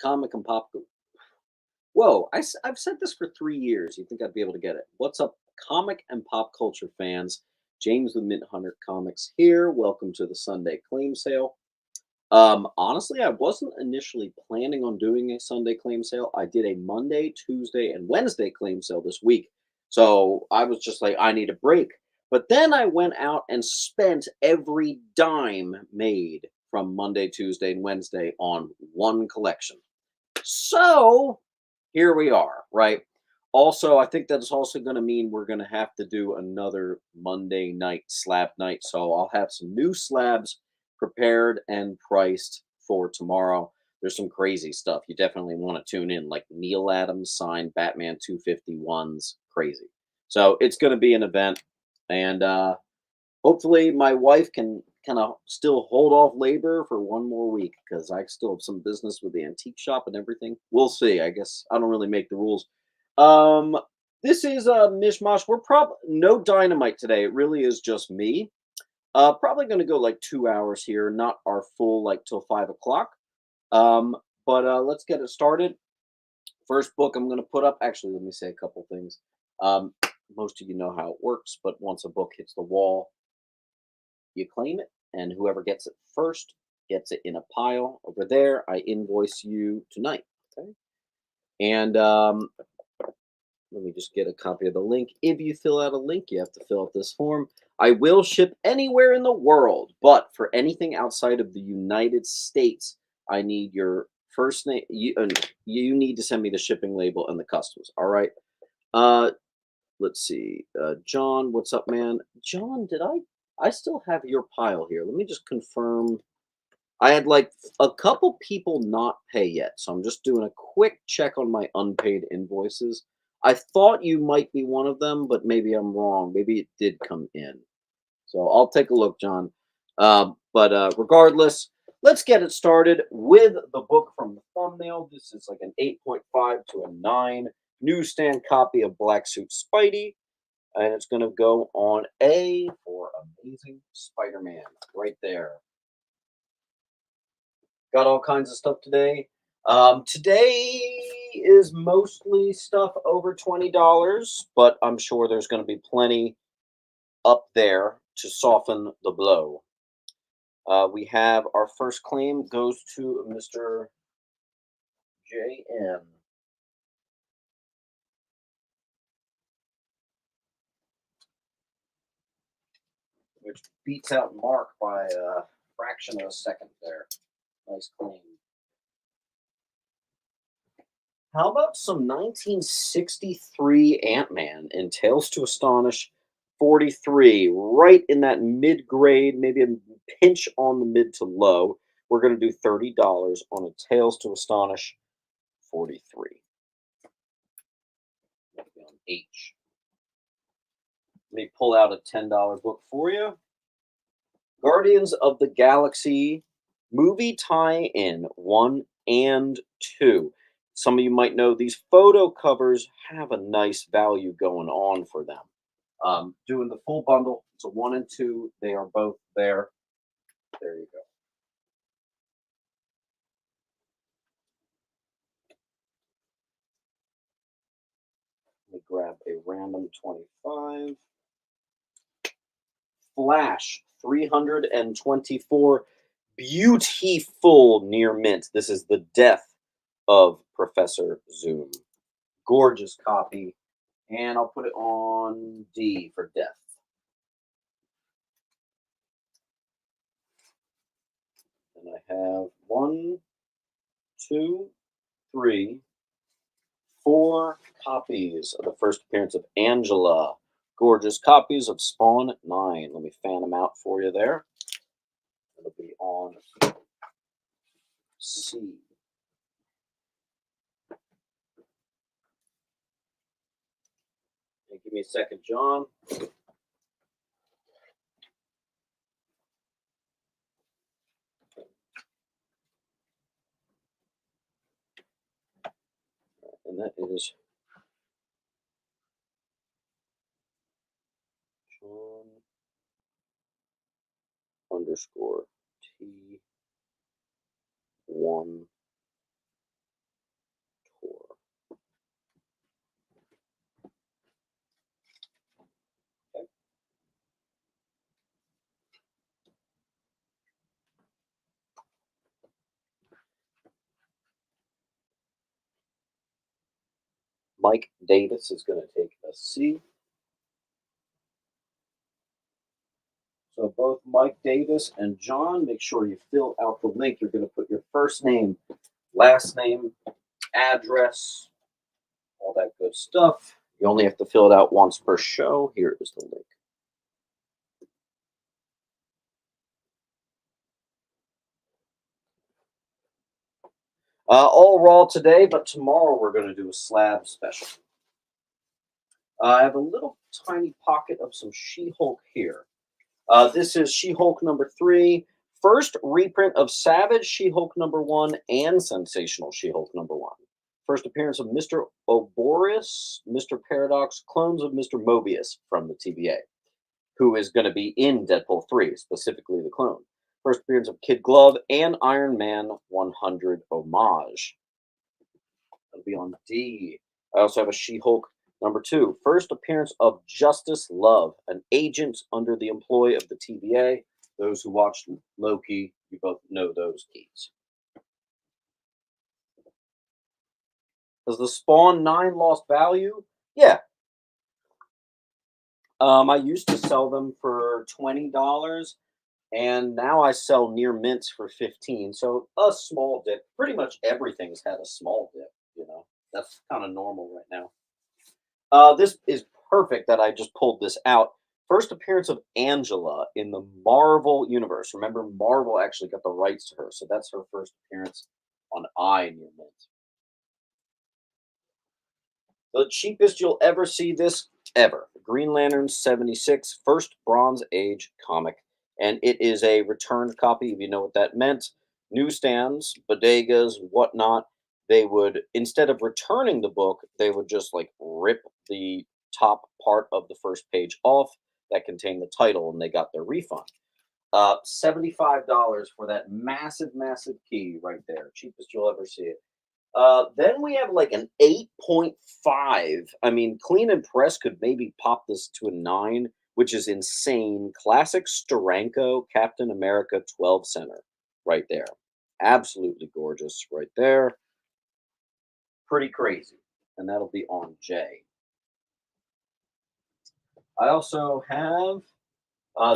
comic and pop? Whoa, I've said this for 3 years. You think I'd be able to get it? What's up, comic and pop culture fans? James the Mint Hunter Comics here. Welcome to the Sunday claim sale. Honestly, I wasn't initially planning on doing a Sunday claim sale. I did a Monday, Tuesday, and Wednesday claim sale this week. So I was just like, I need a break. But then I went out and spent every dime made from Monday, Tuesday, and Wednesday on one collection. So here we are, right? Also, I think that's also going to mean we're going to have to do another Monday night slab night. So I'll have some new slabs prepared and priced for tomorrow. There's some crazy stuff. You definitely want to tune in, like Neil Adams signed Batman 251's crazy. So it's going to be an event. And hopefully my wife can kind of still hold off labor for one more week because I still have some business with the antique shop and everything. We'll see. I guess I don't really make the rules. Um, this is a mishmash. We're probably no dynamite today. It really is just me. Probably going to go like 2 hours here, not our full like till 5 o'clock. Um, but let's get it started. First book I'm going to put up. Actually, let me say a couple things. Um, Most of you know how it works, but once a book hits the wall, you claim it, and whoever gets it first gets it in a pile over there. I invoice you tonight. Okay. And let me just get a copy of the link. If you fill out a link, you have to fill out this form. I will ship anywhere in the world, but for anything outside of the United States, I need your first name. You need to send me the shipping label and the customs. All right. Uh, let's see. John, what's up, man? John, did I still have your pile here. Let me just confirm. I had like a couple people not pay yet, so I'm just doing a quick check on my unpaid invoices. I thought you might be one of them, but maybe I'm wrong. Maybe it did come in. So I'll take a look, John. But regardless, let's get it started with the book from the thumbnail. This is like an 8.5 to a 9 newsstand copy of Black Suit Spidey, and it's going to go on A for Amazing Spider-Man right there. Got all kinds of stuff today. Today is mostly stuff over $20, but I'm sure there's going to be plenty up there to soften the blow. We have our first claim goes to Mr. JM, which beats out Mark by a fraction of a second there. Nice claim. How about some 1963 Ant-Man in Tales to Astonish 43, right in that mid-grade, maybe a pinch on the mid to low. We're going to do $30 on a Tales to Astonish 43. Maybe on H. Let me pull out a $10 book for you. Guardians of the Galaxy movie tie-in 1 and 2. Some of you might know these photo covers have a nice value going on for them. Doing the full bundle, it's a 1 and 2. They are both there. There you go. Let me grab a random 25. Flash 324. Beautiful near mint. This is the death of Professor Zoom. Gorgeous copy. And I'll put it on D for death. And I have 1, 2, 3, 4 copies of the first appearance of Angela. Gorgeous copies of Spawn 9. Let me fan them out for you there. It'll be on C. Hey, give me a second, John. And that is John underscore T 1 Mike Davis is going to take a C. So both Mike Davis and John, make sure you fill out the link. You're going to put your first name, last name, address, all that good stuff. You only have to fill it out once per show. Here is the link. All raw today, but tomorrow we're going to do a slab special. I have a little tiny pocket of some She-Hulk here. This is She-Hulk #3, first reprint of Savage She-Hulk #1 and Sensational She-Hulk #1. First appearance of Mr. Ouroboros, Mr. Paradox, clones of Mr. Mobius from the TVA, who is going to be in Deadpool 3, specifically the clone. First appearance of Kid Glove and Iron Man 100 homage. That'll be on D. I also have a She-Hulk #2. First appearance of Justice Love, an agent under the employ of the TVA. Those who watched Loki, you both know those keys. Has the Spawn 9 lost value? Yeah. I used to sell them for $20, and now I sell near mints for 15. So a small dip. Pretty much everything's had a small dip. That's kind of normal right now. This is perfect that I just pulled this out. First appearance of Angela in the Marvel universe. Remember, Marvel actually got the rights to her, so that's her first appearance on I near mint. The cheapest you'll ever see this ever. Green Lantern 76, first Bronze Age comic. And it is a returned copy, if you know what that meant. Newsstands, bodegas, whatnot, they would, instead of returning the book, they would just like rip the top part of the first page off that contained the title, and they got their refund. $75 for that massive, massive key right there. Cheapest you'll ever see it. Then we have like an 8.5. I mean, Clean and Press could maybe pop this to a 9, which is insane. Classic Steranko Captain America 12 center right there. Absolutely gorgeous right there. Pretty crazy. And that'll be on J. I also have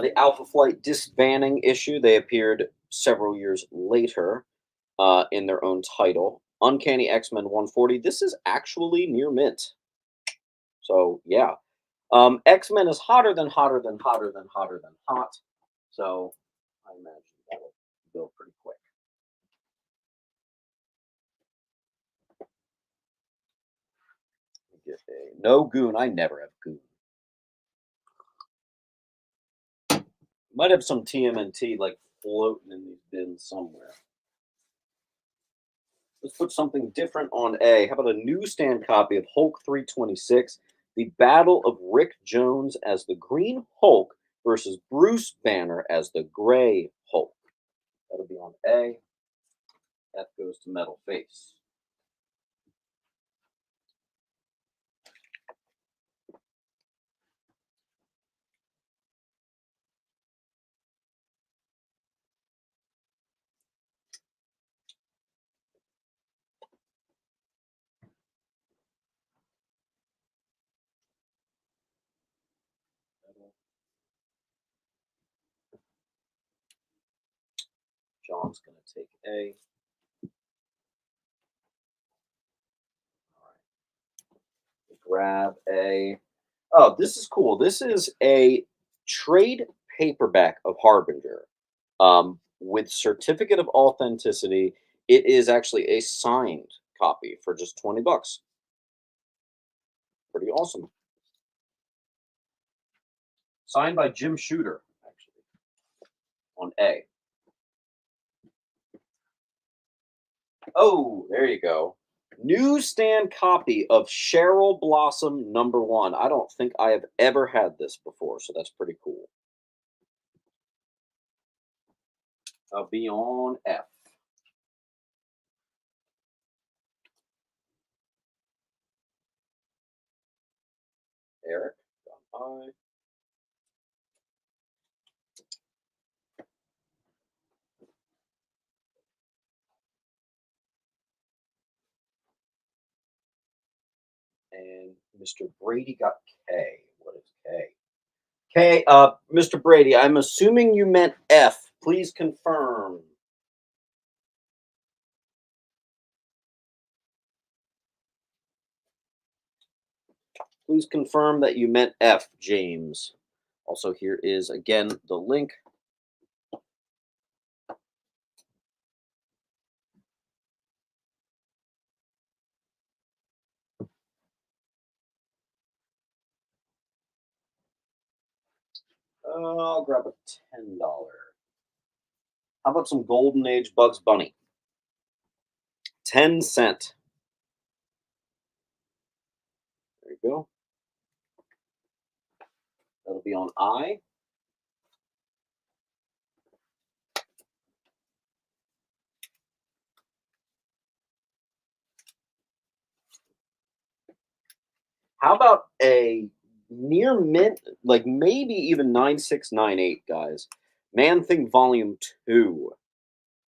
the Alpha Flight disbanding issue. They appeared several years later in their own title. Uncanny X-Men 140. This is actually near mint. So, yeah. X-Men is hotter than hotter than hotter than hotter than hot. So, I imagine that'll go pretty quick. Get a no goon. I never have goon. Might have some TMNT like floating in these bins somewhere. Let's put something different on A. How about a newsstand copy of Hulk 326, The Battle of Rick Jones as the Green Hulk versus Bruce Banner as the Gray Hulk. That'll be on A. That goes to Metal Face. John's going to take A. Grab a. Oh, this is cool. This is a trade paperback of Harbinger with certificate of authenticity. It is actually a signed copy for just $20. Pretty awesome. Signed by Jim Shooter, actually, on A. Oh, there you go. Newsstand copy of Cheryl Blossom #1. I don't think I have ever had this before, so that's pretty cool. I'll be on F. Eric, on I. Mr. Brady got K. What is K? K, Mr. Brady, I'm assuming you meant F. Please confirm. Please confirm that you meant F, James. Also, here is again the link. I'll grab a $10. How about some Golden Age Bugs Bunny? 10 cent. There you go. That'll be on I. How about a near mint, like maybe even 9698, guys? Man Thing Volume 2,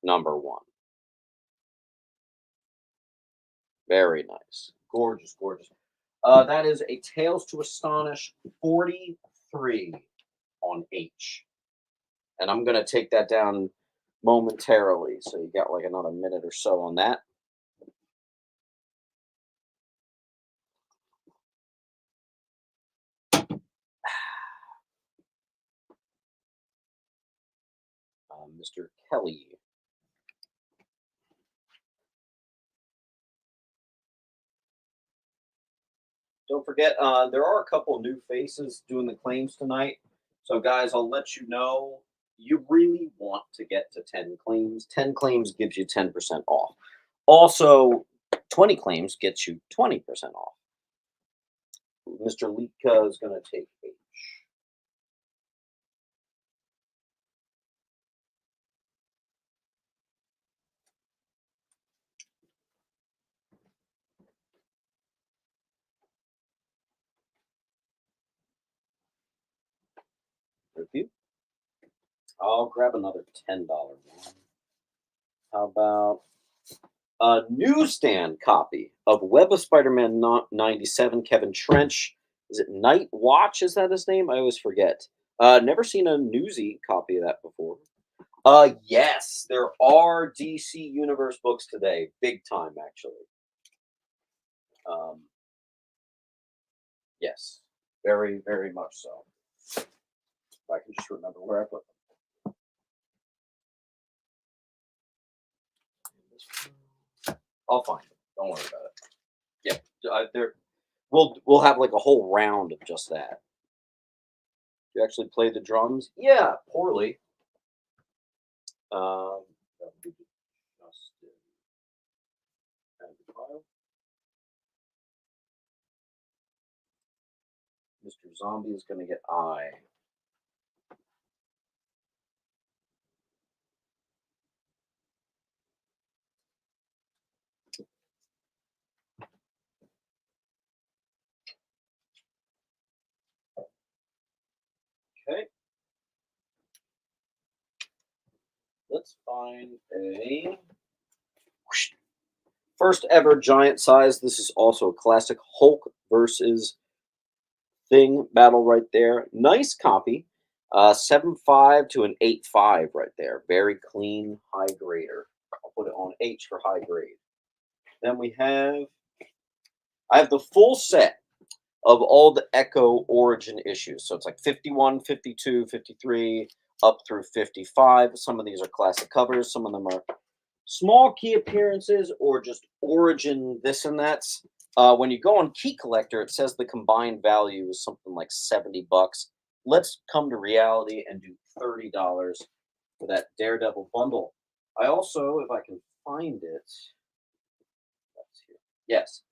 number 1. Very nice. Gorgeous, gorgeous. That is a Tales to Astonish 43 on H. And I'm going to take that down momentarily. So you got like another minute or so on that. Mr. Kelly. Don't forget, there are a couple new faces doing the claims tonight. So, guys, I'll let you know. You really want to get to 10 claims. 10 claims gives you 10% off. Also, 20 claims gets you 20% off. Mr. Lika is going to take H. Review. I'll grab another $10 one. How about a newsstand copy of Web of Spider-Man 97, Kevin Trench. Is it Night Watch? Is that his name? I always forget. Never seen a newsy copy of that before. Yes, there are DC Universe books today. Big time, actually. Yes, very, very much so. If I can just remember where I put them. I'll find them. Don't worry about it. Yeah, there. We'll have like a whole round of just that. You actually play the drums? Yeah, poorly. That would be Justin. Add the file. Mr. Zombie is going to get I. Okay. Let's find a first ever giant size. This is also a classic Hulk versus Thing battle right there. Nice copy. 7.5 to an 8.5 right there. Very clean, high grader. I'll put it on H for high grade. Then I have the full set of all the Echo Origin issues. So it's like 51, 52, 53, up through 55. Some of these are classic covers. Some of them are small key appearances or just Origin this and that's. When you go on Key Collector, it says the combined value is something like $70. Let's come to reality and do $30 for that Daredevil bundle. I also, if I can find it, that's here. Yes.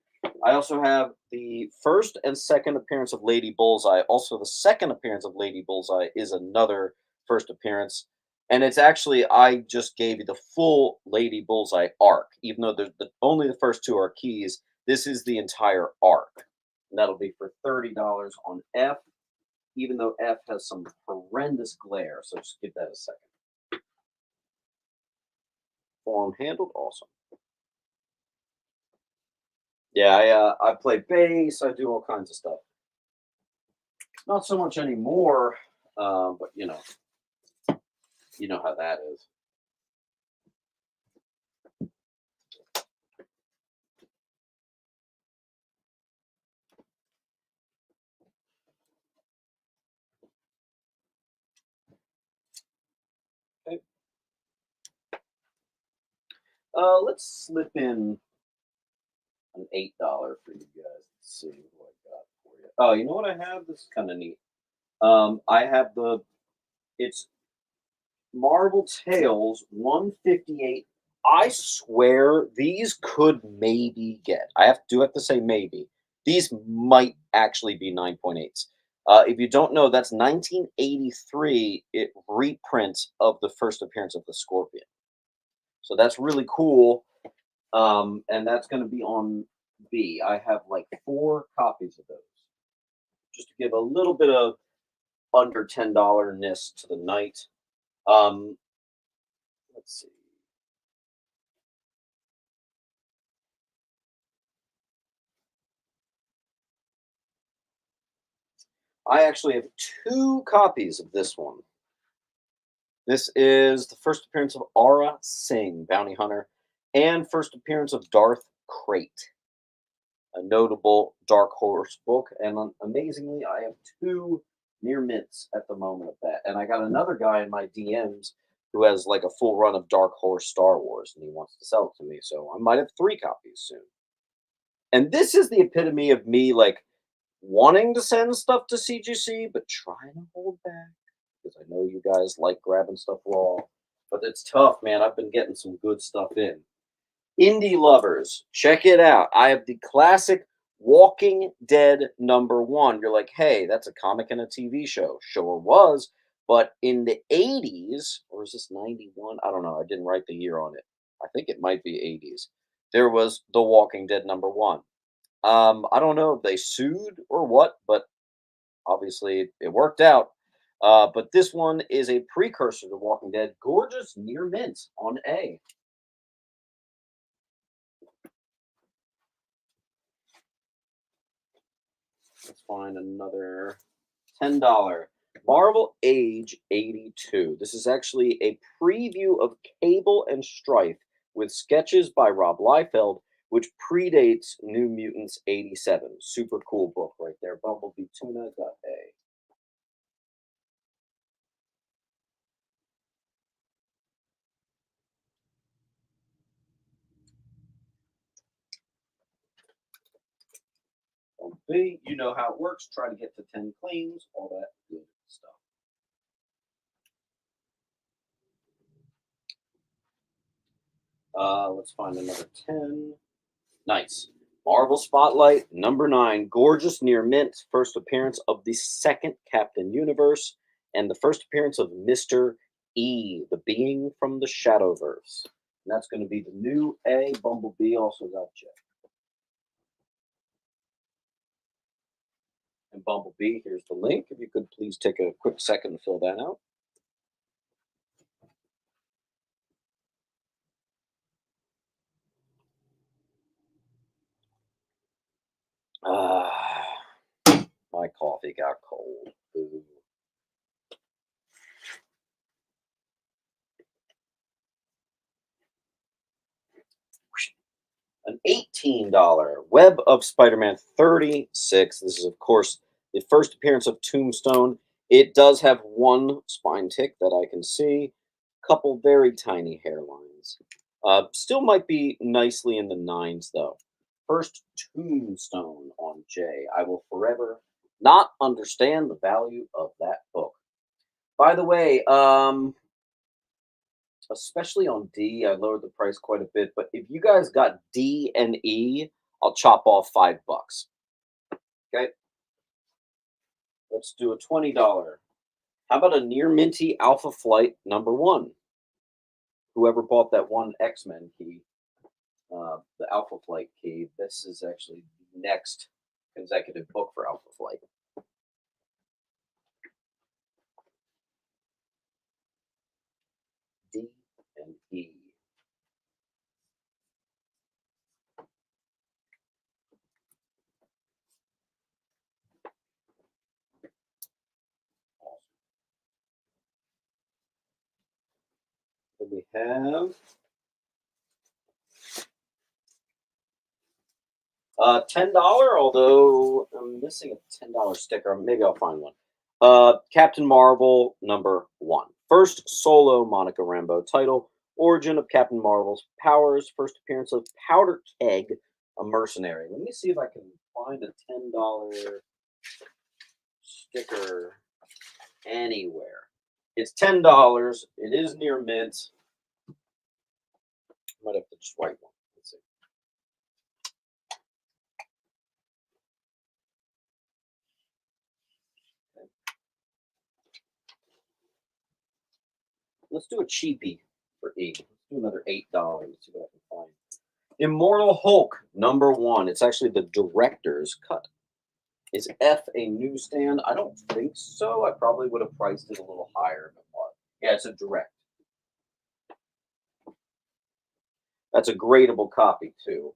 I also have the first and second appearance of Lady Bullseye. Also, the second appearance of Lady Bullseye is another first appearance. And it's actually, I just gave you the full Lady Bullseye arc. Even though only the first two are keys, this is the entire arc. And that'll be for $30 on F, even though F has some horrendous glare. So just give that a second. Form handled, awesome. Yeah, I play bass. I do all kinds of stuff. Not so much anymore, but you know how that is. Okay. Let's slip in an $8 for you guys. Let's see what I got for you. Oh, you know what I have? This is kind of neat. I have it's Marvel Tales 158. I swear these could maybe get. I have to say maybe. These might actually be 9.8s. If you don't know, that's 1983. It reprints of the first appearance of the Scorpion. So that's really cool. And that's going to be on B. I have like 4 copies of those, just to give a little bit of under $10 to the night. Um, let's see. I actually have 2 copies of this one. This is the first appearance of Aura Singh, Bounty Hunter, and first appearance of Darth Crate, a notable Dark Horse book. And amazingly, I have 2 near mints at the moment of that. And I got another guy in my DMs who has like a full run of Dark Horse Star Wars, and he wants to sell it to me. So I might have 3 copies soon. And this is the epitome of me like wanting to send stuff to CGC, but trying to hold back because I know you guys like grabbing stuff raw. But it's tough, man. I've been getting some good stuff in. Indie lovers, check it out. I have the classic Walking Dead #1. You're like, hey, that's a comic and a TV show. Sure was. But in the 80s, or is this 91? I don't know. I didn't write the year on it. I think it might be 80s. There was The Walking Dead #1. I don't know if they sued or what, but obviously it worked out. But this one is a precursor to Walking Dead. Gorgeous near mint on A. Let's find another $10. Marvel Age 82. This is actually a preview of Cable and Strife with sketches by Rob Liefeld, which predates New Mutants 87. Super cool book right there. Bumblebee Tuna.A. Bumblebee, you know how it works. Try to get to 10 claims, all that good stuff. Let's find another 10. Nice. Marvel Spotlight #9. Gorgeous near mint. First appearance of the second Captain Universe and the first appearance of Mr. E, the being from the Shadowverse. And that's going to be the new A. Bumblebee also got J. And Bumblebee, here's the link. If you could please take a quick second to fill that out. Ah, my coffee got cold. Ooh. An $18 Web of Spider-Man 36. This is, of course, the first appearance of Tombstone. It does have 1 spine tick that I can see, couple very tiny hairlines. Still might be nicely in the 9s, though. First Tombstone on J. I will forever not understand the value of that book. By the way, especially on D, I lowered the price quite a bit. But if you guys got D and E, I'll chop off $5. Okay, let's do a $20. How about a near minty Alpha Flight #1? Whoever bought that one X-Men key, the Alpha Flight key, this is actually the next consecutive book for Alpha Flight. D and E. Then we have $10, although I'm missing a $10 sticker. Maybe I'll find one. Captain Marvel #1. First solo Monica Rambeau title. Origin of Captain Marvel's powers. First appearance of Powder Keg, a mercenary. Let me see if I can find a $10 sticker anywhere. It's $10. It is near mint. Might have to just write one. Let's see. Okay. Let's do a cheapie for E. Let's do another $8. Let's see what I can find. Immortal Hulk #1. It's actually the director's cut. Is F a newsstand? I don't think so. I probably would have priced it a little higher if it was. Yeah, it's a direct. That's a gradable copy too.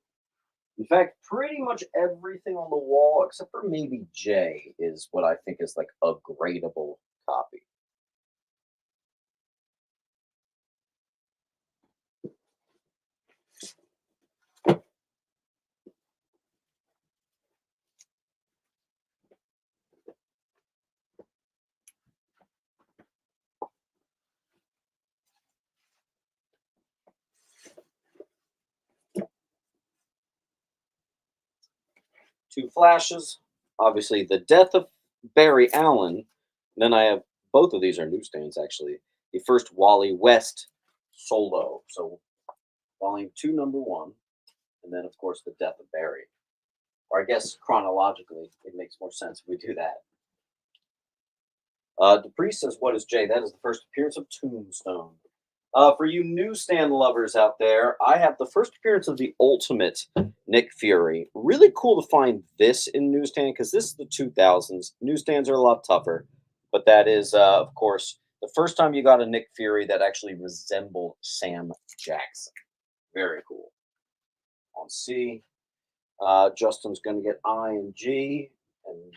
In fact, pretty much everything on the wall, except for maybe J, is what I think is like a gradable copy. Two flashes. Obviously, the death of Barry Allen. Then I have both of these are newsstands actually. The first Wally West solo. So volume 2, #1. And then, of course, the death of Barry. Or I guess chronologically, it makes more sense if we do that. Dupree says, "What is J?" That is the first appearance of Tombstone. For you newsstand lovers out there, I have the first appearance of the Ultimate Nick Fury. Really cool to find this in newsstand because this is the 2000s. Newsstands are a lot tougher, but that is, of course, the first time you got a Nick Fury that actually resembled Sam Jackson. Very cool. On C, Justin's going to get I and G, and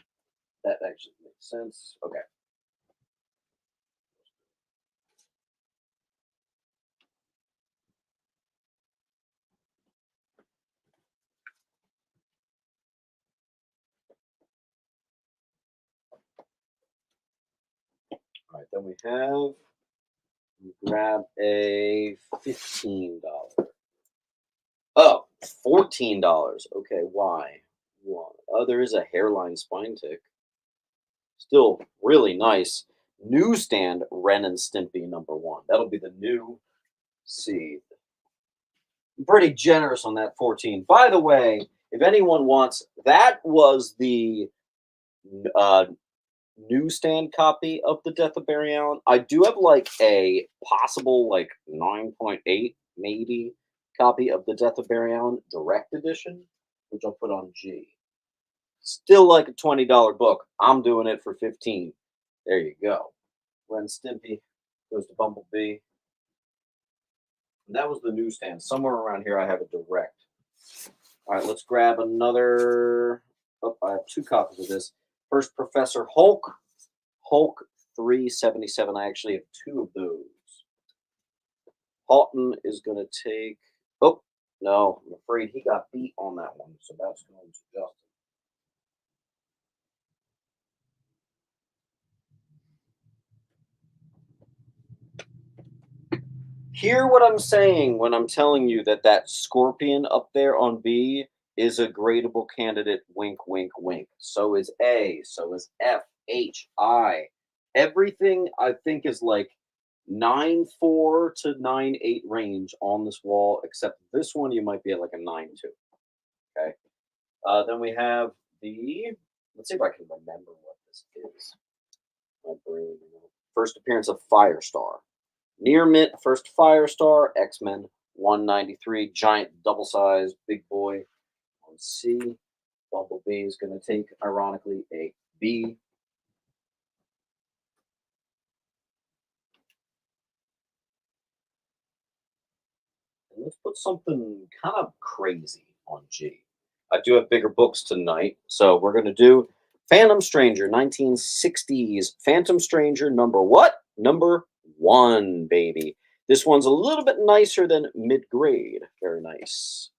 that actually makes sense. Okay. All right, then we have grab a $15. Oh, $14. Okay, why? Why? Oh, there is a hairline spine tick. Still really nice. Newsstand Ren and Stimpy #1. That'll be the new seed. I'm pretty generous on that 14. By the way, if anyone wants, that was the uh, newsstand copy of The Death of Barry Allen. I do have like a possible like 9.8 maybe copy of The Death of Barry Allen direct edition, which I'll put on G. Still like a $20 book. I'm doing it for 15. There you go. Ren Stimpy goes to Bumblebee. And that was the newsstand. Somewhere around here I have a direct. All right, let's grab another. Oh, I have two copies of this. First, Professor Hulk. Hulk 377. I actually have two of those. Halton is going to take. Oh, no. I'm afraid he got beat on that one. So that's going to Justin. Hear what I'm saying when I'm telling you that that scorpion up there on B is a gradable candidate. Wink, wink, wink. So is A. So is F, H, I. Everything I think is like 9.4 to 9.8 range on this wall, except this one you might be at like a 9.2. Okay. Then we have the. Let's see if I can remember what this is. My brain. First appearance of Firestar. Near mint, first Firestar, X-Men 193, giant double size, big boy on C. Bumblebee is going to take, ironically, a B. And let's put something kind of crazy on G. I do have bigger books tonight, so we're going to do Phantom Stranger, 1960s. Phantom Stranger number what? #1, baby. This one's a little bit nicer than mid-grade. Very nice.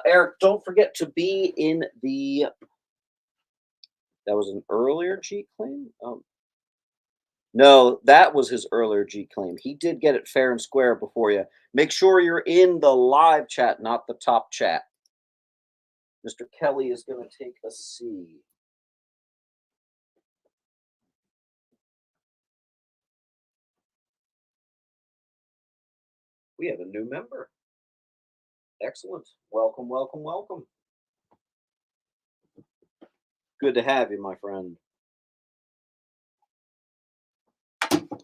Eric, don't forget to be in the. That was an earlier G claim. No, that was his earlier G claim. He did get it fair and square before you. Make sure you're in the live chat, not the top chat. Mr. Kelly is going to take a C. We have a new member. Excellent. Welcome, welcome, welcome. Good to have you, my friend.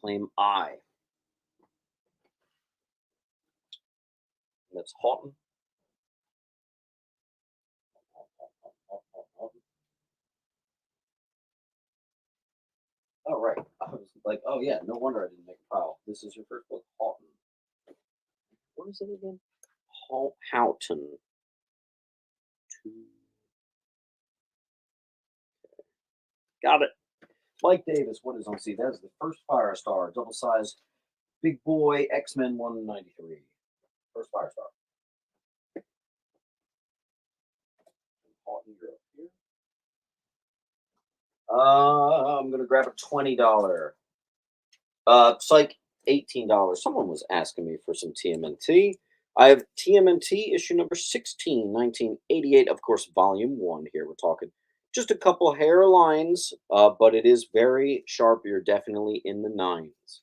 Claim I. That's Houghton. Oh, right. I was like, oh, yeah, no wonder I didn't make a pile. This is your first book, Houghton. What is it again? Houghton. Got it. Mike Davis, what is on C? That is the first Firestar, double size, big boy, X-Men 193. First Firestar. Houghton, you're up here. I'm gonna grab a $20. Psych, $18. Someone was asking me for some TMNT. I have TMNT issue number 16, 1988. Of course, volume 1 here. We're talking just a couple hairlines, but it is very sharp. You're definitely in the 9s.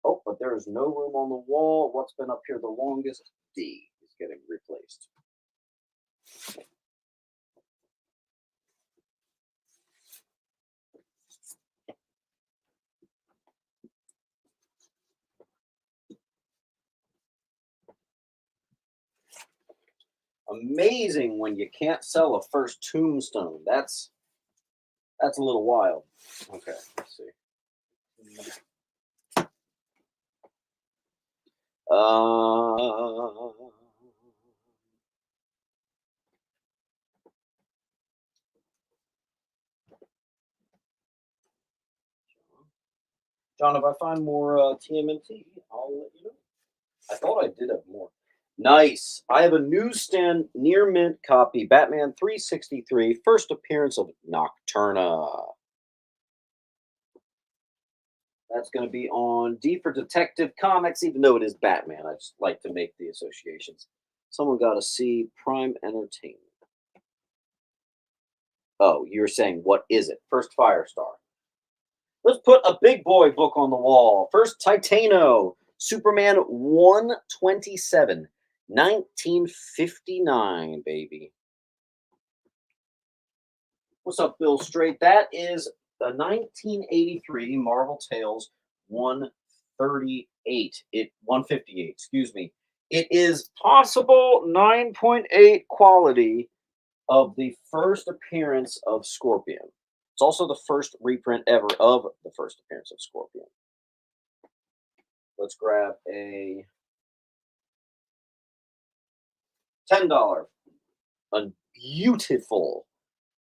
Oh, but there is no room on the wall. What's been up here the longest? D is getting replaced. Amazing when you can't sell a first tombstone. That's a little wild. Okay, let's see. John, if I find more TMNT, I'll let you know. I thought I did have more. Nice. I have a newsstand near mint copy, Batman 363, first appearance of Nocturna. That's going to be on D for Detective Comics, even though it is Batman. I just like to make the associations. Someone got to see Prime Entertainment. Oh, you're saying, what is it? First Firestar. Let's put a big boy book on the wall. First Titano, Superman 127, 1959, baby. What's up, Bill Straight? That is the 1983 Marvel Tales 138. 158, excuse me. It is possible 9.8 quality of the first appearance of Scorpion. It's also the first reprint ever of the first appearance of Scorpion. Let's grab a $10. A beautiful,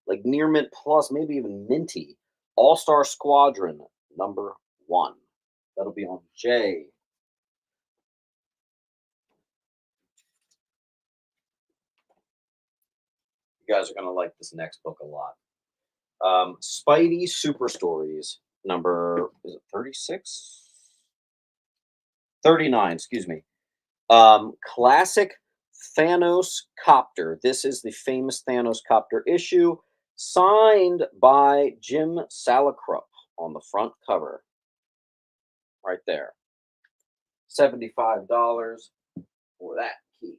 like near mint plus, maybe even minty, All-Star Squadron number 1. That'll be on J. You guys are going to like this next book a lot. Spidey Super Stories number, is it 36? 39, excuse me. Classic Thanos Copter. This is the famous Thanos Copter issue, signed by Jim Salicrup on the front cover. Right there. $75 for that key.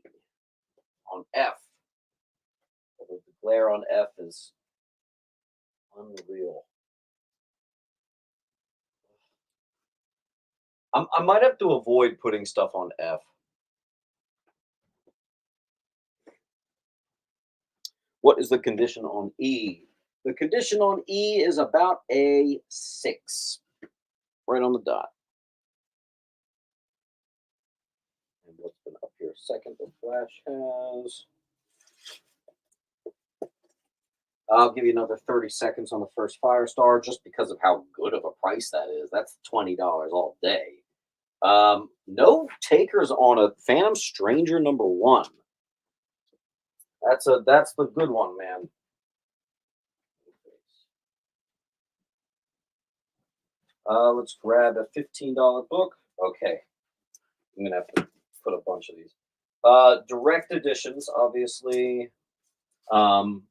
On F. The glare on F is unreal. I might have to avoid putting stuff on F. What is the condition on E? The condition on E is about a 6. Right on the dot. And what's been up here second, the Flash has. I'll give you another 30 seconds on the first Firestar just because of how good of a price that is. That's $20 all day. No takers on a Phantom Stranger #1. That's the good one, man. Let's grab a $15 book. Okay, I'm gonna have to put a bunch of these. Direct editions, obviously. Um,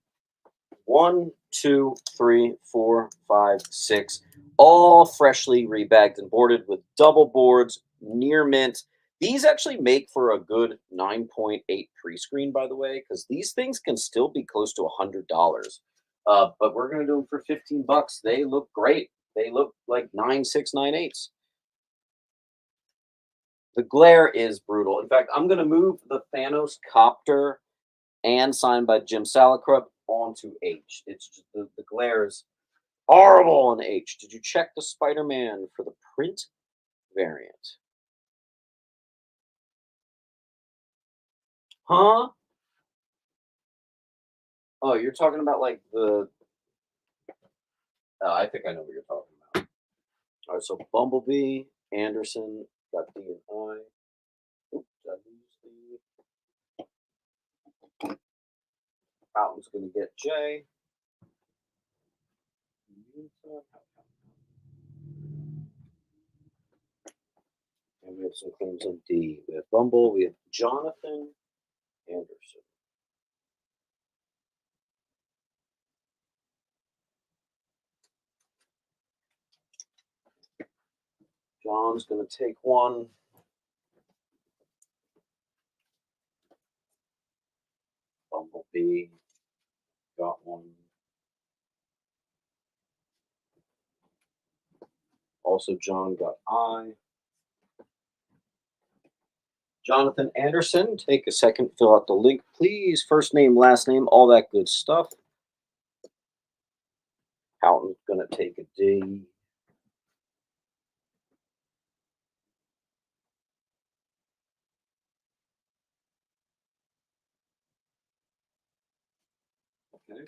one, two, three, four, five, six, all freshly rebagged and boarded with double boards, near mint. These actually make for a good 9.8 pre-screen, by the way, because these things can still be close to $100. But we're gonna do them for 15 bucks. They look great. They look like 9.6, 9.8s. The glare is brutal. In fact, I'm gonna move the Thanos copter and signed by Jim Salicrup onto H. It's just the glare is horrible on H. Did you check the Spider-Man for the print variant? Huh? Oh, you're talking about like the. I think I know what you're talking about. All right, so Bumblebee, Anderson, got D and I. Oops, did I lose the. Fountain's going to get J. And we have some claims on D. We have Bumble. We have Jonathan Anderson. John's going to take one. Bumblebee got one. Also, John got I. Jonathan Anderson, take a second, fill out the link, please. First name, last name, all that good stuff. Houghton's going to take a D. Okay.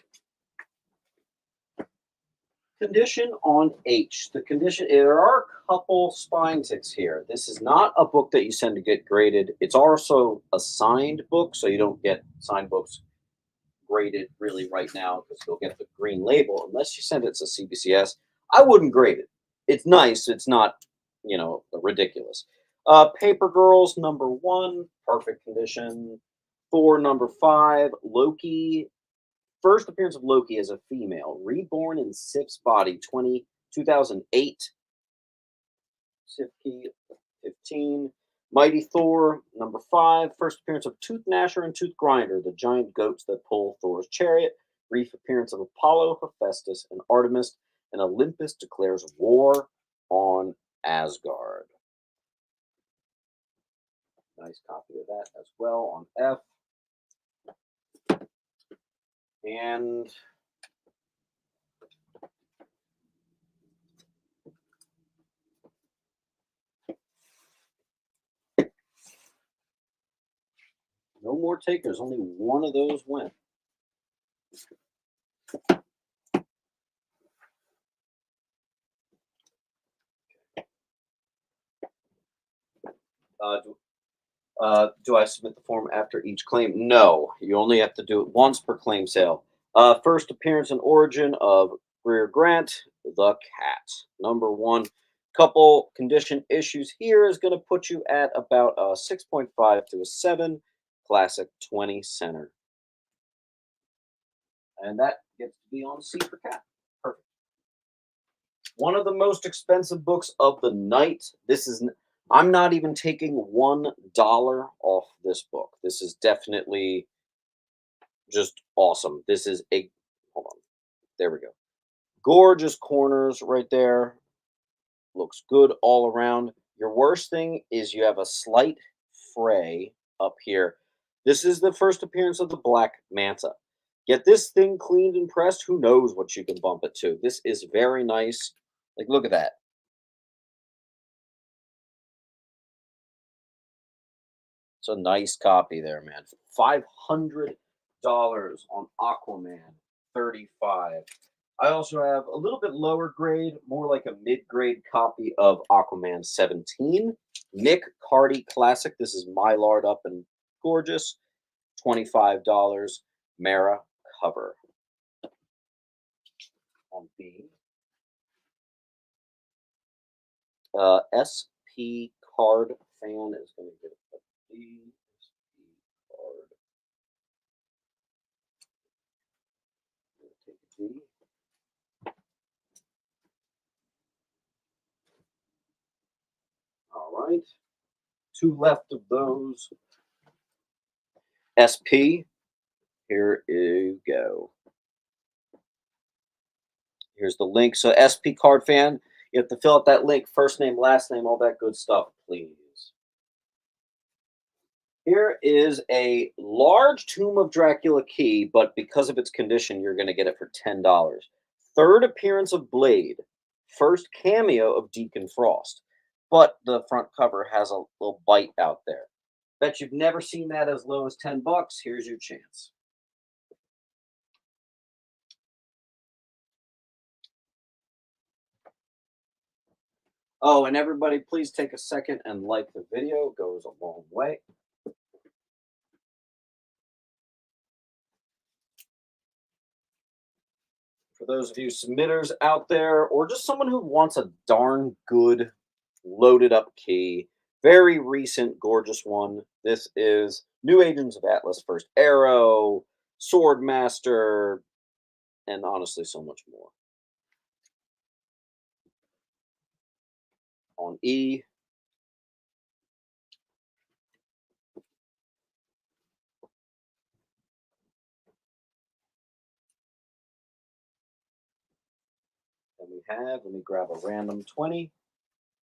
Condition on H. The condition, there are a couple spine ticks here. This is not a book that you send to get graded. It's also a signed book, so you don't get signed books graded really right now because you'll get the green label unless you send it to CBCS. I wouldn't grade it. It's nice. It's not, ridiculous. Paper Girls #1, perfect condition. Thor #5, Loki. First appearance of Loki as a female, reborn in Sif's body, 2008. Sif key 15. Mighty Thor #5, first appearance of Tooth Gnasher and Tooth Grinder, the giant goats that pull Thor's chariot. Brief appearance of Apollo, Hephaestus, and Artemis, and Olympus declares war on Asgard. Nice copy of that as well on F. And no more takers, only one of those went. Do I submit the form after each claim? No, you only have to do it once per claim sale. First appearance and origin of Greer Grant, the cat. #1. Couple condition issues here is going to put you at about a 6.5 to a 7. Classic 20 center. And that gets to be on C for cat. Perfect. One of the most expensive books of the night. I'm not even taking $1 off this book. This is definitely just awesome. This is hold on. There we go. Gorgeous corners right there. Looks good all around. Your worst thing is you have a slight fray up here. This is the first appearance of the Black Manta. Get this thing cleaned and pressed. Who knows what you can bump it to? This is very nice. Like, look at that. It's a nice copy there, man. $500 on Aquaman 35. I also have a little bit lower grade, more like a mid-grade copy of Aquaman 17. Nick Cardy Classic. This is Mylard up and gorgeous. $25. Mara cover on B. SP Card fan is going to get a B. SP Card. Take a B. All right. Two left of those. SP. Here you go. Here's the link. So SP Card fan, you have to fill out that link, first name, last name, all that good stuff, please. Here is a large Tomb of Dracula key, but because of its condition, you're going to get it for $10. Third appearance of Blade, first cameo of Deacon Frost, but the front cover has a little bite out there. Bet you've never seen that as low as $10. Here's your chance. Oh, and everybody, please take a second and like the video. It goes a long way. For those of you submitters out there, or just someone who wants a darn good loaded up key, very recent, gorgeous one. This is New Agents of Atlas First Arrow, Swordmaster, and honestly, so much more. On E, and we have, let me grab a random 20.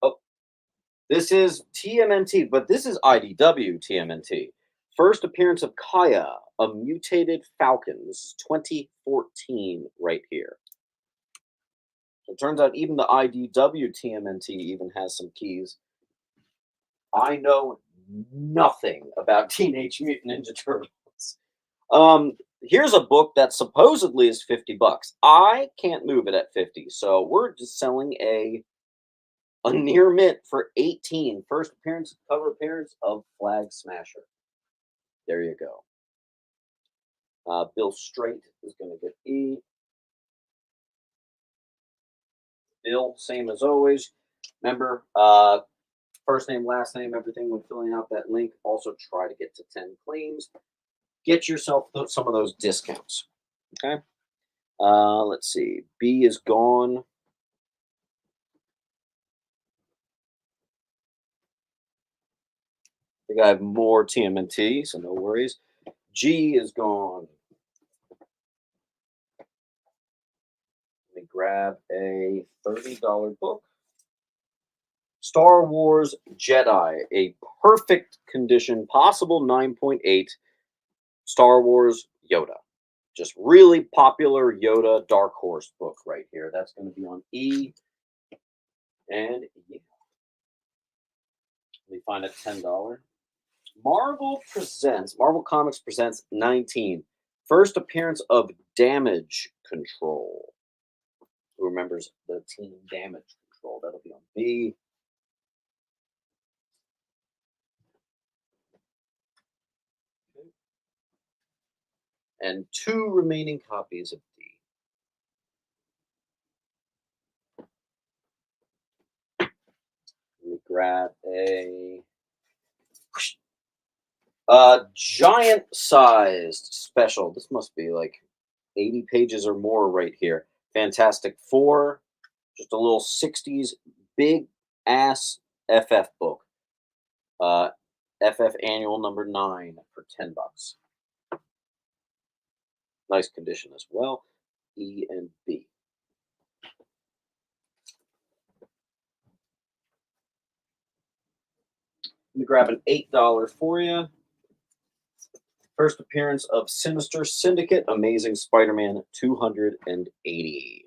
Oh, this is TMNT, but this is IDW TMNT. First appearance of Kaya, a mutated falcon. This is 2014 right here. It turns out even the IDW TMNT even has some keys. I know nothing about Teenage Mutant Ninja Turtles. Here's a book that supposedly is $50. I can't move it at 50, so we're just selling a near mint for 18. First appearance, cover appearance of Flag Smasher. There you go. Bill Straight is going to get E. Bill, same as always. Remember, first name, last name, everything when filling out that link. Also try to get to 10 claims. Get yourself some of those discounts. Okay. Let's see. B is gone. I think I have more TMNT, so no worries. G is gone. Let me grab a $30 book. Star Wars Jedi, a perfect condition, possible 9.8. Star Wars Yoda. Just really popular Yoda Dark Horse book right here. That's going to be on E. And yeah. Let me find a $10. Marvel Comics presents 19. First appearance of Damage Control. Who remembers the team Damage Control? That'll be on B. And 2 remaining copies of D. Let me grab a giant-sized special. This must be like 80 pages or more right here. Fantastic Four. Just a little 60s big-ass FF book. FF Annual number 9 for $10. Nice condition as well. E and B. Let me grab an $8 for you. First appearance of Sinister Syndicate, Amazing Spider-Man 280.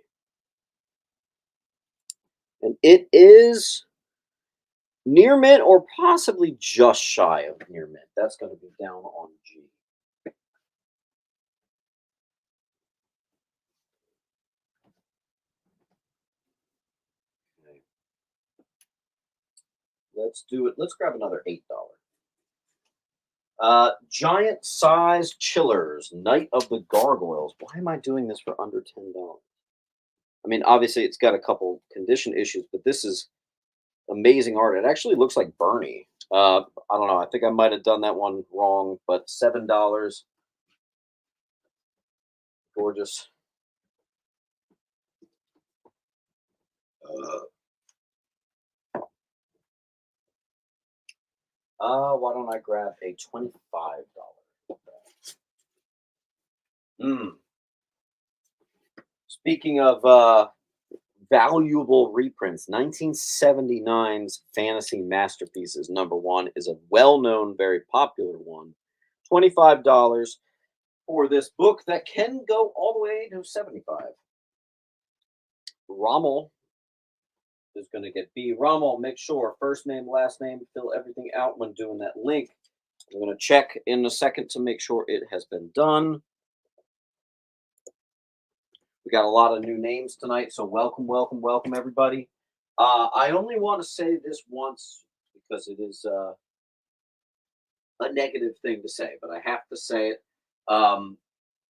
And it is near mint or possibly just shy of near mint. That's going to be down on G. Let's do it. Let's grab another $8. Giant size chillers, Night of the Gargoyles. Why am I doing this for under $10? I mean, obviously it's got a couple condition issues, but this is amazing art. It actually looks like Bernie. I don't know. I think I might have done that one wrong, but $7. Gorgeous. Uh, why don't I grab a $25? Mm. Speaking of valuable reprints, 1979's Fantasy Masterpieces #1 is a well-known, very popular one. $25 for this book that can go all the way to 75. Rommel is going to get B. Rommel, make sure first name, last name, fill everything out when doing that link. I'm going to check in a second to make sure it has been done. We got a lot of new names tonight, so welcome, welcome, welcome, everybody. I only want to say this once because it is a negative thing to say, but I have to say it.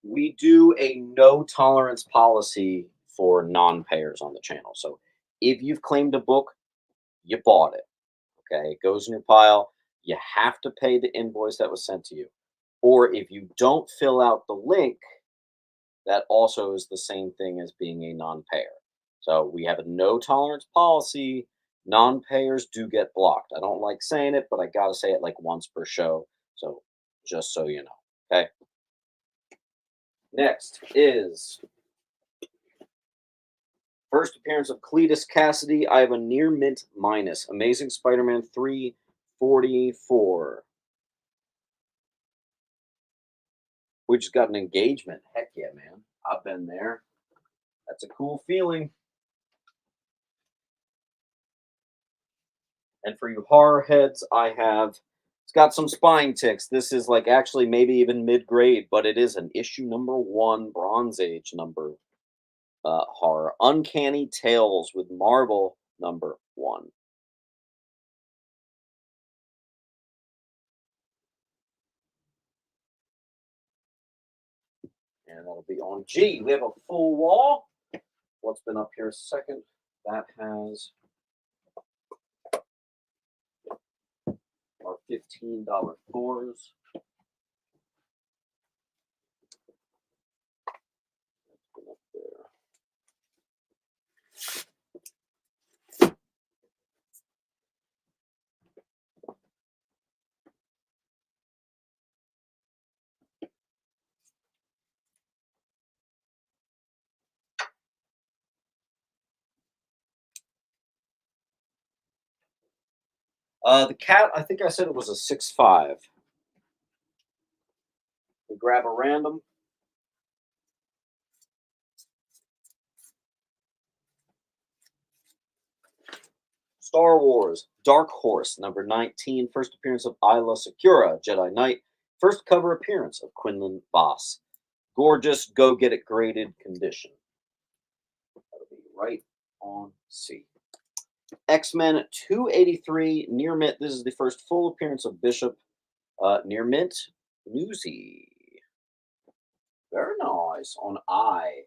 We do a no tolerance policy for non payers on the channel. So if you've claimed a book, you bought it. Okay, it goes in your pile. You have to pay the invoice that was sent to you. Or if you don't fill out the link, that also is the same thing as being a non payer. So we have a no tolerance policy. Non payers do get blocked. I don't like saying it, but I got to say it like once per show. So just so you know. Okay. Next is first appearance of Cletus Cassidy. I have a near mint minus. Amazing Spider Man 344. We just got an engagement. Heck yeah, man. I've been there. That's a cool feeling. And for you horror heads, I have it's got some spine ticks. This is like actually maybe even mid grade, but it is an issue #1 Bronze Age number horror. Uncanny Tales with Marvel #1. And that'll be on G. We have a full wall. What's been up here a second? That has our $15 Thors. Been up there. The cat, I think I said it was a 6'5". We grab a random. Star Wars Dark Horse #19. First appearance of Isla Secura, Jedi Knight. First cover appearance of Quinlan Voss. Gorgeous, go get it graded condition. That'll be right on C. X-Men 283 near mint. This is the first full appearance of Bishop near mint. Newsy. Very nice on I.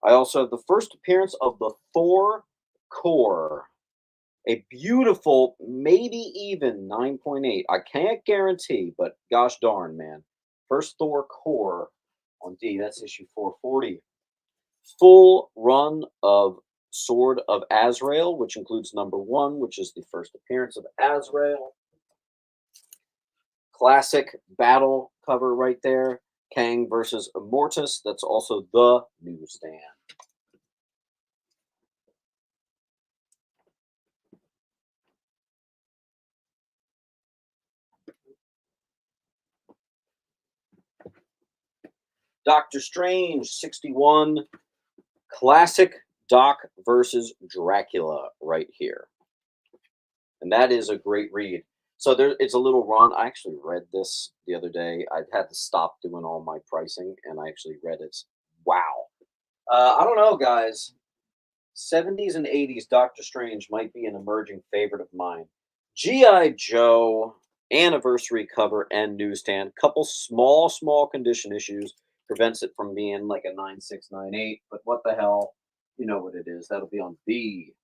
I also have the first appearance of the Thor core. A beautiful, maybe even 9.8. I can't guarantee, but gosh darn, man. First Thor core on D. That's issue 440. Full run of Sword of Azrael, which includes #1, which is the first appearance of Azrael. Classic battle cover right there. Kang versus Immortus. That's also the newsstand. Doctor Strange 61. Classic Doc versus Dracula right here. And that is a great read. So there, it's a little run. I actually read this the other day. I had to stop doing all my pricing, and I actually read it. Wow. I don't know, guys. '70s and '80s Doctor Strange might be an emerging favorite of mine. G.I. Joe anniversary cover and newsstand. Couple small condition issues prevents it from being like a 9698. But what the hell? You know what it is. That'll be on B.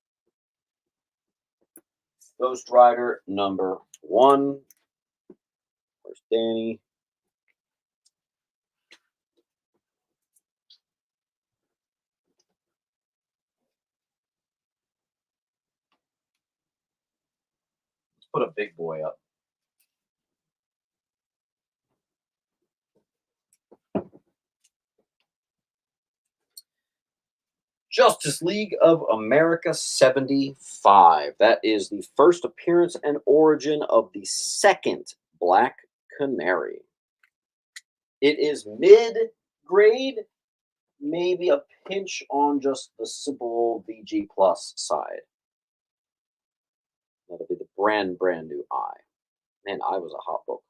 Ghost Rider #1. Where's Danny? Let's put a big boy up. Justice League of America 75. That is the first appearance and origin of the second Black Canary. It is mid grade, maybe a pinch on just the simple VG plus side. That'll be the brand new Eye. Man, Eye was a hot book.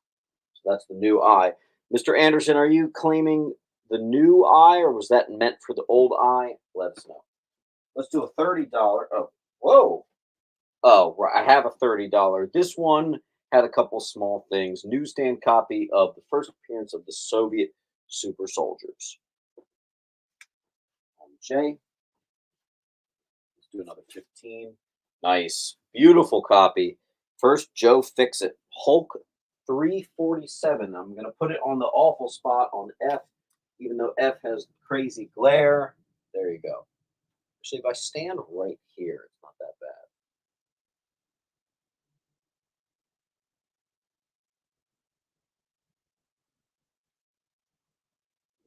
So that's the new Eye. Mr. Anderson, are you claiming the new Eye or was that meant for the old Eye? Let us know. Let's do a $30. Oh, whoa. Oh, right. I have a $30. This one had a couple small things. Newsstand copy of the first appearance of the Soviet super soldiers. J. Let's do another 15. Nice. Beautiful copy. First, Joe Fix It. Hulk 347. I'm going to put it on the awful spot on F, even though F has crazy glare. There you go. Actually, if I stand right here, it's not that bad.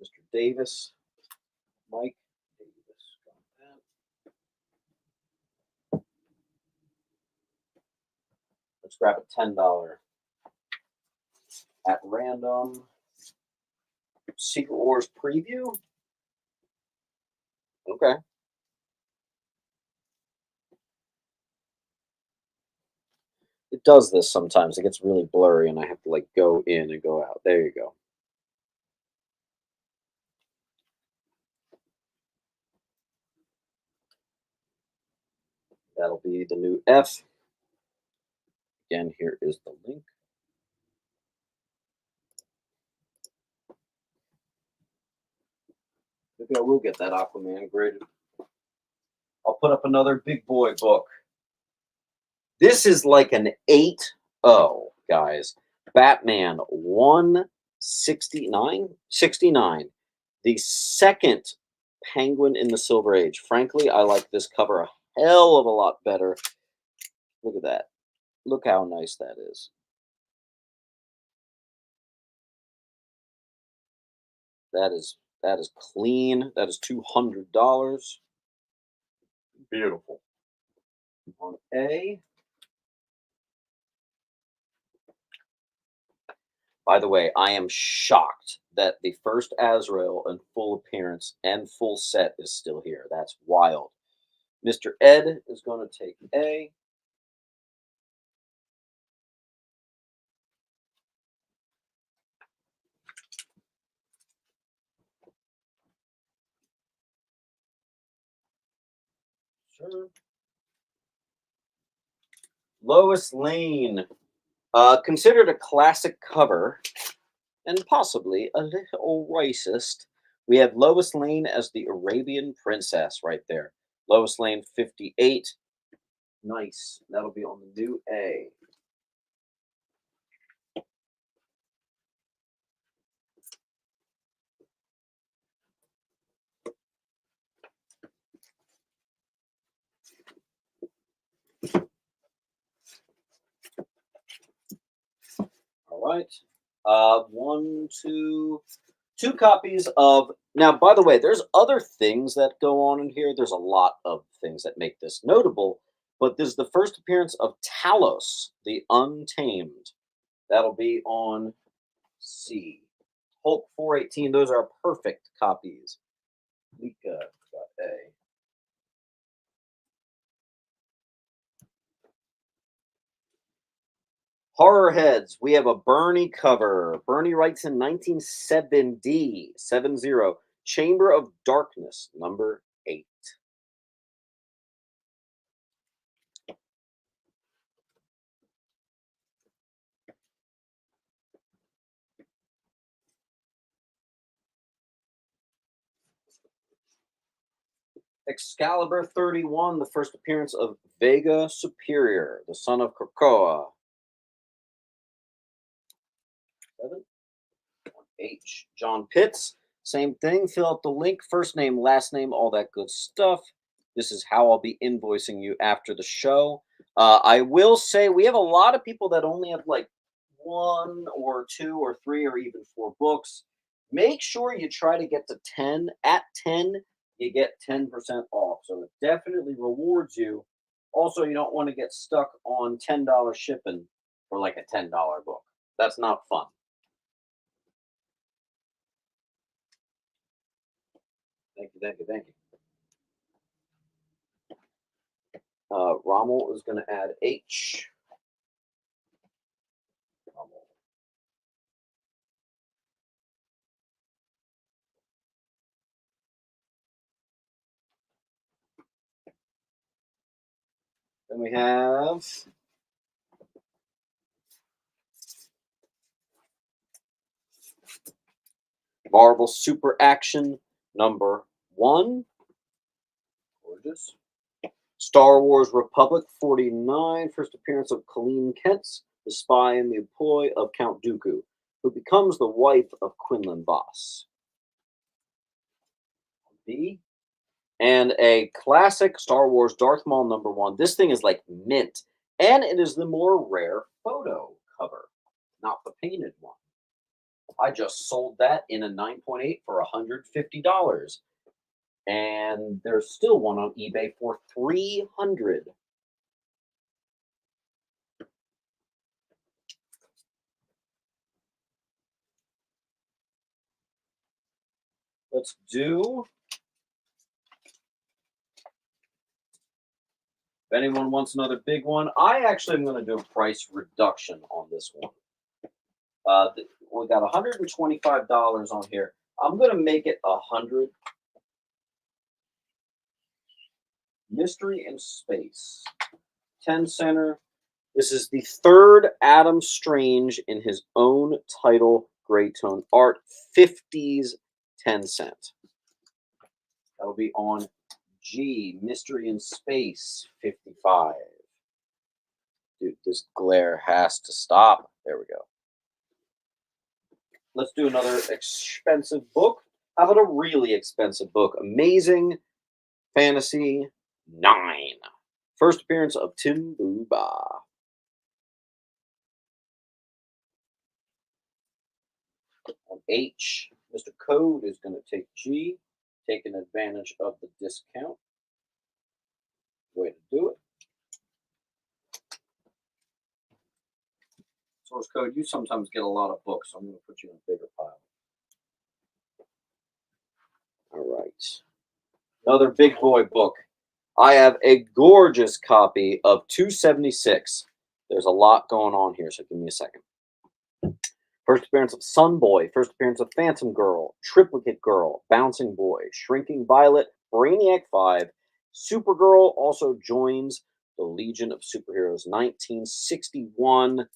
Mr. Davis. Mike Davis. Got that. Let's grab a $10 at random. Secret Wars preview. Okay. It does this sometimes. It gets really blurry and I have to like go in and go out. There you go. That'll be the new F. Again, here is the link. Maybe I will get that Aquaman graded. I'll put up another big boy book. This is like an 8-0, guys. Batman 169? 69. The second Penguin in the Silver Age. Frankly, I like this cover a hell of a lot better. Look at that. Look how nice that is. That is clean. That is $200. Beautiful. On A. By the way, I am shocked that the first Azrael in full appearance and full set is still here. That's wild. Mr. Ed is going to take A. Sure. Lois Lane. Considered a classic cover and possibly a little racist. We have Lois Lane as the Arabian princess right there. Lois Lane 58. Nice. That'll be on the new A. All right. Two copies of. Now, by the way, there's other things that go on in here. There's a lot of things that make this notable, but this is the first appearance of Talos, the Untamed. That'll be on C. Hulk 418. Those are perfect copies. Lika got A. Horror Heads. We have a Bernie cover. Bernie writes in 1970, 70, Chamber of Darkness, #8. Excalibur 31, the first appearance of Vega Superior, the son of Krakoa. 7. H. John Pitts, same thing. Fill out the link, first name, last name, all that good stuff. This is how I'll be invoicing you after the show. I will say we have a lot of people that only have like 1 or 2 or 3 or even 4 books. Make sure you try to get to 10. At 10, you get 10% off. So it definitely rewards you. Also, you don't want to get stuck on $10 shipping for like a $10 book. That's not fun. Thank you, thank you, thank you. Rommel is going to add H. Rommel. Then we have Marvel Super Action #1. Gorgeous. Star Wars Republic 49, first appearance of Colleen Kentz, the spy in the employ of Count Dooku, who becomes the wife of Quinlan Voss. B. And a classic Star Wars Darth Maul #1. This thing is like mint, and it is the more rare photo cover, not the painted one. I just sold that in a 9.8 for $150. And there's still one on eBay for $300. Let's do. If anyone wants another big one, I actually am going to do a price reduction on this one. We got $125 on here. I'm going to make it 100. Mystery in Space. 10 center. This is the third Adam Strange in his own title, gray tone art, 50s 10 cent. That'll be on G. Mystery in Space 55. Dude, this glare has to stop. There we go. Let's do another expensive book. How about a really expensive book? Amazing Fantasy 9. First appearance of Tim Booba. On H, Mr. Code is going to take G, taking advantage of the discount. Way to do it. Source Code, you sometimes get a lot of books, so I'm going to put you in a bigger pile. All right. Another big boy book. I have a gorgeous copy of 276. There's a lot going on here, so give me a second. First appearance of Sun Boy, first appearance of Phantom Girl, Triplicate Girl, Bouncing Boy, Shrinking Violet, Brainiac 5, Supergirl also joins the Legion of Superheroes. 1961,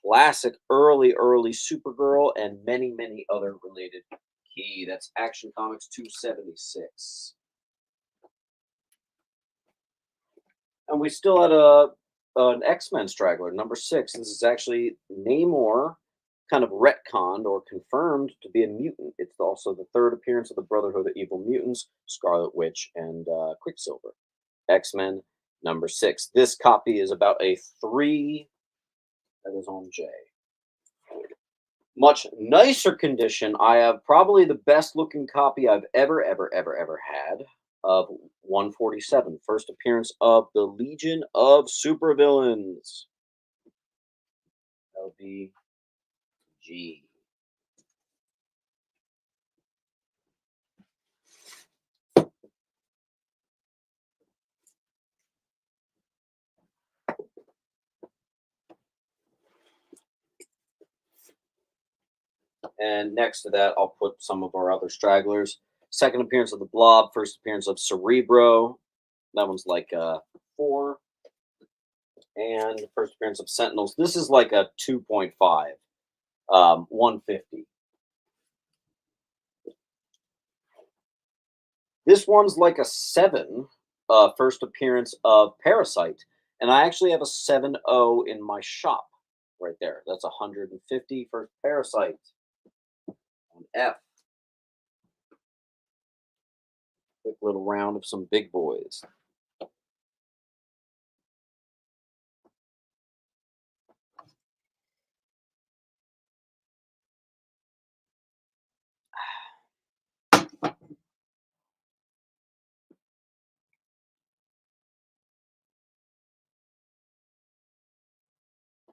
classic early Supergirl, and many, many other related key. That's Action Comics 276. And we still had an X-Men straggler, #6. This is actually Namor, kind of retconned or confirmed to be a mutant. It's also the third appearance of the Brotherhood of Evil Mutants, Scarlet Witch, and Quicksilver. X-Men #6. This copy is about a 3. That is on J. Much nicer condition. I have probably the best looking copy I've ever had of 147. First appearance of the Legion of Supervillains. That'll be G. And next to that, I'll put some of our other stragglers. Second appearance of the Blob. First appearance of Cerebro. That one's like 4. And first appearance of Sentinels. This is like a 2.5. 150. This one's like a 7, first appearance of Parasite, and I actually have a 7.0 in my shop right there. That's 150 for Parasite on F. Quick little round of some big boys.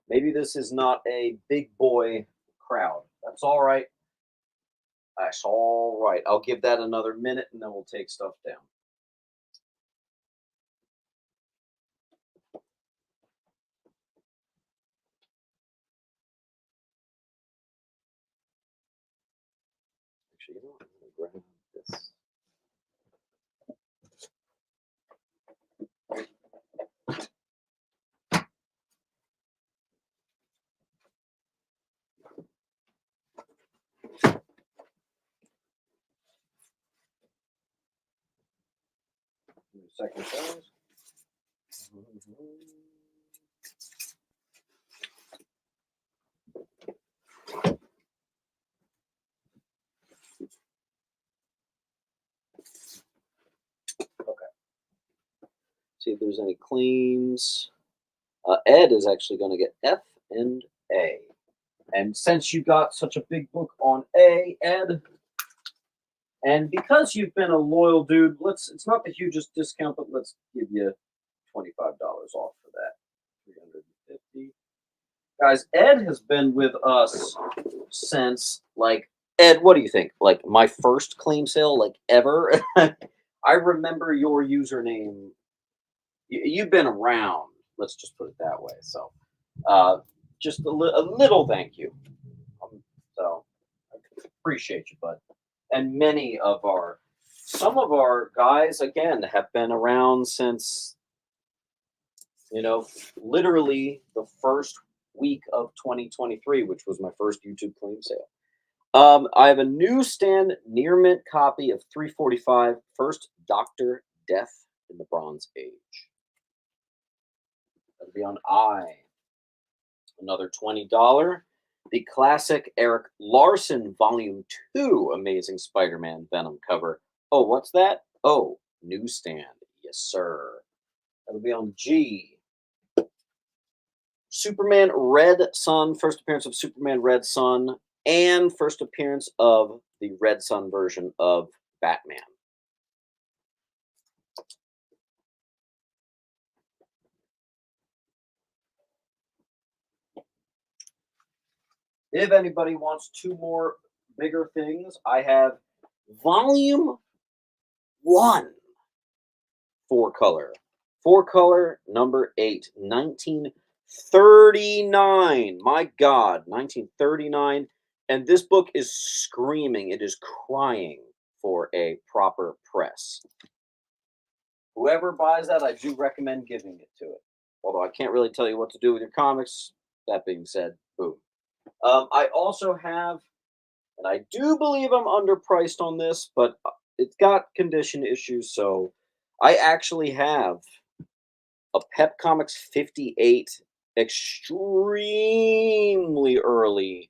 Maybe this is not a big boy crowd. That's all right. That's all right. I'll give that another minute and then we'll take stuff down. Actually, you know what? I'm going to grab this. Second size. Okay. See if there's any claims. Ed is actually going to get F and A. And since you got such a big book on A, Ed, and because you've been a loyal dude, it's not the hugest discount, but let's give you $25 off for that. 350. Guys, Ed has been with us since like Ed, what do you think? Like my first claim sale, like ever? I remember your username. You've been around. Let's just put it that way. So, just a little thank you. So, I appreciate you, bud. And some of our guys again have been around since literally the first week of 2023, which was my first YouTube claim sale. I have a newsstand near mint copy of 345 First Doctor Death in the Bronze Age. That'll be on I. Another $20. The classic Eric Larson Volume 2 Amazing Spider-Man Venom cover. Oh, what's that? Oh, newsstand. Yes, sir. That'll be on G. Superman Red Sun, first appearance of Superman Red Sun, and first appearance of the Red Sun version of Batman. If anybody wants 2 more bigger things, I have Volume 1 4 color. 4 color, number 8, 1939. My God, 1939. And this book is screaming, it is crying for a proper press. Whoever buys that, I do recommend giving it to it. Although I can't really tell you what to do with your comics. That being said, boom. I also have, and I do believe I'm underpriced on this, but it's got condition issues, so I actually have a Pep Comics 58 extremely early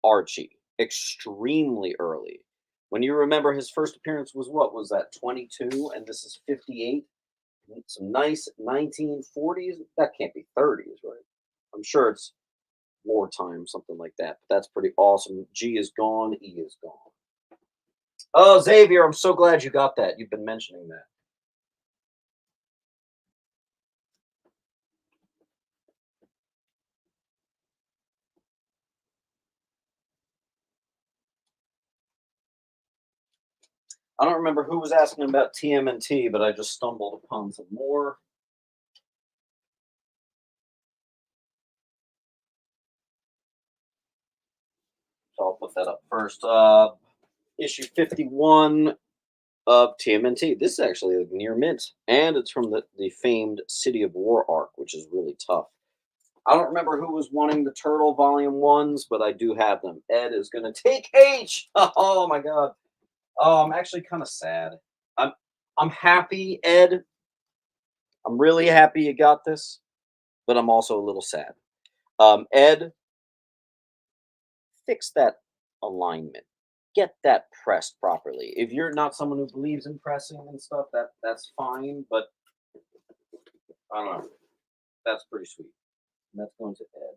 Archie. Extremely early. When you remember his first appearance was what? Was that 22? And this is 58? Some nice 1940s. That can't be 30s, right? I'm sure it's wartime, something like that. But that's pretty awesome. G is gone. E is gone. Oh, Xavier, I'm so glad you got that. You've been mentioning that. I don't remember who was asking about TMNT, but I just stumbled upon some more. So I'll put that up first. Issue 51 of TMNT. This is actually like near mint, and it's from the famed City of War arc, which is really tough. I don't remember who was wanting the Turtle Volume 1s, but I do have them. Ed is going to take H. Oh, my God. Oh, I'm actually kind of sad. I'm happy, Ed. I'm really happy you got this, but I'm also a little sad. Ed, fix that alignment. Get that pressed properly. If you're not someone who believes in pressing and stuff, that's fine. But I don't know. That's pretty sweet. And that's going to Ed.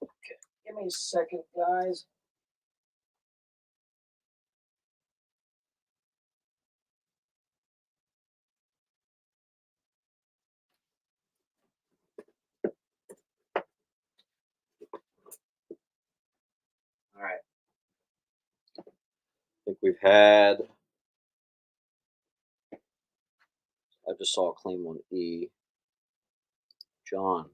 Okay, give me a second, guys. All right. I think we've had. I just saw a claim on E. John.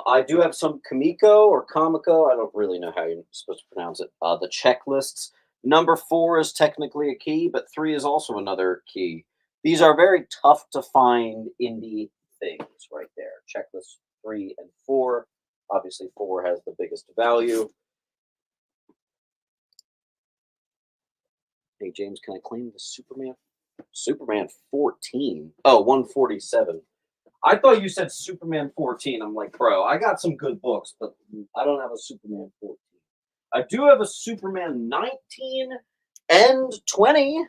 I do have some Kamiko or Kamiko. I don't really know how you're supposed to pronounce it. The checklists. Number 4 is technically a key, but 3 is also another key. These are very tough to find indie things right there. Checklist 3 and 4. Obviously, 4 has the biggest value. Hey, James, can I claim the Superman? Superman 14. Oh, 147. I thought you said Superman 14. I'm like, bro, I got some good books, but I don't have a Superman 14. I do have a Superman 19 and 20.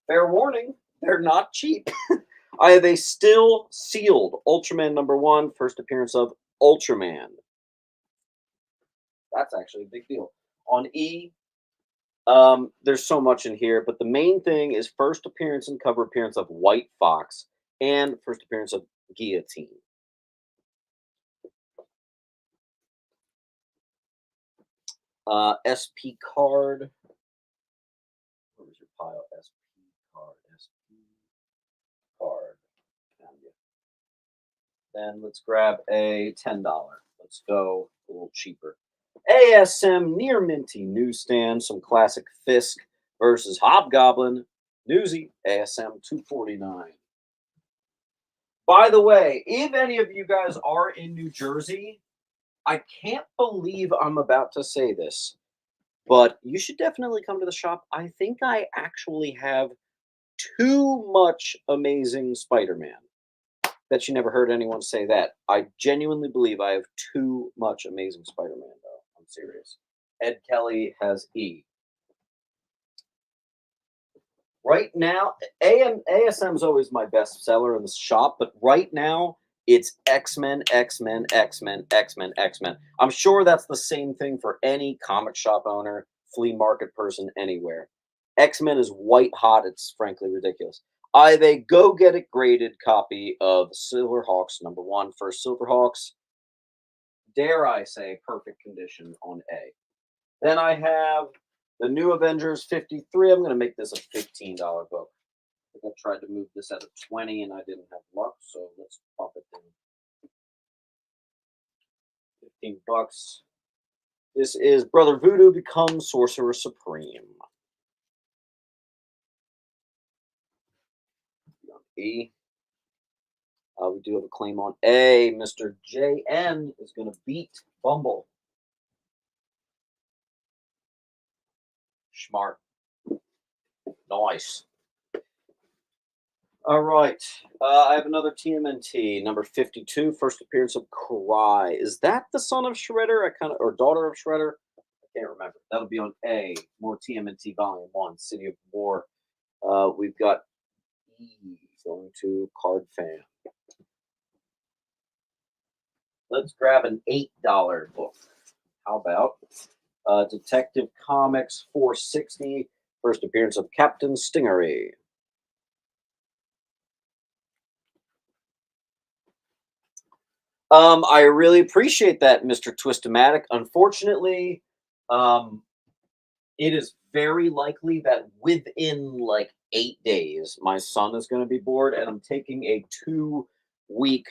Fair warning, they're not cheap. I have a still sealed Ultraman number 1, first appearance of Ultraman. That's actually a big deal. On E, there's so much in here, but the main thing is first appearance and cover appearance of White Fox and first appearance of Guillotine. SP card. Where's your pile? SP card. SP card. Found you. Then let's grab a $10. Let's go a little cheaper. ASM Near Minty Newsstand. Some classic Fisk versus Hobgoblin. Newsy ASM 249. By the way, if any of you guys are in New Jersey, I can't believe I'm about to say this, but you should definitely come to the shop. I think I actually have too much Amazing Spider-Man. Bet you never heard anyone say that. I genuinely believe I have too much Amazing Spider-Man, though. I'm serious. Ed Kelly has E. Right now, ASM is always my best seller in the shop, but right now it's X-Men, X-Men, X-Men, X-Men, X-Men. I'm sure that's the same thing for any comic shop owner, flea market person, anywhere. X-Men is white hot. It's frankly ridiculous. I have a go get it graded copy of Silverhawks number 1 for Silverhawks. Dare I say, perfect condition on A. Then I have the New Avengers 53. I'm going to make this a $15 book. I think I tried to move this at a 20 and I didn't have luck, so let's pop it down. 15 bucks. This is Brother Voodoo becomes Sorcerer Supreme. E. We do have a claim on A. Mr. JN is going to beat Bumble. Smart. Nice. All right. I have another TMNT, number 52, first appearance of Karai. Is that the son of Shredder? Or daughter of Shredder? I can't remember. That'll be on A. More TMNT Volume 1, City of War. We've got E going to Card Fan. Let's grab an $8 book. How about Detective Comics 460, first appearance of Captain Stingery. I really appreciate that, Mr. Twistomatic. Unfortunately, it is very likely that within like 8 days, my son is going to be bored, and I'm taking a 2-week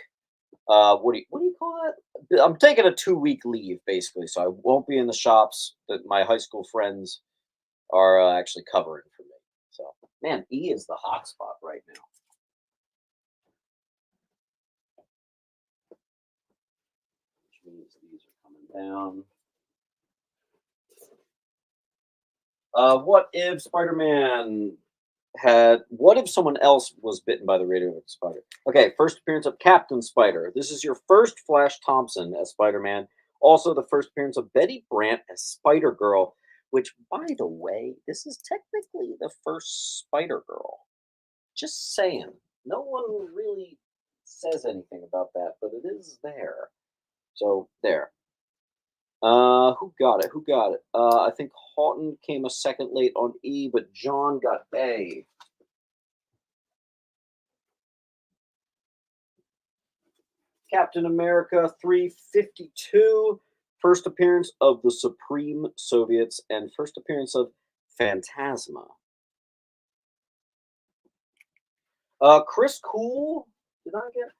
What do you call that? I'm taking a 2 week leave basically, so I won't be in the shops that my high school friends are actually covering for me. So, man, E is the hot spot right now. Which means these are coming down. What if Spider-Man had? What if someone else was bitten by the radioactive spider? Okay, first appearance of Captain Spider. This is your first Flash Thompson as Spider-Man. Also, the first appearance of Betty Brant as Spider Girl. Which, by the way, this is technically the first Spider Girl. Just saying. No one really says anything about that, but it is there. So there. Who got it? Who got it? I think Houghton came a second late on E, but John got A. Captain America 352, first appearance of the Supreme Soviets and first appearance of Phantasma. Chris Cool, did I get?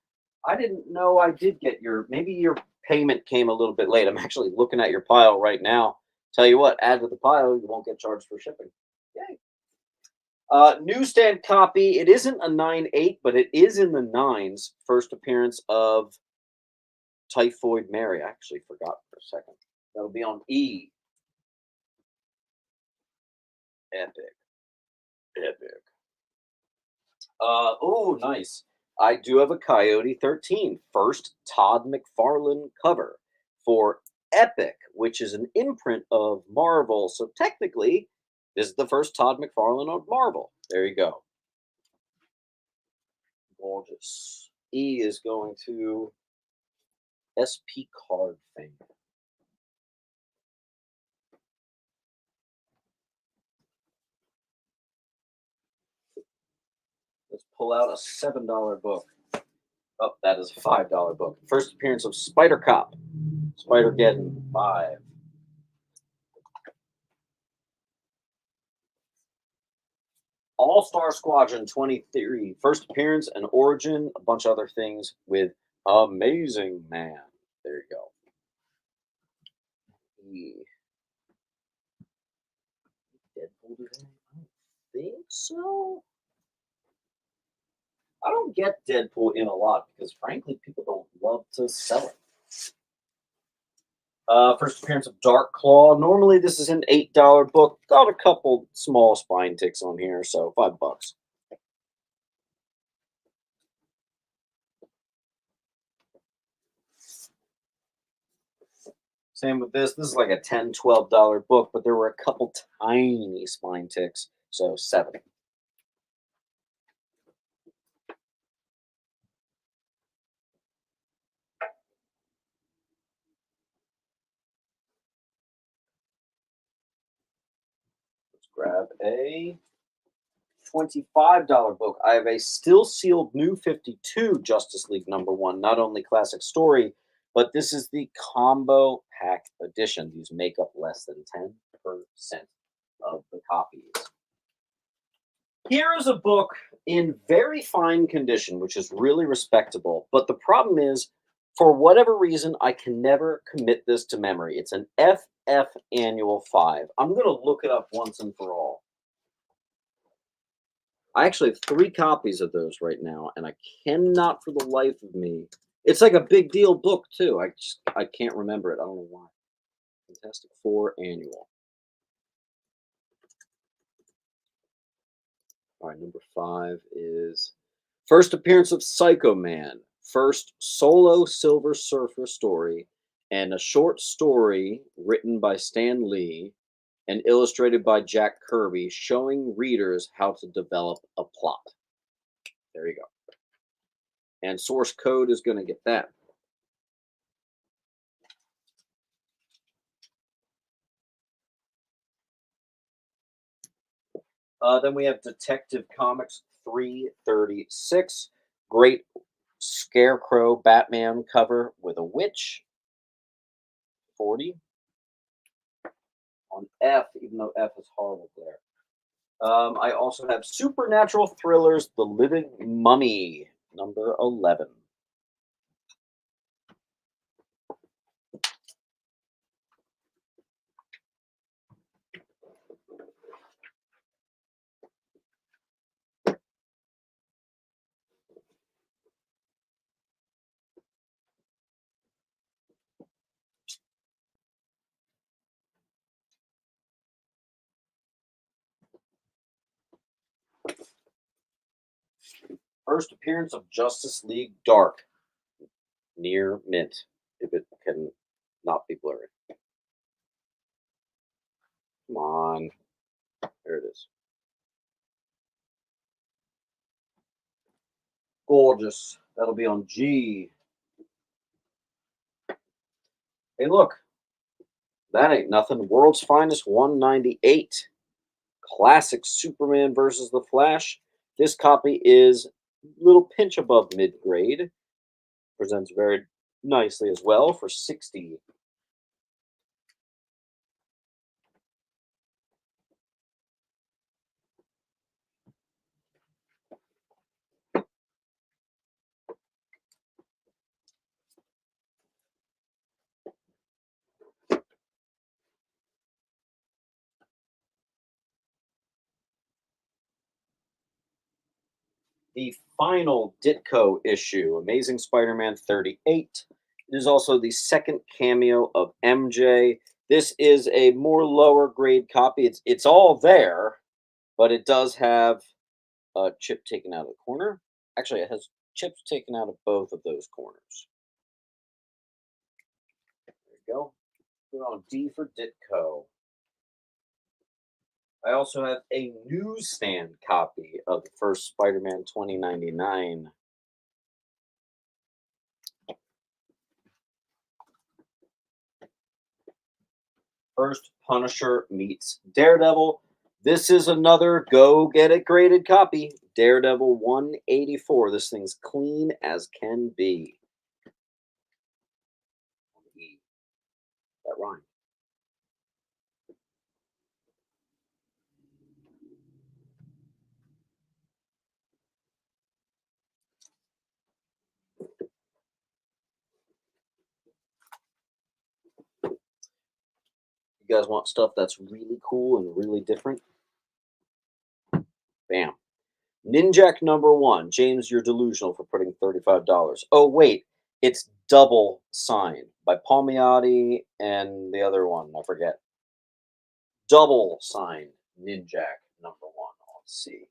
I didn't know I did get your. Maybe your payment came a little bit late. I'm actually looking at your pile right now. Tell you what, add to the pile, you won't get charged for shipping. Yay. Newsstand copy. It isn't a 9/8, but it is in the nines. First appearance of Typhoid Mary. I actually forgot for a second. That'll be on E. Epic. Epic. Oh, nice. I do have a Coyote 13, first Todd McFarlane cover for Epic, which is an imprint of Marvel. So technically, this is the first Todd McFarlane on Marvel. There you go. Gorgeous. E is going to SP card thing. Let's pull out a $7 book. Oh, that is a $5 book. First appearance of Spider Cop. Spider Geddon 5. All Star Squadron 23. First appearance and origin, a bunch of other things with Amazing Man. There you go. E. Deadpool today? I don't think so. I don't get Deadpool in a lot because, frankly, people don't love to sell it. First appearance of Dark Claw. Normally, this is an $8 book. Got a couple small spine ticks on here, so $5. Same with this. This is like a $10, $12 book, but there were a couple tiny spine ticks, so 7. Let's grab a $25 book. I have a still sealed new 52 Justice League #1. Not only classic story, but this is the combo pack edition. These make up less than 10% of the copies. Here is a book in very fine condition, which is really respectable. But the problem is, for whatever reason, I can never commit this to memory. It's an FF Annual 5. I'm going to look it up once and for all. I actually have 3 copies of those right now, and I cannot for the life of me. It's like a big deal book too. I can't remember it. I don't know why. Fantastic Four Annual. All right, number 5 is first appearance of Psycho Man, first solo Silver Surfer story, and a short story written by Stan Lee and illustrated by Jack Kirby, showing readers how to develop a plot. There you go. And source code is going to get that. Then we have Detective Comics 336. Great Scarecrow Batman cover with a witch. 40. On F, even though F is horrible there. I also have Supernatural Thrillers, The Living Mummy, number 11. First appearance of Justice League Dark. Near mint, if it can not be blurry. Come on. There it is. Gorgeous. That'll be on G. Hey, look. That ain't nothing. World's Finest 198. Classic Superman versus the Flash. This copy is a little pinch above mid-grade. Presents very nicely as well for 60. The final Ditko issue, Amazing Spider-Man 38. It is also the second cameo of MJ. This is a more lower grade copy. It's all there, but it does have a chip taken out of the corner. Actually, it has chips taken out of both of those corners. There you go. Put on D for Ditko. I also have a newsstand copy of the first Spider-Man 2099. First Punisher meets Daredevil. This is another go get it graded copy. Daredevil 184. This thing's clean as can be. That rhymed. You guys want stuff that's really cool and really different? Bam. Ninjak #1. James, you're delusional for putting $35. Oh, wait. It's double signed by Palmiotti and the other one. I forget. Double signed Ninjak #1 on C.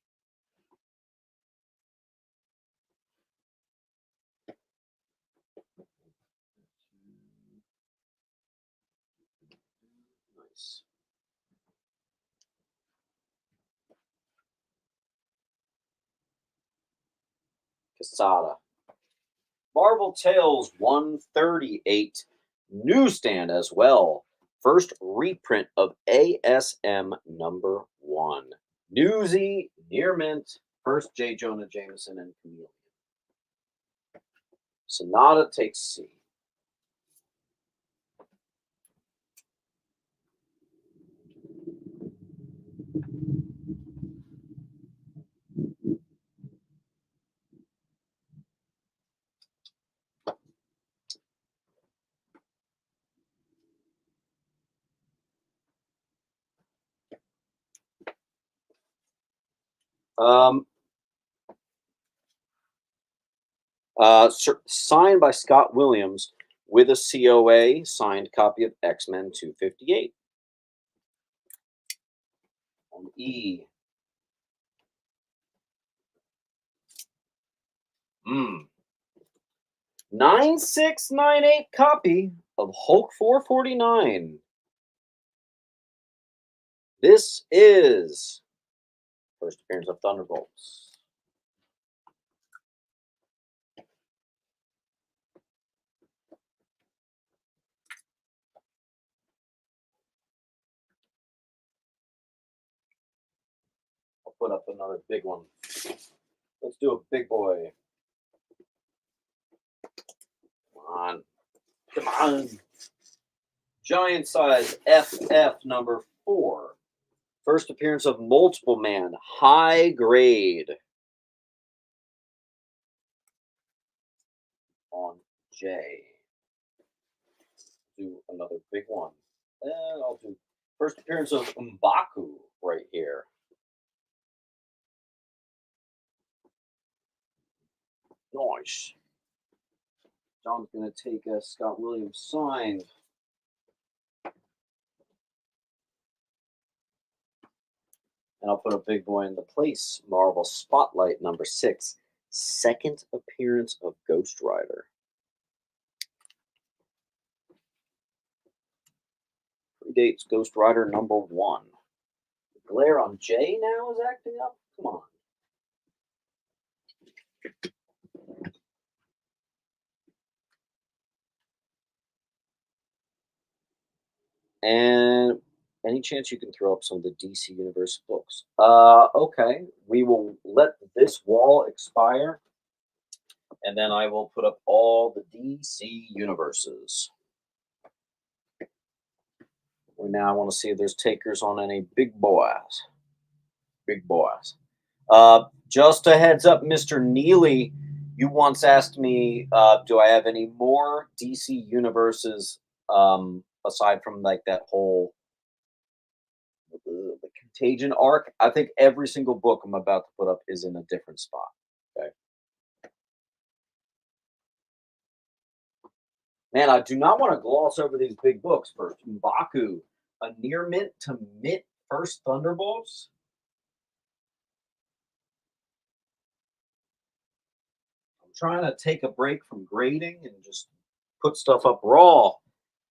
Nice. Casada. Marvel Tales 138. Newsstand as well. First reprint of ASM #1. Newsy, near mint. First J. Jonah Jameson and Chameleon. Sonata takes C. Um, Signed by Scott Williams with a COA, signed copy of X-Men 258. On E. 9698 copy of Hulk 449. This is first appearance of Thunderbolts. I'll put up another big one. Let's do a big boy. Come on. Come on. Giant size FF #4. First appearance of Multiple Man. High grade. On J. Do another big one. And I'll do first appearance of M'Baku right here. Nice. John's going to take a Scott Williams signed. And I'll put a big boy in the place. Marvel Spotlight #6. Second appearance of Ghost Rider. Predates Ghost Rider #1. The glare on Jay now is acting up? Come on. And any chance you can throw up some of the DC Universe books? Okay. We will let this wall expire, and then I will put up all the DC Universes. Now I want to see if there's takers on any big boys. Big boys. Just a heads up, Mr. Neely, you once asked me, do I have any more DC universes aside from like that whole the Contagion arc? I think every single book I'm about to put up is in a different spot. Okay. Man, I do not want to gloss over these big books. First, M'Baku, a near mint to mint first Thunderbolts. Trying to take a break from grading and just put stuff up raw.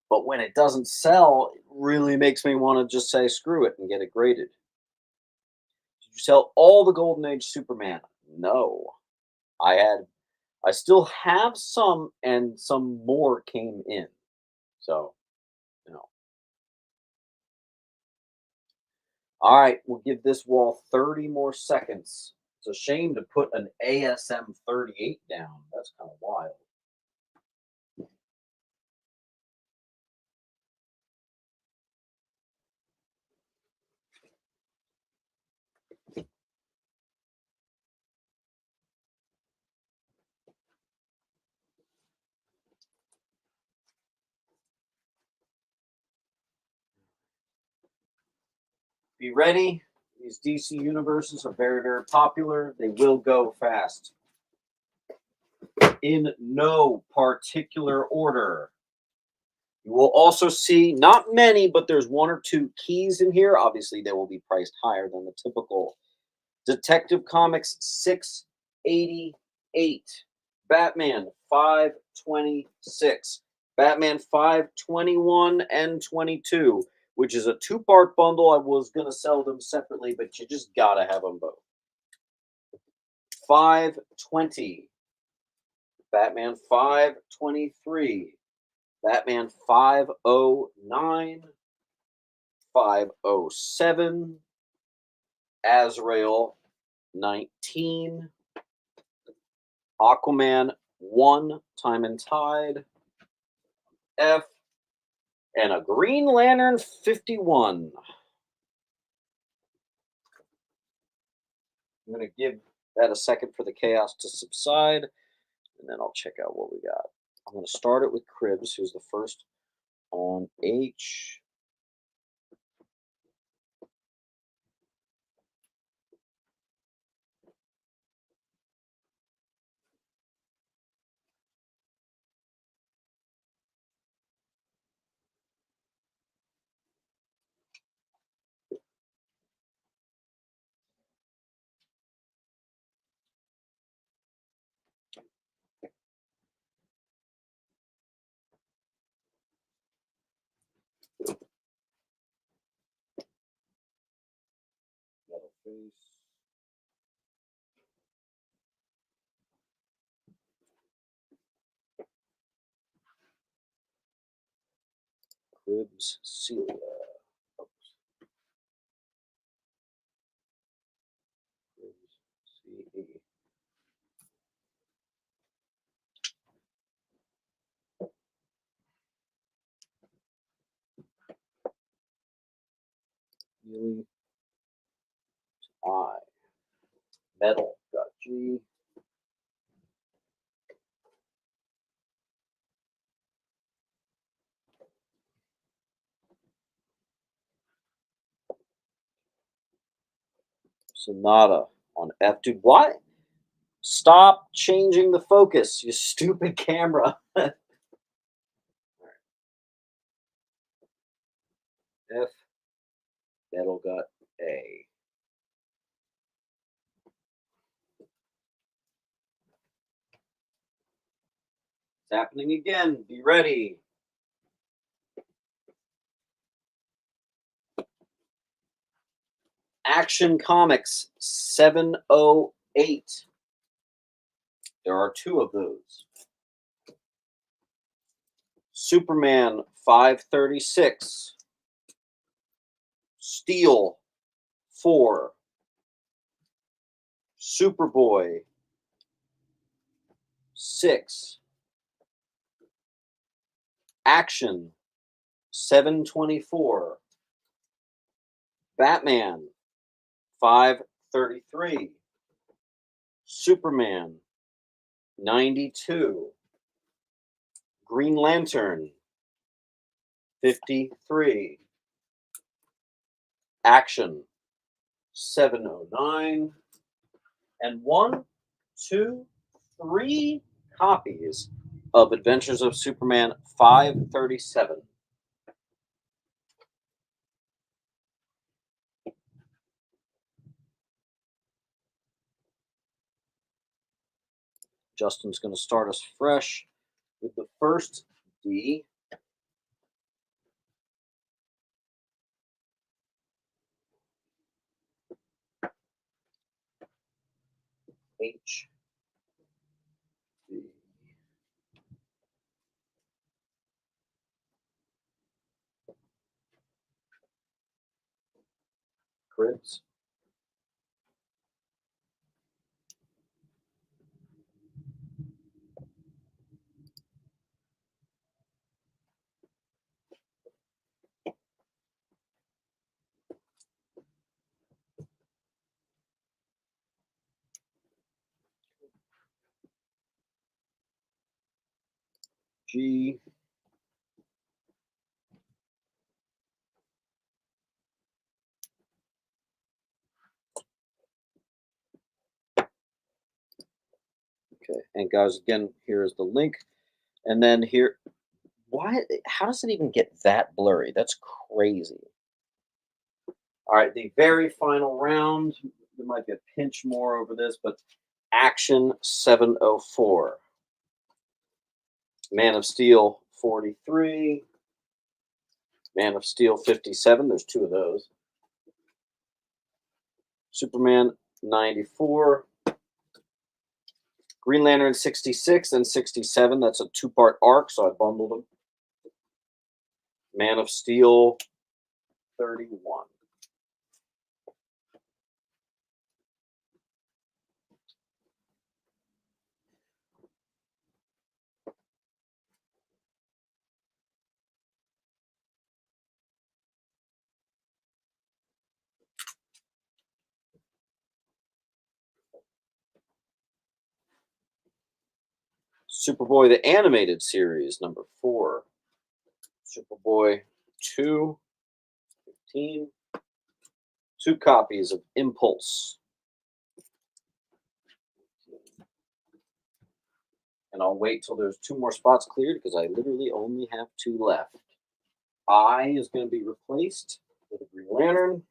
But when it doesn't sell, it really makes me want to just say screw it and get it graded. Did you sell all the Golden Age Superman? No. I still have some and some more came in. So, you know. All right, we'll give this wall 30 more seconds. It's a shame to put an ASM 38 down. That's kind of wild. Be ready. These DC universes are very, very popular. They will go fast. In no particular order. You will also see not many, but there's one or two keys in here. Obviously, they will be priced higher than the typical Detective Comics 688, Batman 526, Batman 521 and 22, which is a two-part bundle. I was going to sell them separately, but you just got to have them both. 520, Batman 523, Batman 509, 507, Azrael 19, Aquaman 1, Time and Tide, F, and a Green Lantern 51. I'm going to give that a second for the chaos to subside, and then I'll check out what we got. I'm going to start it with Cribs, who's the first on H. Metal face. Cribs, Celia. Cribs, C-E. Neely. I. Metal, got G. Sonata on F. Dude, why? Stop changing the focus, you stupid camera. F. Metal got A. happening again. Be ready. Action Comics 708. There are two of those. Superman 536. Steel 4. Superboy 6. Action 724. Batman 533. Superman 92. Green Lantern 53. Action 709. And 1, 2, 3 copies of Adventures of Superman 537. Justin's going to start us fresh with the first D. H. D. Cribs. G. Okay, and guys, again, here is the link. And then here, why? How does it even get that blurry? That's crazy. All right, the very final round. There might be a pinch more over this, but Action 704. Man of Steel 43. Man of Steel 57. There's two of those. Superman 94. Green Lantern 66 and 67. That's a two-part arc, so I bundled them. Man of Steel 31. Superboy, the animated series, number 4. Superboy 2, 15. 2 copies of Impulse. And I'll wait till there's 2 more spots cleared because I literally only have 2 left. I is going to be replaced with a Green Lantern.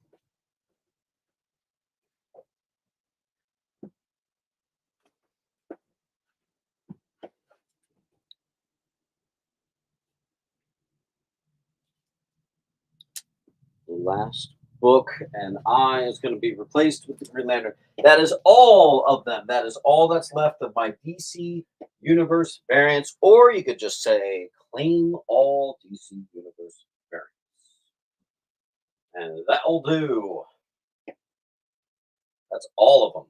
The last book, and I is going to be replaced with the Green Lantern. That is all of them. That is all that's left of my DC Universe variants, or you could just say claim all DC Universe variants. And that'll do. That's all of them.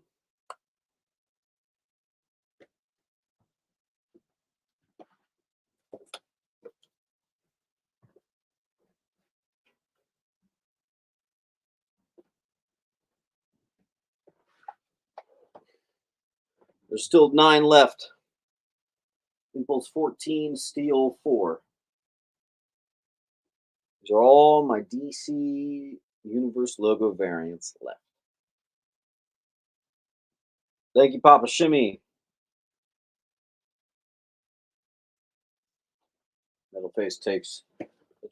There's still 9 left. Impulse 14, Steel 4. These are all my DC Universe logo variants left. Thank you, Papa Shimmy. Metal Face takes the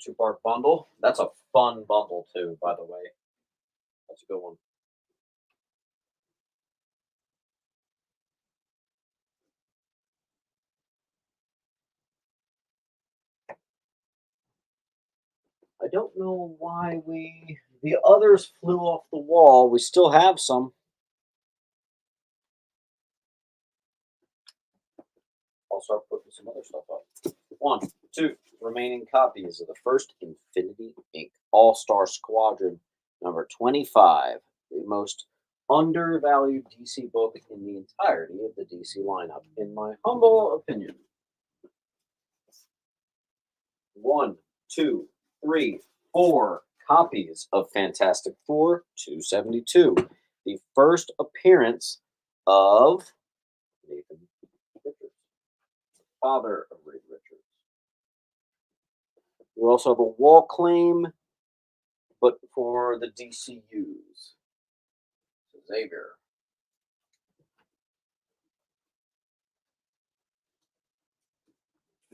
2-part bundle. That's a fun bundle, too, by the way. That's a good one. I don't know why the others flew off the wall. We still have some. I'll start putting some other stuff up. 1, 2 remaining copies of the first Infinity Inc. All-Star Squadron number 25, the most undervalued DC book in the entirety of the DC lineup, in my humble opinion. 1, 2, 3, 4 copies of Fantastic Four 272, the first appearance of Nathan Richards, father of Reed Richards. We also have a wall claim, but for the DCUs. Xavier.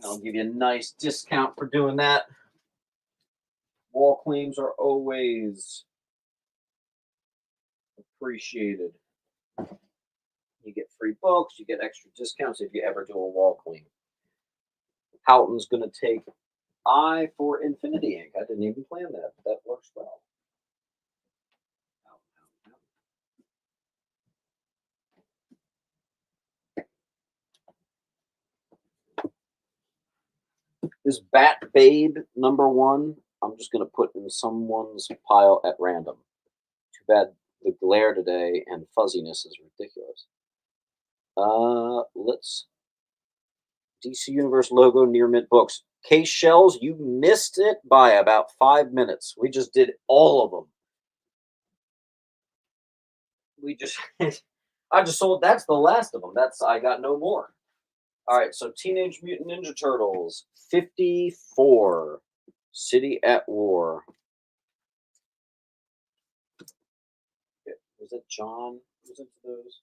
I'll give you a nice discount for doing that. Wall claims are always appreciated. You get free books, you get extra discounts if you ever do a wall claim. Houghton's going to take I for Infinity Inc. I didn't even plan that. That works well. This Bat Babe #1, I'm just going to put in someone's pile at random. Too bad the glare today and fuzziness is ridiculous. Let's DC Universe logo near mint books. Case Shells, you missed it by about 5 minutes. We just did all of them. We just, I just sold. That's the last of them. I got no more. All right, so Teenage Mutant Ninja Turtles 54, City at War. Was it John? Was into those?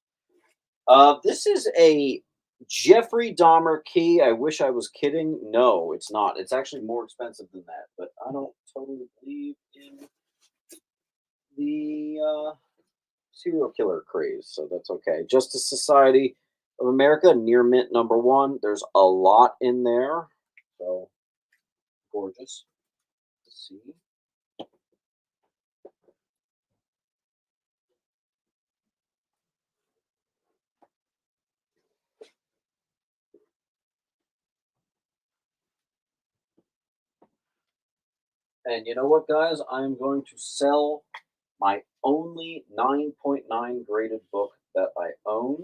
This is a Jeffrey Dahmer key. I wish I was kidding. No, it's not. It's actually more expensive than that, but I don't totally believe in the serial killer craze, so that's okay. Justice Society of America, near mint #1. There's a lot in there, so gorgeous. Let's see. And you know what, guys? I'm going to sell my only 9.9 graded book that I own.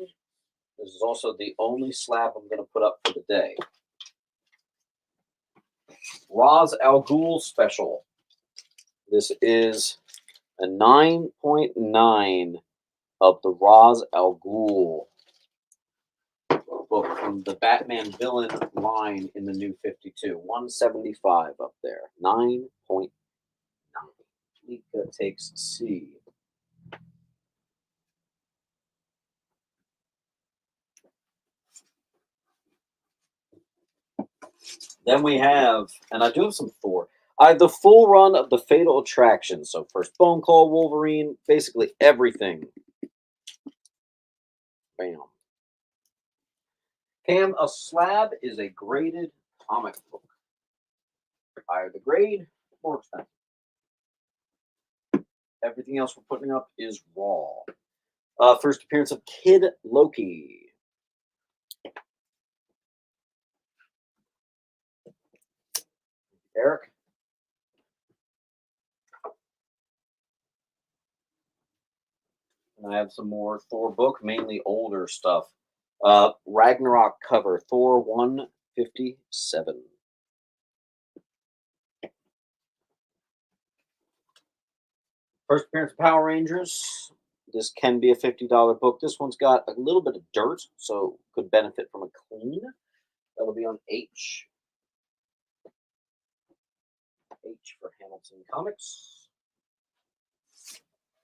This is also the only slab I'm going to put up for the day. Ra's al Ghul special. This is a 9.9 of the Ra's al Ghul book from the Batman villain line in the new 52. 175 up there. 9.9. Lika takes C. Then we have, and I do have some Thor. I have the full run of the Fatal Attraction. So first Bone Claw, Wolverine, basically everything. Bam. Cam, a slab is a graded comic book. Higher the grade, more expensive. Everything else we're putting up is raw. First appearance of Kid Loki. Eric. And I have some more Thor book, mainly older stuff. Ragnarok cover, Thor 157. First appearance of Power Rangers. This can be a $50 book. This one's got a little bit of dirt, so could benefit from a clean. That'll be on H. H for Hamilton Comics.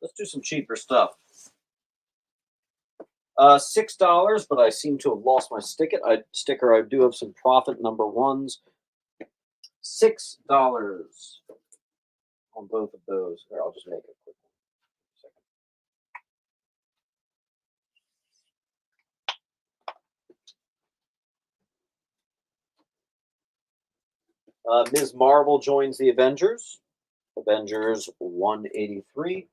Let's do some cheaper stuff. $6, but I seem to have lost my sticker. I do have some profit #1s. $6 on both of those. Here, I'll just make it quick. Ms. Marvel joins the Avengers. Avengers 183.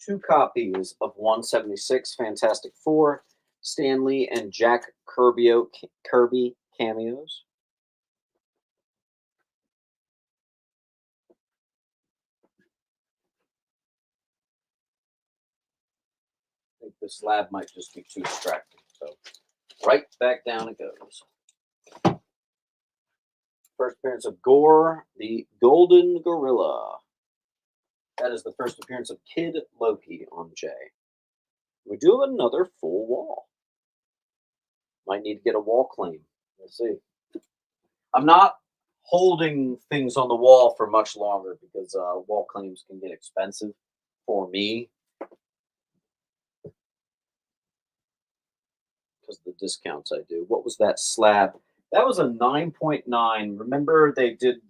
2 copies of 176 Fantastic Four, Stanley and Jack Kirby cameos. I think the slab might just be too distracting. So right back down it goes. First appearance of Gore, the Golden Gorilla. That is the first appearance of Kid Loki on Jay. We do have another full wall. Might need to get a wall claim. We'll see. I'm not holding things on the wall for much longer because wall claims can get expensive for me because of the discounts I do. What was that slab? That was a 9.9. Remember they did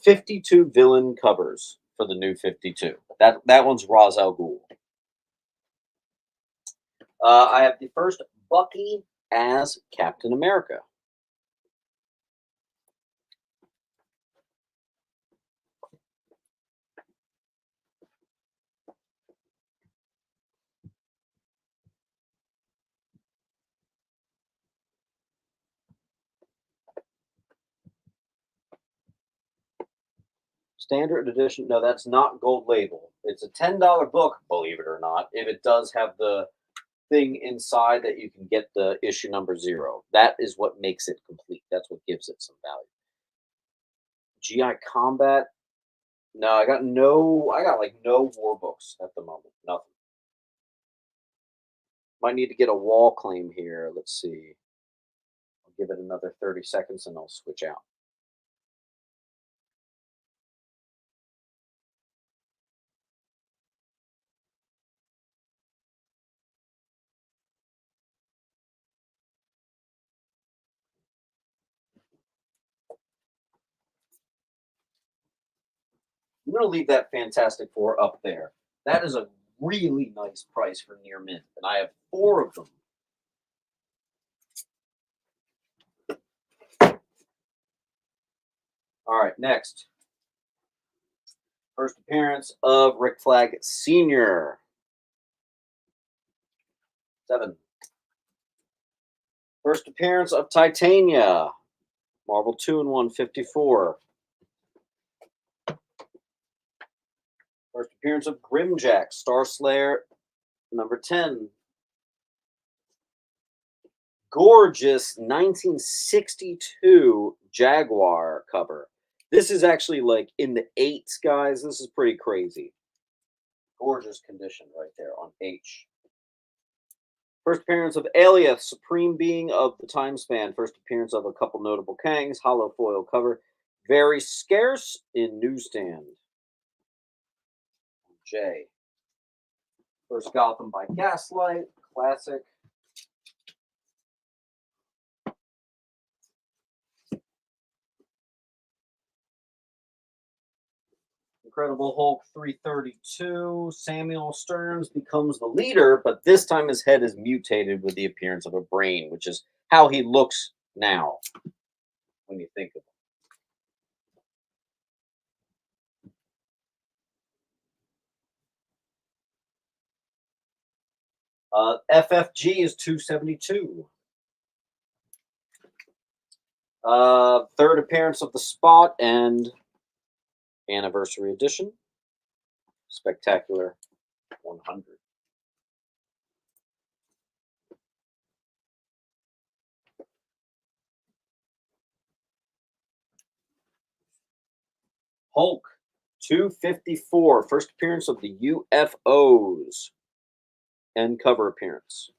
52 villain covers for the new 52. That one's Ra's al Ghul. I have the first Bucky as Captain America. Standard edition. No, that's not gold label. It's a $10 book, believe it or not. If it does have the thing inside that you can get the issue number 0. That is what makes it complete. That's what gives it some value. GI Combat. No, I got like no war books at the moment. Nothing. Might need to get a wall claim here. Let's see. I'll give it another 30 seconds and I'll switch out. I'm going to leave that Fantastic Four up there. That is a really nice price for near mint, and I have 4 of them. All right, next. First appearance of Rick Flag Sr. 7. First appearance of Titania. Marvel 2-in-1 54. First appearance of Grimjack, Star Slayer number 10. Gorgeous 1962 Jaguar cover. This is actually like in the 8s, guys. This is pretty crazy. Gorgeous condition right there on H. First appearance of Alioth, Supreme Being of the Time Span. First appearance of a couple notable Kangs. Hollow foil cover. Very scarce in newsstand. J. First Gotham by Gaslight. Classic. Incredible Hulk 332. Samuel Stearns becomes the leader, but this time his head is mutated with the appearance of a brain, which is how he looks now when you think of him. FFG is 272. Third appearance of the Spot and Anniversary Edition. Spectacular 100. Hulk 254. First appearance of the UFOs. End cover appearance.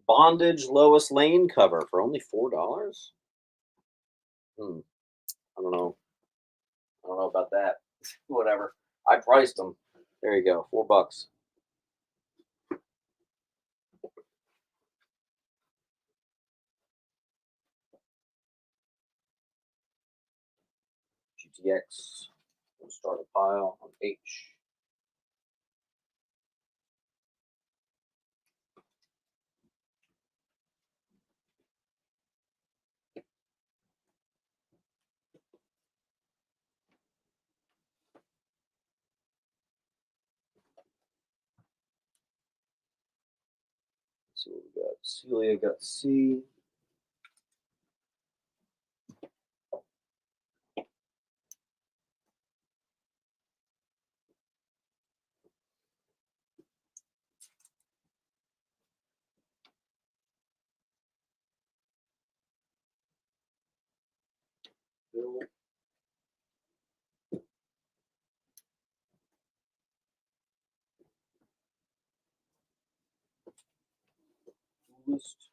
Bondage Lois Lane cover for only $4. I don't know. I don't know about that. Whatever. I priced them. There you go. $4. DX. We'll start a pile on H. Let's see what we got. Celia got C. Bill. List.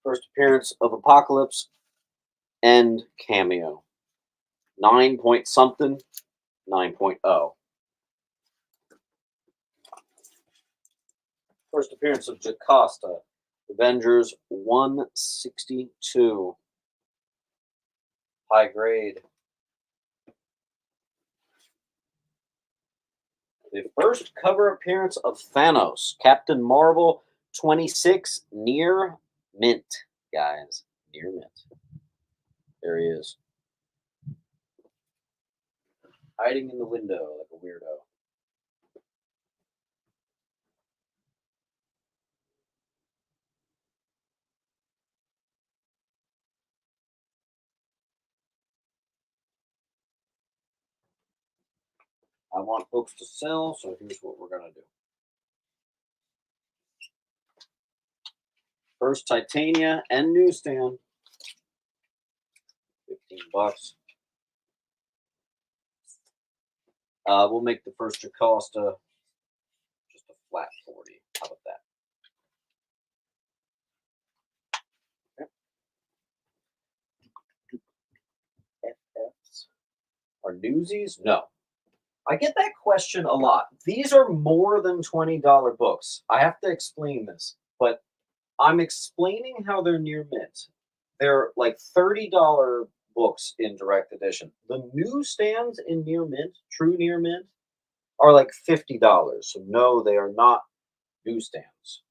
First appearance of Apocalypse and cameo. 9 point something, 9.0. First appearance of Jocasta, Avengers 162. High grade. The first cover appearance of Thanos, Captain Marvel 26, near mint, guys. Near mint. There he is. Hiding in the window like a weirdo. I want books to sell, so here's what we're going to do. First Titania and newsstand. $15. We'll make the first Jocasta just a flat 40. How about that? FFs. Are newsies? No. I get that question a lot. These are more than $20 books. I have to explain this, but I'm explaining how they're near mint. They're like $30 books in direct edition. The newsstands in near mint, true near mint, are like $50. So no, they are not newsstands.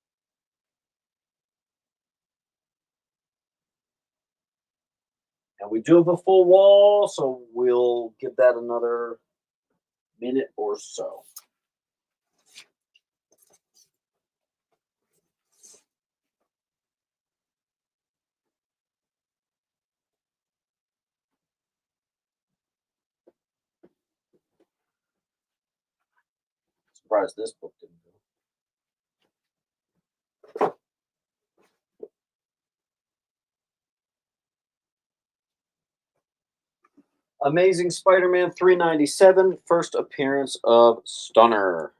And we do have a full wall, so we'll give that another minute or so. Surprised this book didn't go. Amazing Spider-Man 397, first appearance of Stunner.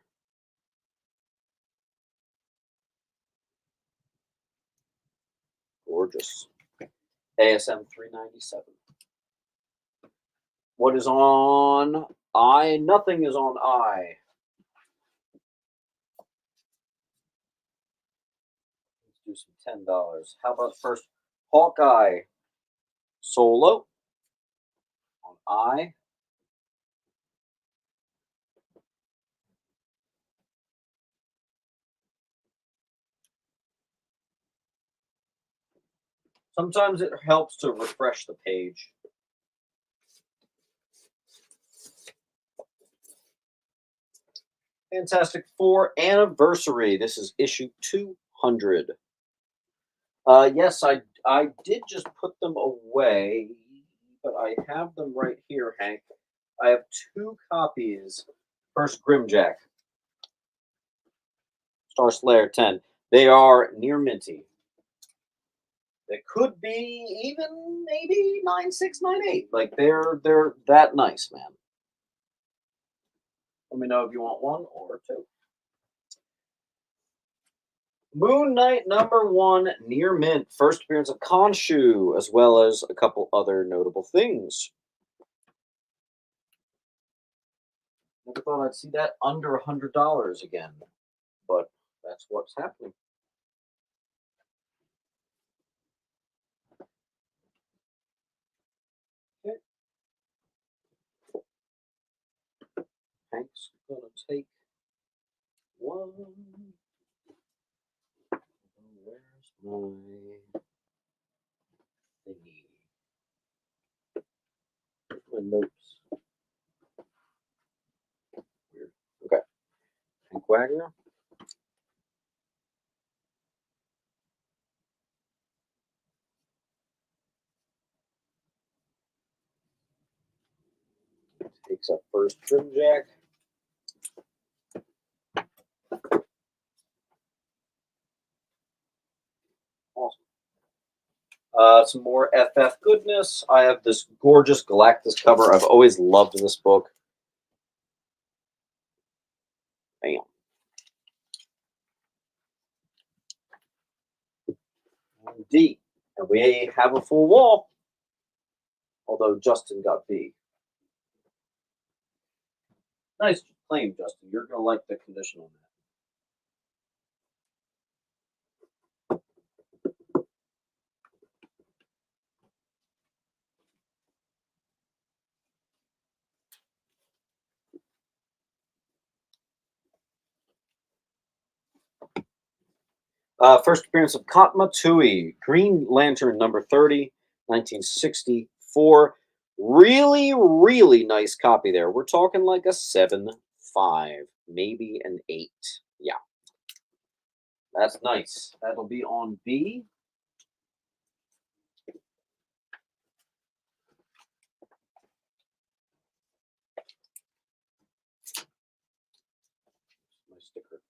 Gorgeous. ASM 397. What is on I? Nothing is on I. Let's do some $10. How about first Hawkeye Solo on I? Sometimes it helps to refresh the page. Fantastic Four Anniversary. This is issue 200. Yes, I did just put them away, but I have them right here, Hank. I have 2 copies. First Grimjack, Star Slayer 10. They are near minty. They could be even maybe 9698. Like they're that nice, man. Let me know if you want 1 or 2. Moon Knight #1 near mint. First appearance of Khonshu, as well as a couple other notable things. Never thought I'd see that under $100 again, but that's what's happening. Okay. Hank's gonna take one. Where's my thingy? My notes. Weird. Okay. Hank Wagner. Takes up first trim jack. Awesome. Some more FF goodness. I have this gorgeous Galactus cover. I've always loved this book. Bam. D. And we have a full wall. Although Justin got B. Nice claim, Justin. You're going to like the condition on that. First appearance of Katma Tui, Green Lantern #30, 1964. Really, really nice copy there. We're talking like a 7.5, maybe an 8. Yeah, that's nice. That'll be on B. My sticker.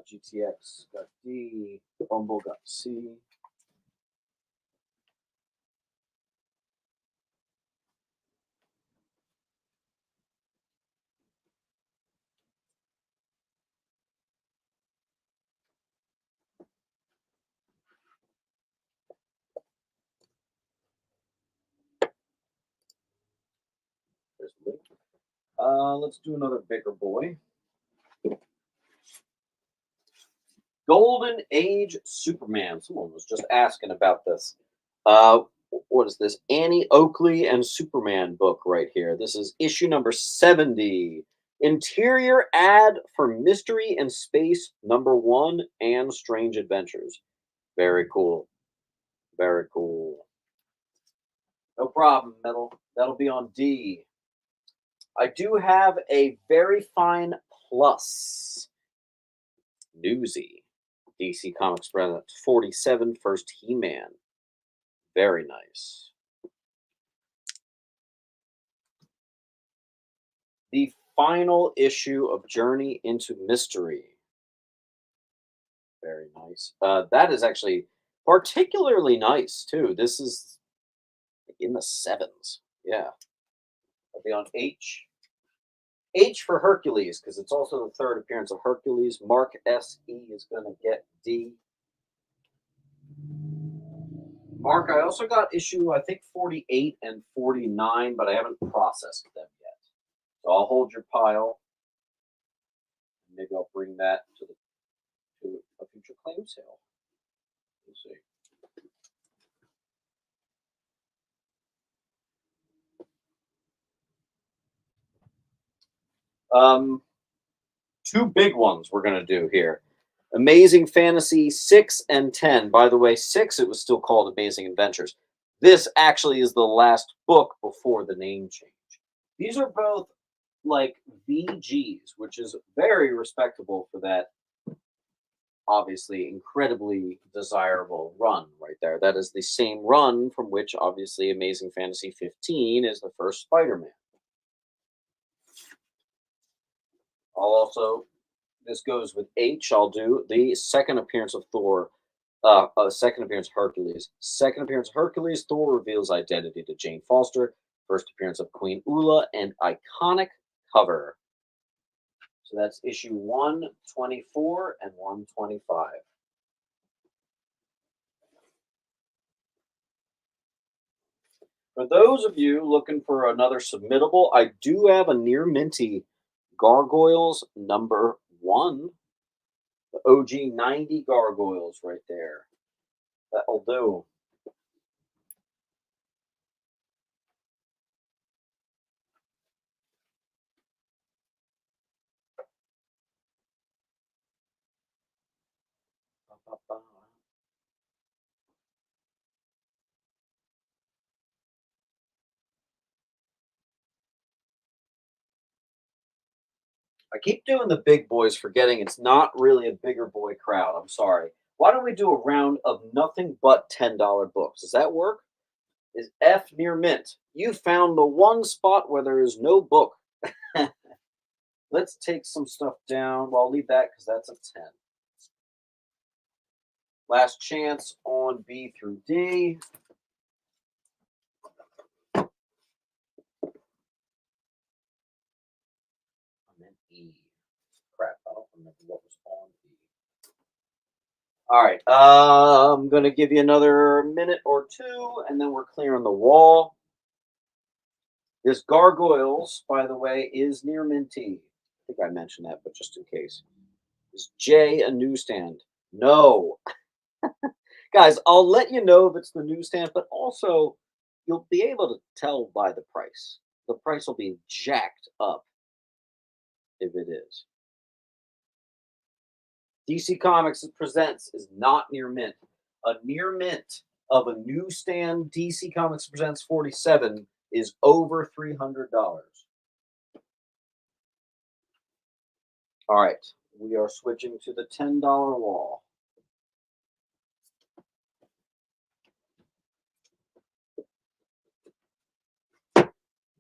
GTX got D. Bumble got C. There's the link. Let's do another bigger boy. Golden Age Superman. Someone was just asking about this. What is this? Annie Oakley and Superman book right here. This is issue number 70. Interior ad for Mystery in Space #1 and Strange Adventures. Very cool. Very cool. No problem, Metal. That'll be on D. I do have a very fine plus. Newsy. DC Comics present 47 first He-Man. Very nice. The final issue of Journey into Mystery. Very nice. That is actually particularly nice too. This is in the 7s. Yeah. I'll be on H. H for Hercules, because it's also the third appearance of Hercules. Mark S.E. is going to get D. Mark, I also got issue, I think, 48 and 49, but I haven't processed them yet. So I'll hold your pile. Maybe I'll bring that to a future claim sale. We'll see. Two big ones we're going to do here. Amazing Fantasy 6 and 10. By the way, 6, it was still called Amazing Adventures. This actually is the last book before the name change. These are both like VGs, which is very respectable for that obviously incredibly desirable run right there. That is the same run from which obviously Amazing Fantasy 15 is the first Spider-Man. I'll also This goes with H. I'll do the second appearance of Thor. Second appearance of Hercules. Second appearance of Hercules. Thor reveals identity to Jane Foster. First appearance of Queen Ula and iconic cover. So that's issue 124 and 125. For those of you looking for another submittable, I do have a near minty Gargoyles #1. The OG 90 Gargoyles right there. That'll do. I keep doing the big boys, forgetting it's not really a bigger boy crowd. I'm sorry. Why don't we do a round of nothing but $10 books? Does that work? Is F near mint? You found the one spot where there is no book. Let's take some stuff down. Well, I'll leave that because that's a 10. Last chance on B through D. I'm in E. Crap, I don't remember what was on E. All right, I'm going to give you another minute or two, and then we're clearing the wall. This Gargoyles, by the way, is near minty. I think I mentioned that, but just in case. Is J a newsstand? No. Guys, I'll let you know if it's the newsstand, but also you'll be able to tell by the price. The price will be jacked up if it is. DC Comics presents is not near mint. A near mint of a newsstand DC Comics presents 47 is over $300. All right, we are switching to the $10 wall.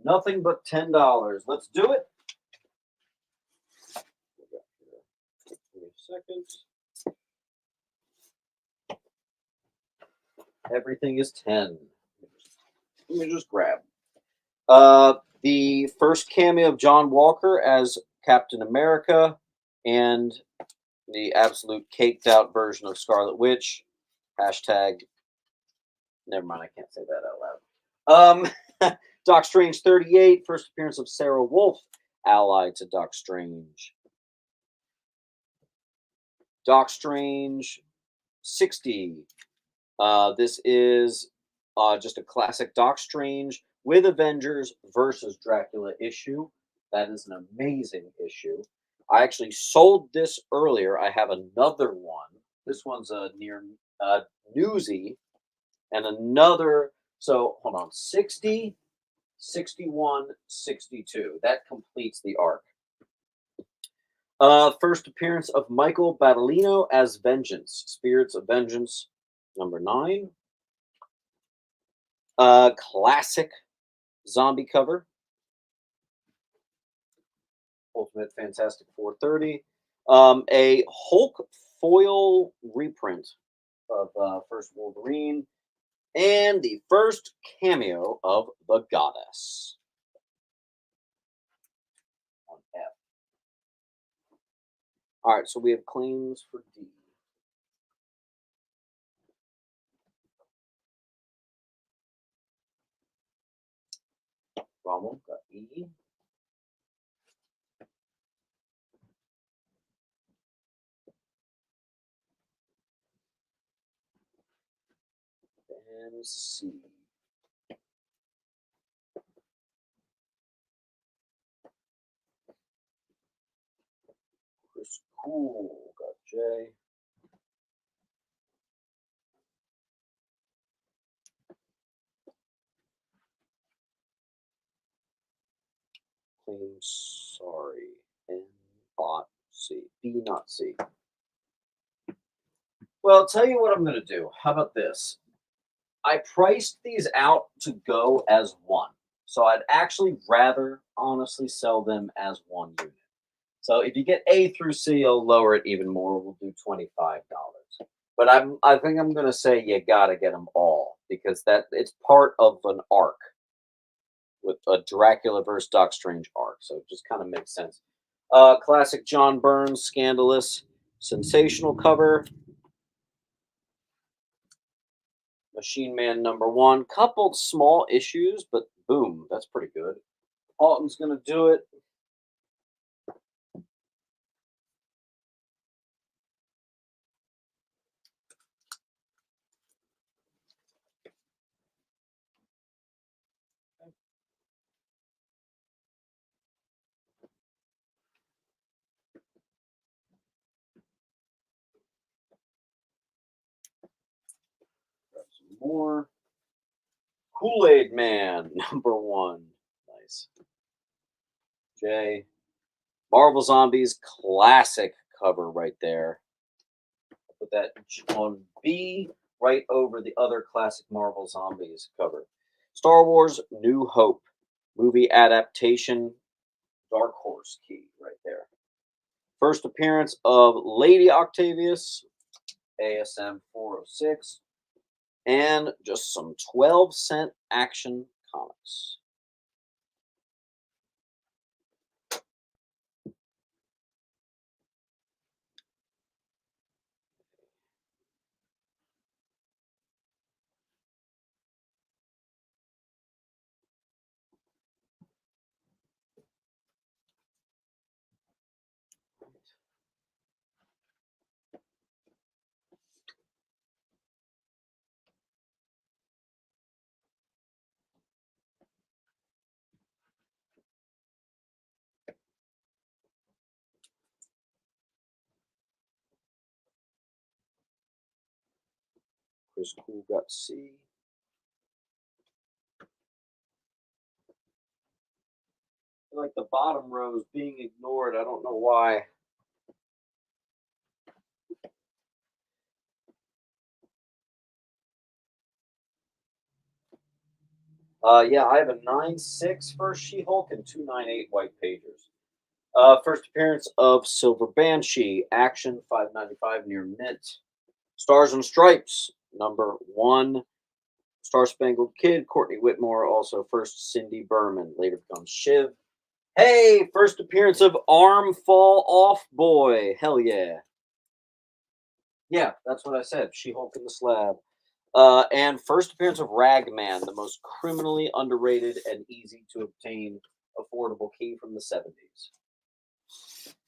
Nothing but $10. Let's do it. Give me a second. Everything is 10. Let me just grab. The first cameo of John Walker as Captain America and the absolute caked out version of Scarlet Witch. Hashtag. Never mind, I can't say that out loud. Doc Strange 38, first appearance of Sarah Wolf, allied to Doc Strange. Doc Strange 60. This is just a classic Doc Strange with Avengers versus Dracula issue. That is an amazing issue. I actually sold this earlier. I have another one. This one's a near newsy, and another. So hold on, 60, 61, 62. That completes the arc. First appearance of Michael Battolino as Vengeance, Spirits of Vengeance, #9. Classic zombie cover. Ultimate Fantastic 430. A Hulk foil reprint of First Wolverine. And the first cameo of the Goddess. On F. All right, so we have claims for D. Rommel got E. And C. Chris Cool got J. Claims sorry. N bot C. B not C. Well, I'll tell you what I'm going to do. How about this? I priced these out to go as one. So I'd actually rather honestly sell them as one unit. So if you get A through C, I'll lower it even more. We'll do $25. But I think I'm gonna say you gotta get them all because that it's part of an arc with a Dracula versus Doc Strange arc. So it just kind of makes sense. Classic John Burns, scandalous, sensational cover. Machine Man #1. Coupled small issues, but boom, that's pretty good. Alton's gonna do it. Grab some more. Kool-Aid Man #1. Nice. J. Marvel Zombies classic cover right there. Put that on B right over the other classic Marvel Zombies cover. Star Wars New Hope movie adaptation, Dark Horse key right there. First appearance of Lady Octavius, ASM 406, and just some 12-cent action comics. Chris Cool got C. Like the bottom row is being ignored. I don't know why. Yeah, I have a 9.6 for She-Hulk and 2.98 White Pagers. First appearance of Silver Banshee, Action 5.95 near mint. Stars and Stripes #1. Star Spangled Kid, Courtney Whitmore, also first Cindy Berman, later becomes Shiv. Hey, first appearance of Arm Fall Off Boy. Hell yeah. Yeah, that's what I said. She-Hulk in the slab. And first appearance of Ragman, the most criminally underrated and easy to obtain affordable key from the 70s.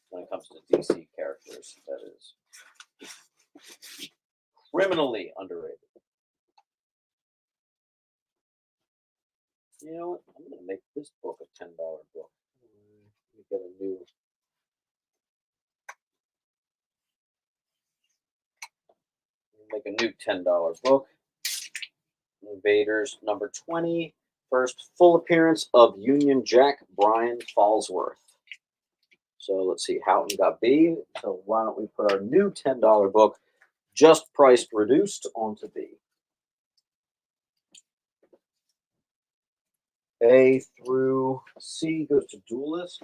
When it comes to DC characters, that is. Criminally underrated. You know what? I'm going to make this book a $10 book. Let me get a new. Make a new $10 book. Invaders #20. First full appearance of Union Jack Brian Fallsworth. So let's see, Houghton got B. So why don't we put our new $10 book, just priced reduced, onto B. A through C goes to Duelist.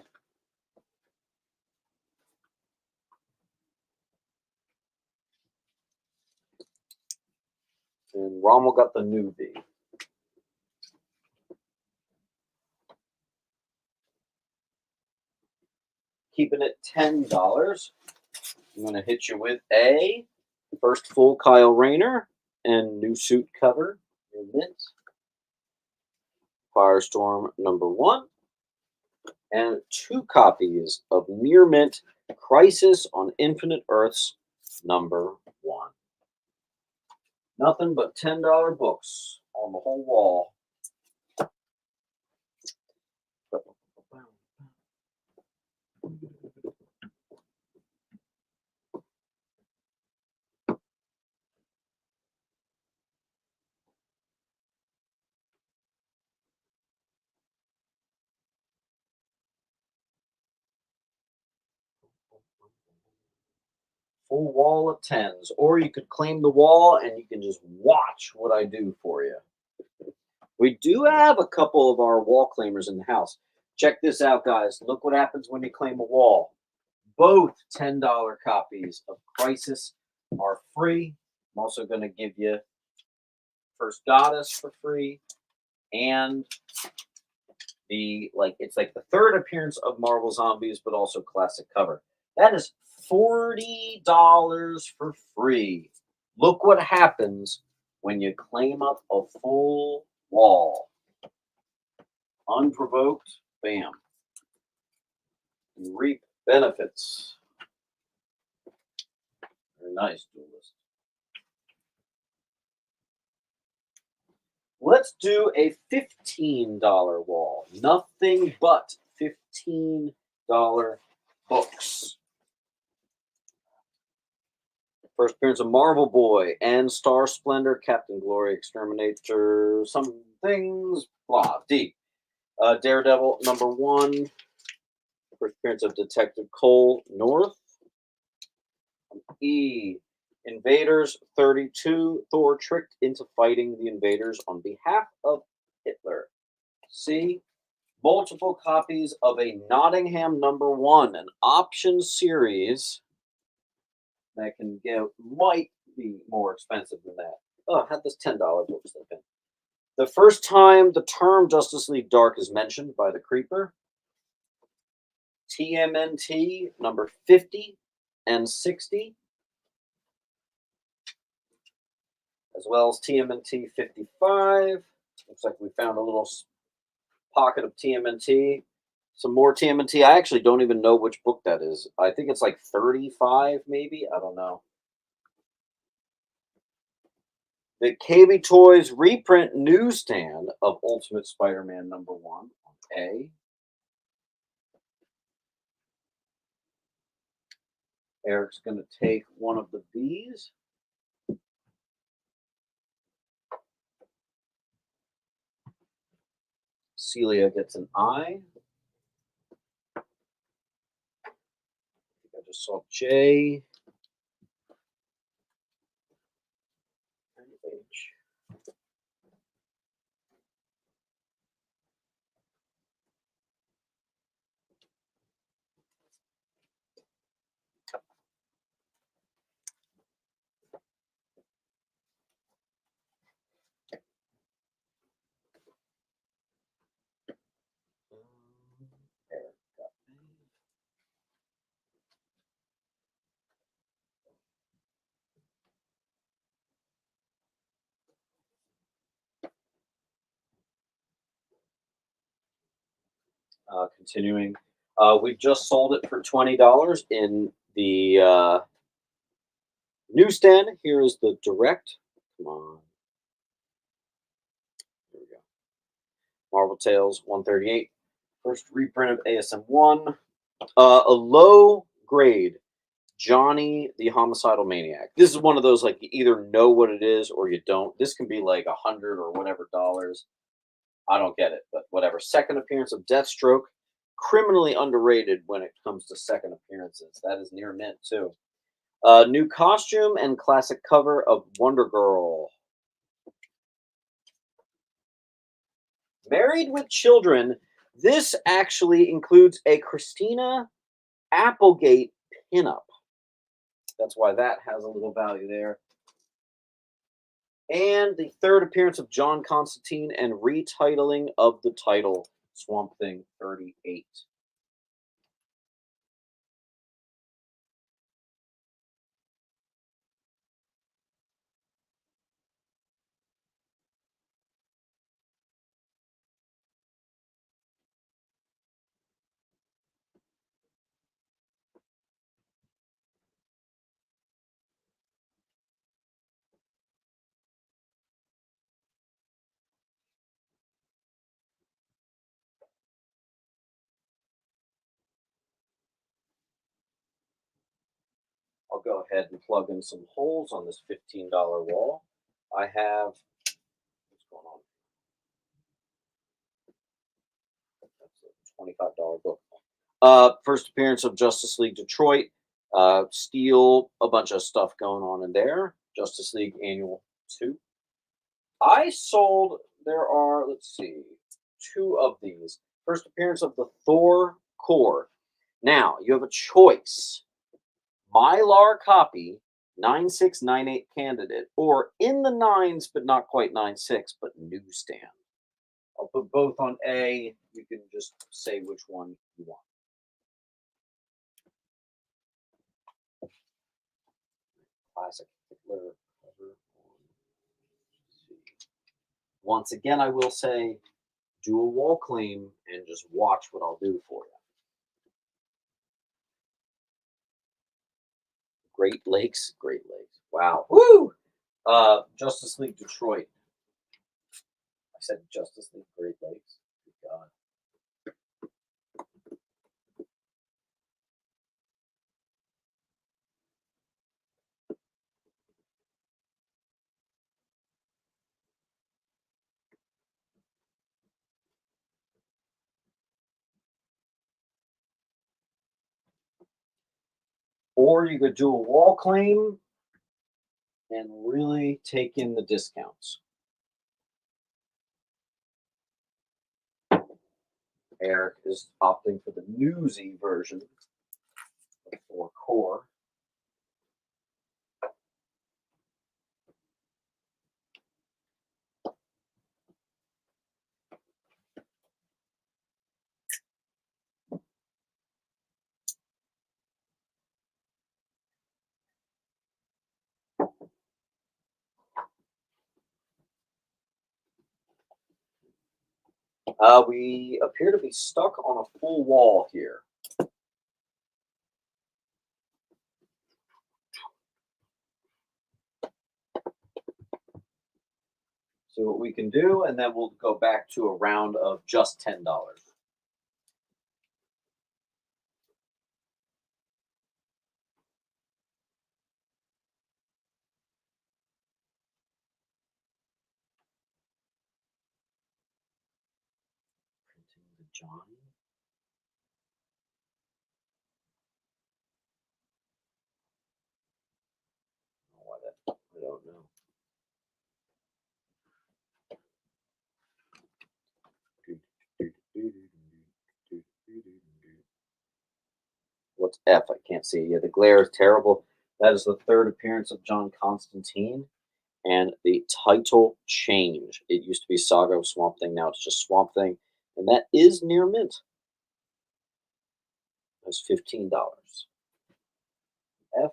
And Rommel got the new B. Keeping it $10. I'm going to hit you with A, first full Kyle Rayner, and new suit cover, new mint. Firestorm #1. And 2 copies of Near Mint Crisis on Infinite Earths #1. Nothing but $10 books on the whole wall. Full wall of 10s. Or you could claim the wall and you can just watch what I do for you. We do have a couple of our wall claimers in the house. Check this out, guys. Look what happens when you claim a wall. Both $10 copies of Crisis are free. I'm also going to give you First Goddess for free, and it's like the third appearance of Marvel Zombies, but also classic cover. That is $40 for free. Look what happens when you claim up a full wall. Unprovoked, bam. You reap benefits. Very nice, duelist. Let's do a $15 wall. Nothing but $15 books. First appearance of Marvel Boy and Star Splendor, Captain Glory, Exterminator, some things, blah, D. Daredevil #1. First appearance of Detective Cole North. E. Invaders 32. Thor tricked into fighting the invaders on behalf of Hitler. C. Multiple copies of a Nottingham #1, an option series that might be more expensive than that. Oh, I had this $10 book slipping. The first time the term Justice League Dark is mentioned by the Creeper. TMNT number 50 and 60, as well as TMNT 55. Looks like we found a little pocket of TMNT. Some more TMNT. I actually don't even know which book that is. I think it's like 35, maybe. I don't know. The KB Toys reprint newsstand of Ultimate Spider-Man #1 on A. Eric's going to take one of the B's. Celia gets an I. I just saw J. And H. Eric got continuing. We just sold it for $20 in the newsstand. Here is the direct. Come on. Here we go. Marvel Tales 138. First reprint of ASM1. A low grade Johnny the Homicidal Maniac. This is one of those, like, you either know what it is or you don't. This can be like 100 or whatever dollars. I don't get it, but whatever. Second appearance of Deathstroke. Criminally underrated when it comes to second appearances. That is near mint, too. New costume and classic cover of Wonder Girl. Married with Children. This actually includes a Christina Applegate pinup. That's why that has a little value there. And the third appearance of John Constantine and retitling of the title, Swamp Thing 38. I'll go ahead and plug in some holes on this $15 wall. I have, what's going on? That's a $25 book. First appearance of Justice League Detroit. Steel, a bunch of stuff going on in there. Justice League Annual 2. I sold, there are, let's see, 2 of these. First appearance of the Thor Core. Now, you have a choice. Mylar copy, 9698 candidate, or in the nines, but not quite 96, but newsstand. I'll put both on A. You can just say which one you want. Classic Hitler cover on C. Once again, I will say do a wall claim and just watch what I'll do for you. Great Lakes, Great Lakes. Wow. Woo! Justice League Detroit. I said Justice League Great Lakes. Good God. Or you could do a wall claim and really take in the discounts. Eric is opting for the newsy version or core. We appear to be stuck on a full wall here. See what we can do, and then we'll go back to a round of just $10. Printing the Johnny. I don't know. What's F? I can't see. Yeah, the glare is terrible. That is the third appearance of John Constantine. And the title change. It used to be Saga of Swamp Thing. Now it's just Swamp Thing. And that is near mint. That's $15. F.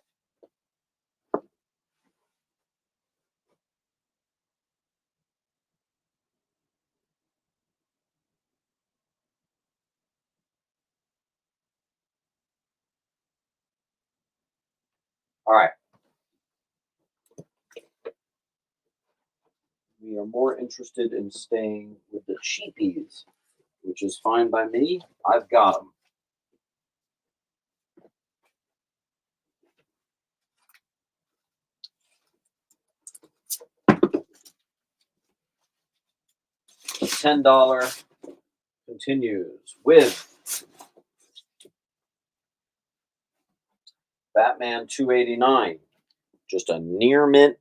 All right. We are more interested in staying with the cheapies, which is fine by me. I've got them. The $10 continues with Batman 289. Just a near mint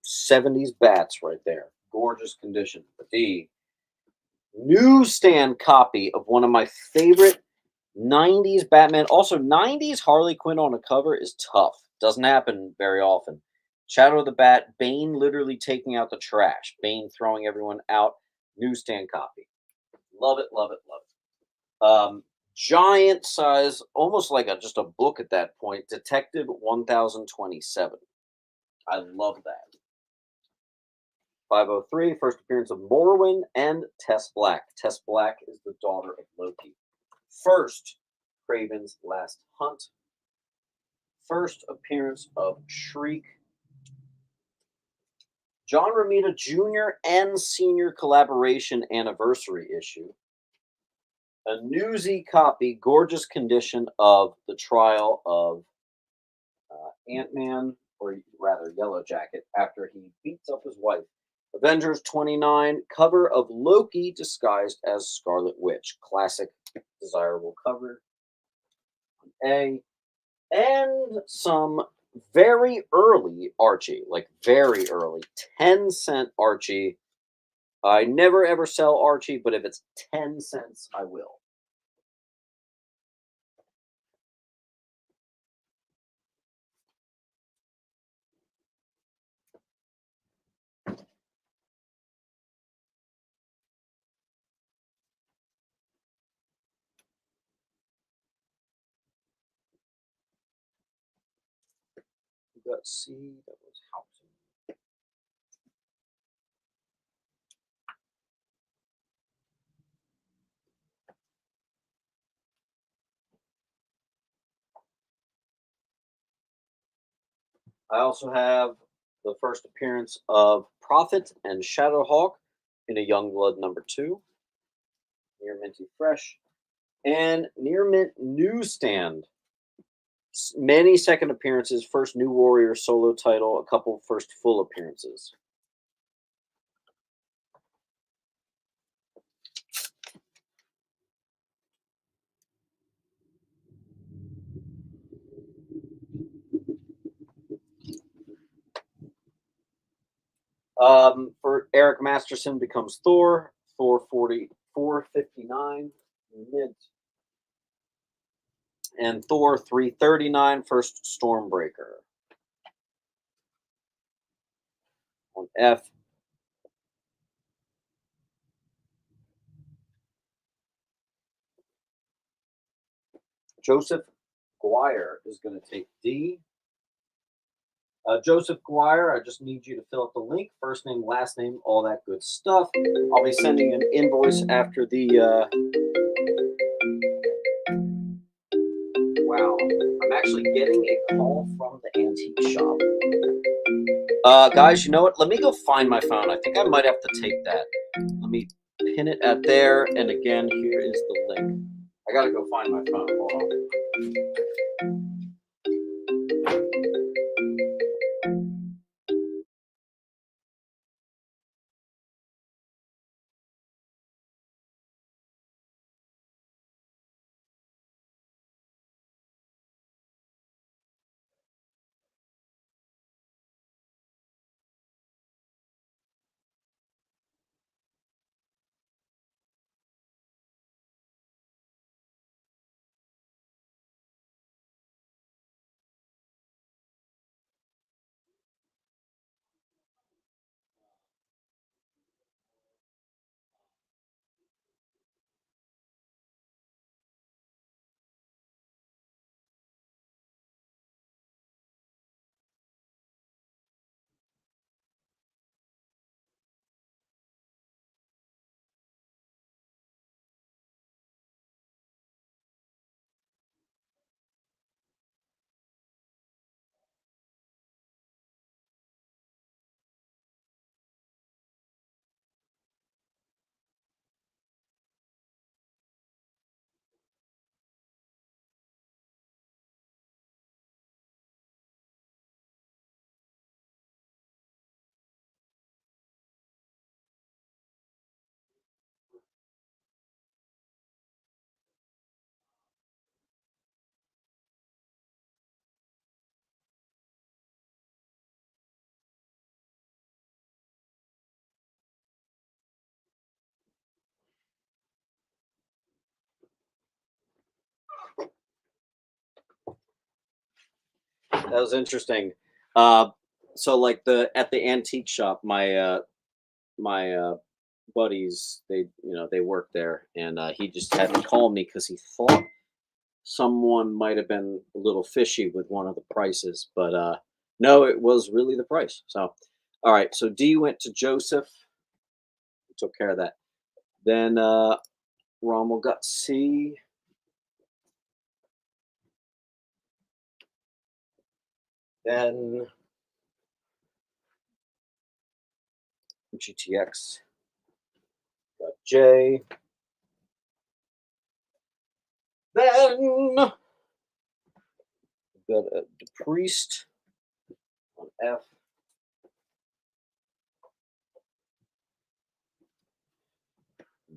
70s bats right there. Gorgeous condition. The newsstand copy of one of my favorite 90s Batman. Also, 90s Harley Quinn on a cover is tough. Doesn't happen very often. Shadow of the Bat, Bane literally taking out the trash. Bane throwing everyone out. Newsstand copy. Love it, love it, love it. Giant size, almost like just a book at that point. Detective 1027. I love that. 503, first appearance of Morrowind and Tess Black. Tess Black is the daughter of Loki. First, Kraven's Last Hunt. First appearance of Shriek. John Romita Jr. and Senior collaboration anniversary issue. A newsy copy, gorgeous condition of the trial of Ant-Man, or rather Yellow Jacket, after he beats up his wife. Avengers 29, cover of Loki disguised as Scarlet Witch. Classic, desirable cover. A. And some very early Archie, like very early, 10-cent Archie. I never ever sell Archie, but if it's 10 cents, I will. got C. That was Houghton. I also have the first appearance of Prophet and Shadowhawk in a Youngblood #2. Near Minty Fresh. And Near Mint Newsstand. Many second appearances, first New Warrior solo title, a couple first full appearances. For Eric Masterson becomes Thor, Thor 459 mint, and Thor 339 first Stormbreaker. On F, Joseph Guire is going to take D. Joseph Guire, I just need you to fill out the link, first name, last name, all that good stuff. I'll be sending an invoice after the. Wow, I'm actually getting a call from the antique shop. Guys, you know what? Let me go find my phone. I think I might have to take that. Let me pin it at there, and again, here is the link. I gotta go find my phone. Hold on. That was interesting. So like the at the antique shop, my buddies, they work there, and he just had to call me because he thought someone might have been a little fishy with one of the prices, but no, it was really the price. So, all right, so D went to Joseph, took care of that. Then Rommel got C. Then GTX got J. Then got the priest on F.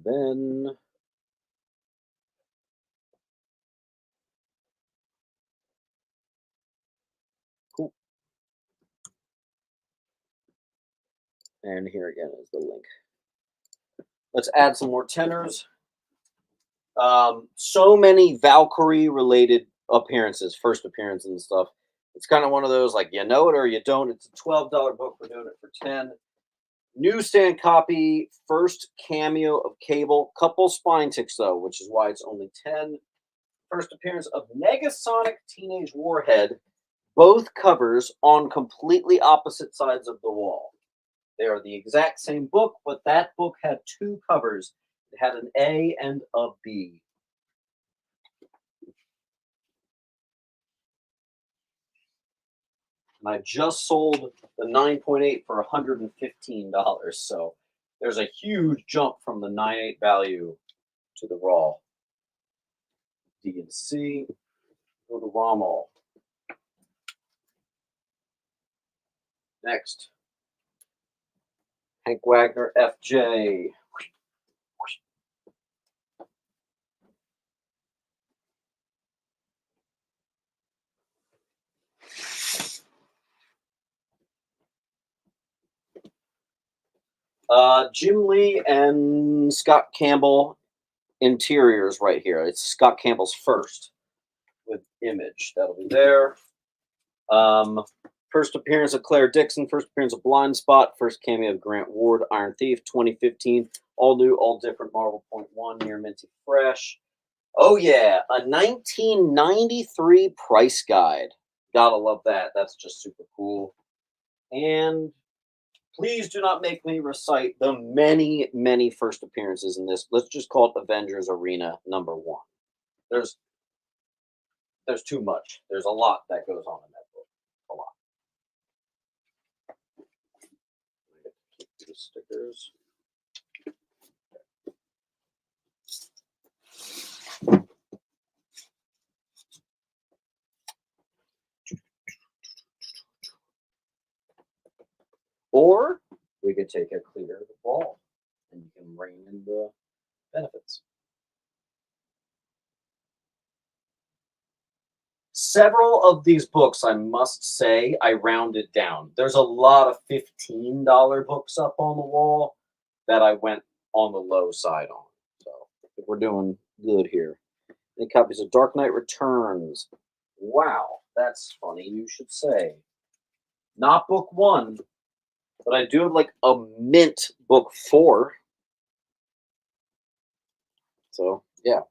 Then cool. And here again is the link. Let's add some more tenors. So many Valkyrie related appearances, first appearances and stuff. It's kind of one of those like you know it or you don't. It's a $12 book. We're doing it for 10. Newsstand copy, first cameo of Cable, couple spine ticks though, which is why it's only 10. First appearance of Negasonic Teenage Warhead Both covers on completely opposite sides of the wall. They are the exact same book, but that book had two covers. It had an A and a B. And I just sold the 9.8 for $115. So there's a huge jump from the 9.8 value to the raw. D and C, go to Rommel. Next, Hank Wagner, FJ. Jim Lee and Scott Campbell interiors right here. It's Scott Campbell's first with Image. That'll be there. First appearance of Claire Dixon, first appearance of Blind Spot, first cameo of Grant Ward, Iron Thief, 2015. All new, all different Marvel .1, near minty fresh. Oh yeah, a 1993 price guide. Gotta love that. That's just super cool. And please do not make me recite the many, many first appearances in this. Let's just call it Avengers Arena #1. There's too much. There's a lot that goes on in that book. A lot. Keep these stickers. Or we could take a clear ball and you can rein in the benefits. Several of these books, I must say, I rounded down. There's a lot of $15 books up on the wall that I went on the low side on. So I think we're doing good here. Any copies of Dark Knight Returns? Wow, that's funny. You should say. Not book 1, but I do have like a mint book 4. So yeah.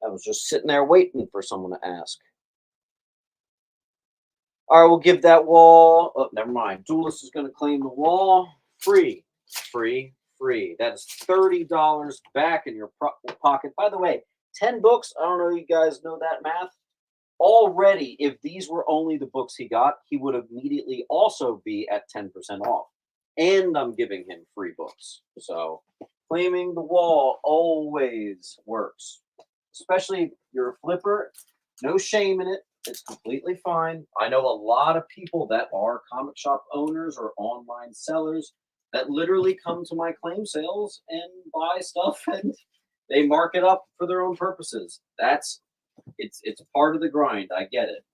I was just sitting there waiting for someone to ask. All right, we'll give that wall. Oh, never mind. Duelist is going to claim the wall. Free, free, free. That is $30 back in your pocket. By the way, 10 books. I don't know if you guys know that math. Already, if these were only the books he got, he would immediately also be at 10% off. And I'm giving him free books. So claiming the wall always works. Especially if you're a flipper, no shame in it. It's completely fine. I know a lot of people that are comic shop owners or online sellers that literally come to my claim sales and buy stuff and they mark it up for their own purposes. It's part of the grind. I get it.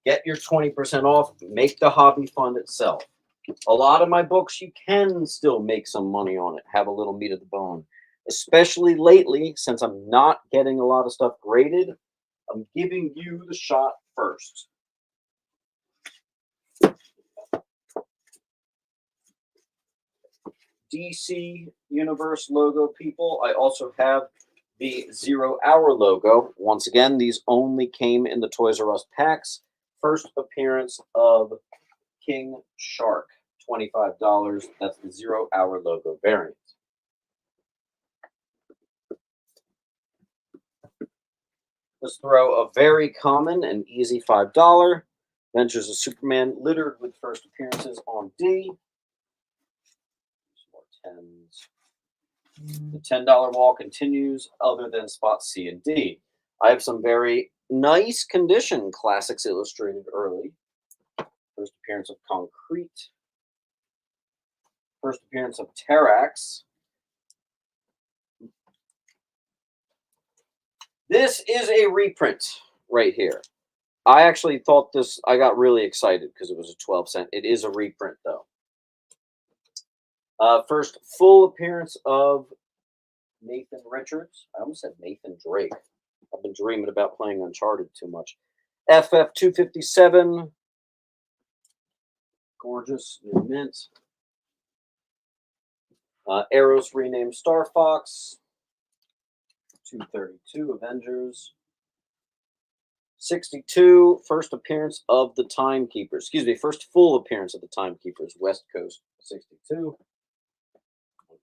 Get your 20% off. Make the hobby fund itself. A lot of my books, you can still make some money on it. Have a little meat of the bone. Especially lately, since I'm not getting a lot of stuff graded, I'm giving you the shot first. DC Universe logo, people. I also have the 0 Hour logo. Once again, these only came in the Toys R Us packs. First appearance of King Shark, $25. That's the 0 Hour logo variant. Let's throw a very common and easy $5. Adventures of Superman, littered with first appearances on D. More tens. The $10 wall continues, other than spot C and D. I have some very nice condition classics illustrated early. First appearance of Concrete. First appearance of Terrax. This is a reprint right here. I actually thought this, I got really excited because it was a 12 cent. It is a reprint though. First full appearance of Nathan Richards. I almost said Nathan Drake. I've been dreaming about playing Uncharted too much. FF 257. Gorgeous, new mint. Arrows renamed Star Fox. 232 Avengers. 62, first appearance of the Timekeepers. Excuse me, first full appearance of the Timekeepers, West Coast 62.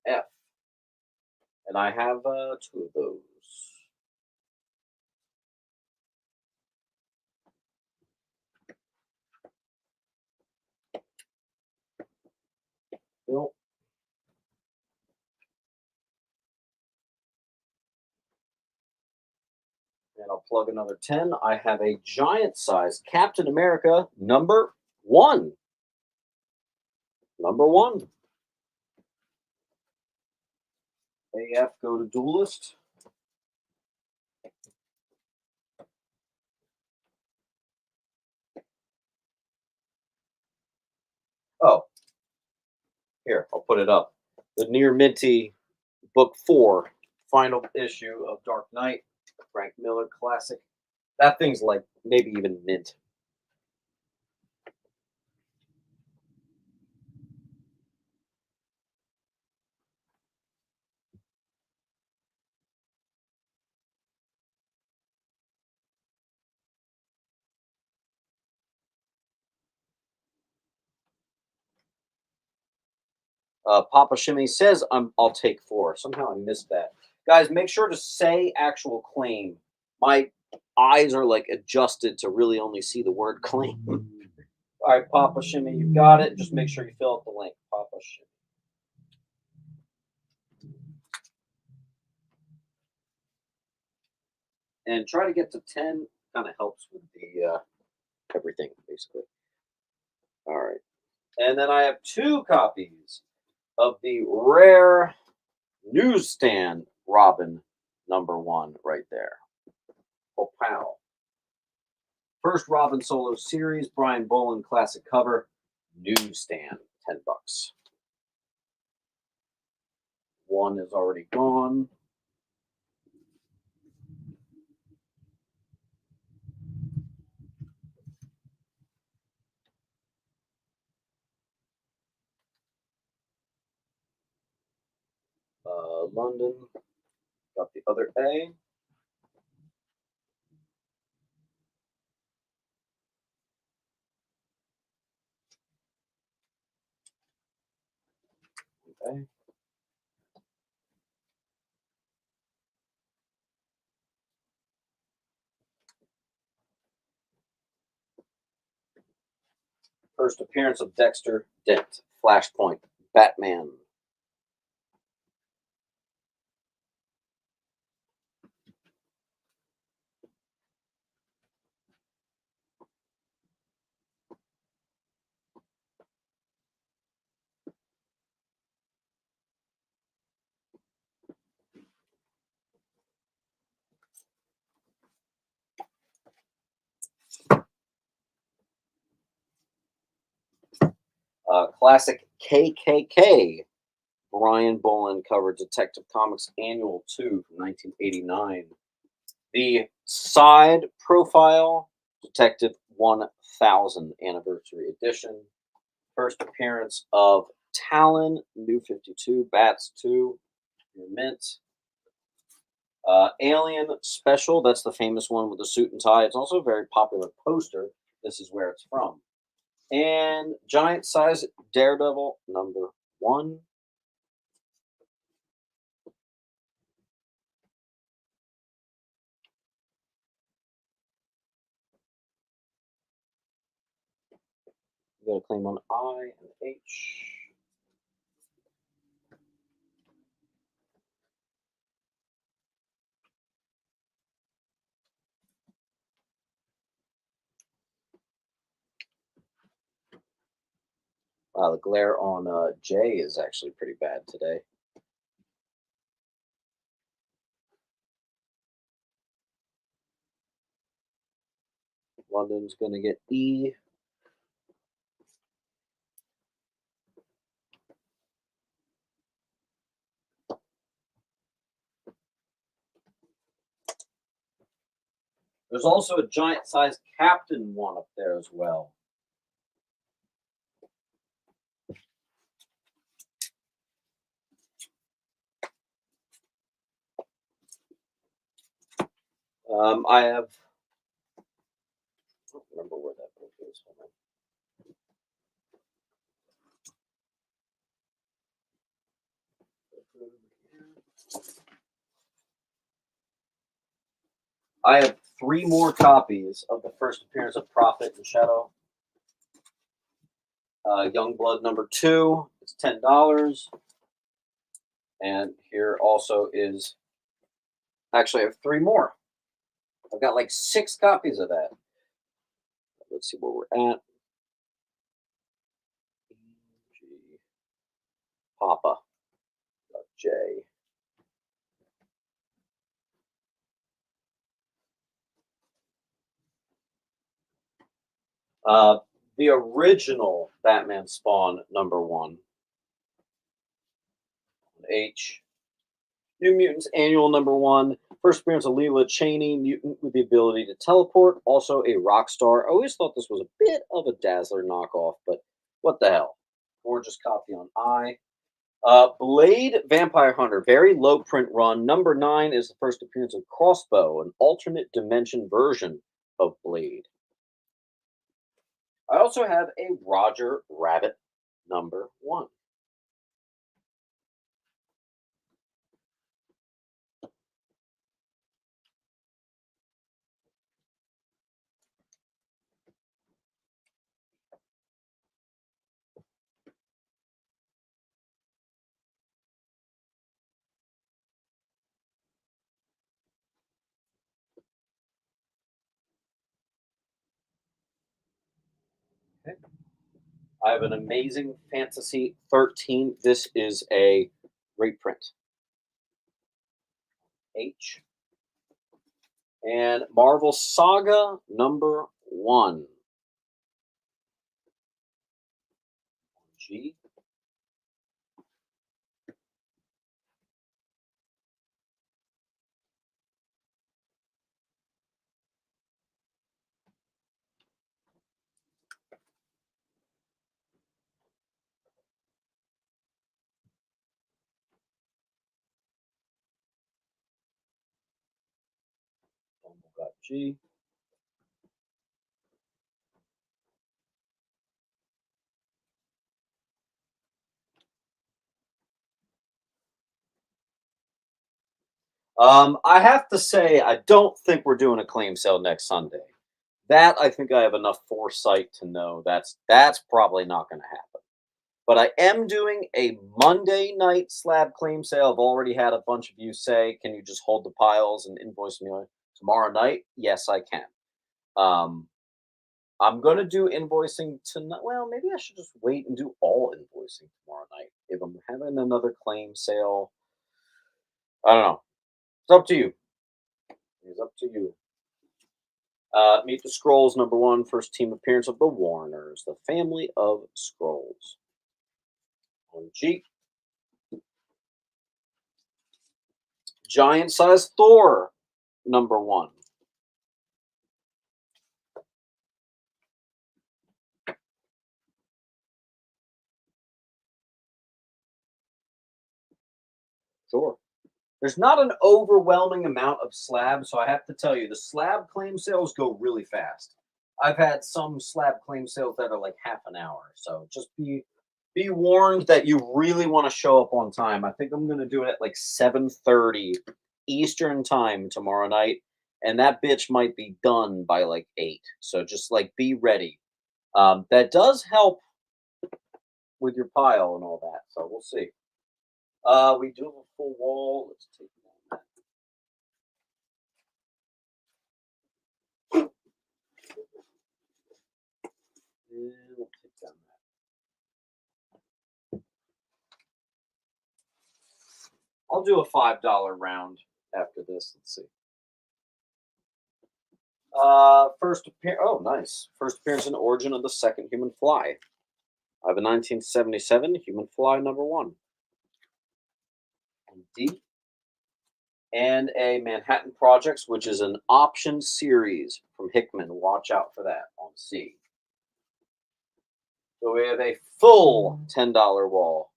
F. And I have two of those. Bill. And I'll plug another 10. I have a giant size Captain America #1. #1. AF, go to Duelist. Oh, here, I'll put it up. The near minty book 4, final issue of Dark Knight, Frank Miller classic. That thing's like maybe even mint. Papa Shimmy says I'll take 4. Somehow I missed that. Guys, make sure to say actual claim. My eyes are like adjusted to really only see the word claim. All right, Papa Shimmy, you got it. Just make sure you fill out the link, Papa Shimmy. And try to get to 10. Kind of helps with the everything, basically. All right. And then I have 2 copies of the rare newsstand Robin #1 right there. Oh, pow. First Robin solo series, Brian Boland classic cover, newsstand, $10. One is already gone. London, got the other A. Okay. First appearance of Dexter Dent, Flashpoint, Batman. Classic KKK, Brian Boland cover, Detective Comics Annual 2 from 1989. The side profile, Detective 1000 Anniversary Edition. First appearance of Talon, New 52, Bats 2, Mint. Alien Special, that's the famous one with the suit and tie. It's also a very popular poster. This is where it's from. And giant size Daredevil #1. You got a claim on I and H. Wow, the glare on J is actually pretty bad today. London's going to get E. There's also a giant sized Captain one up there as well. I have. I don't remember where that book is. Hold on. I have three more copies of the first appearance of Prophet and Shadow. Youngblood #2. It's $10. And here also is. Actually, I have three more. I've got like 6 copies of that. Let's see where we're at. G. Papa. J. Uh, the original Batman Spawn #1. H. New Mutants Annual #1. First appearance of Leela Cheney, mutant with the ability to teleport. Also a rock star. I always thought this was a bit of a Dazzler knockoff, but what the hell? Gorgeous copy on I. Blade Vampire Hunter, very low print run. #9 is the first appearance of Crossbow, an alternate dimension version of Blade. I also have a Roger Rabbit #1. Okay. I have an Amazing Fantasy 13. This is a reprint. H. And Marvel Saga #1. G. Got G. I have to say, I don't think we're doing a claim sale next Sunday. That I think I have enough foresight to know that's probably not going to happen. But I am doing a Monday night slab claim sale. I've already had a bunch of you say, "Can you just hold the piles and invoice me tomorrow night?" Yes, I can. Um, I'm going to do invoicing tonight. Well, maybe I should just wait and do all invoicing tomorrow night. If I'm having another claim sale, I don't know. It's up to you. It's up to you. Meet the Scrolls #1, first team appearance of the Warners, the family of Scrolls. On G. Giant size Thor #1. Sure. There's not an overwhelming amount of slabs, so I have to tell you, the slab claim sales go really fast. I've had some slab claim sales that are like half an hour, so just be warned that you really want to show up on time. I think I'm going to do it at like 7:30 Eastern time tomorrow night, and that bitch might be done by like 8. So just like be ready. That does help with your pile and all that. So we'll see. We do have a full wall. Let's take that. And we'll take down that. I'll do a $5 round after this. Let's see. First appearance. Oh, nice. First appearance in Origin of the Second Human Fly. I have a 1977 Human Fly #1. On D. And a Manhattan Projects, which is an option series from Hickman. Watch out for that on C. So we have a full $10 wall.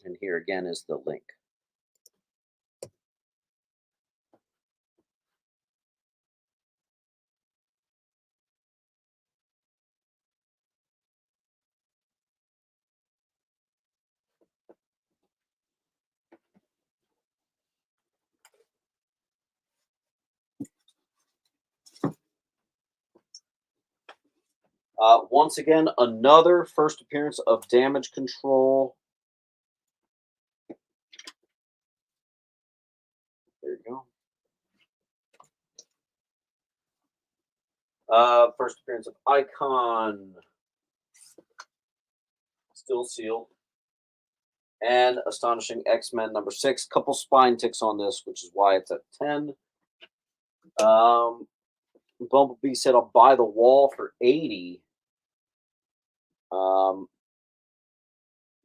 And here again is the link. Once again, another first appearance of Damage Control. There you go. First appearance of Icon. Still sealed. And Astonishing X-Men number 6. Couple spine ticks on this, which is why it's at 10. Bumblebee said I'll buy the wall for 80.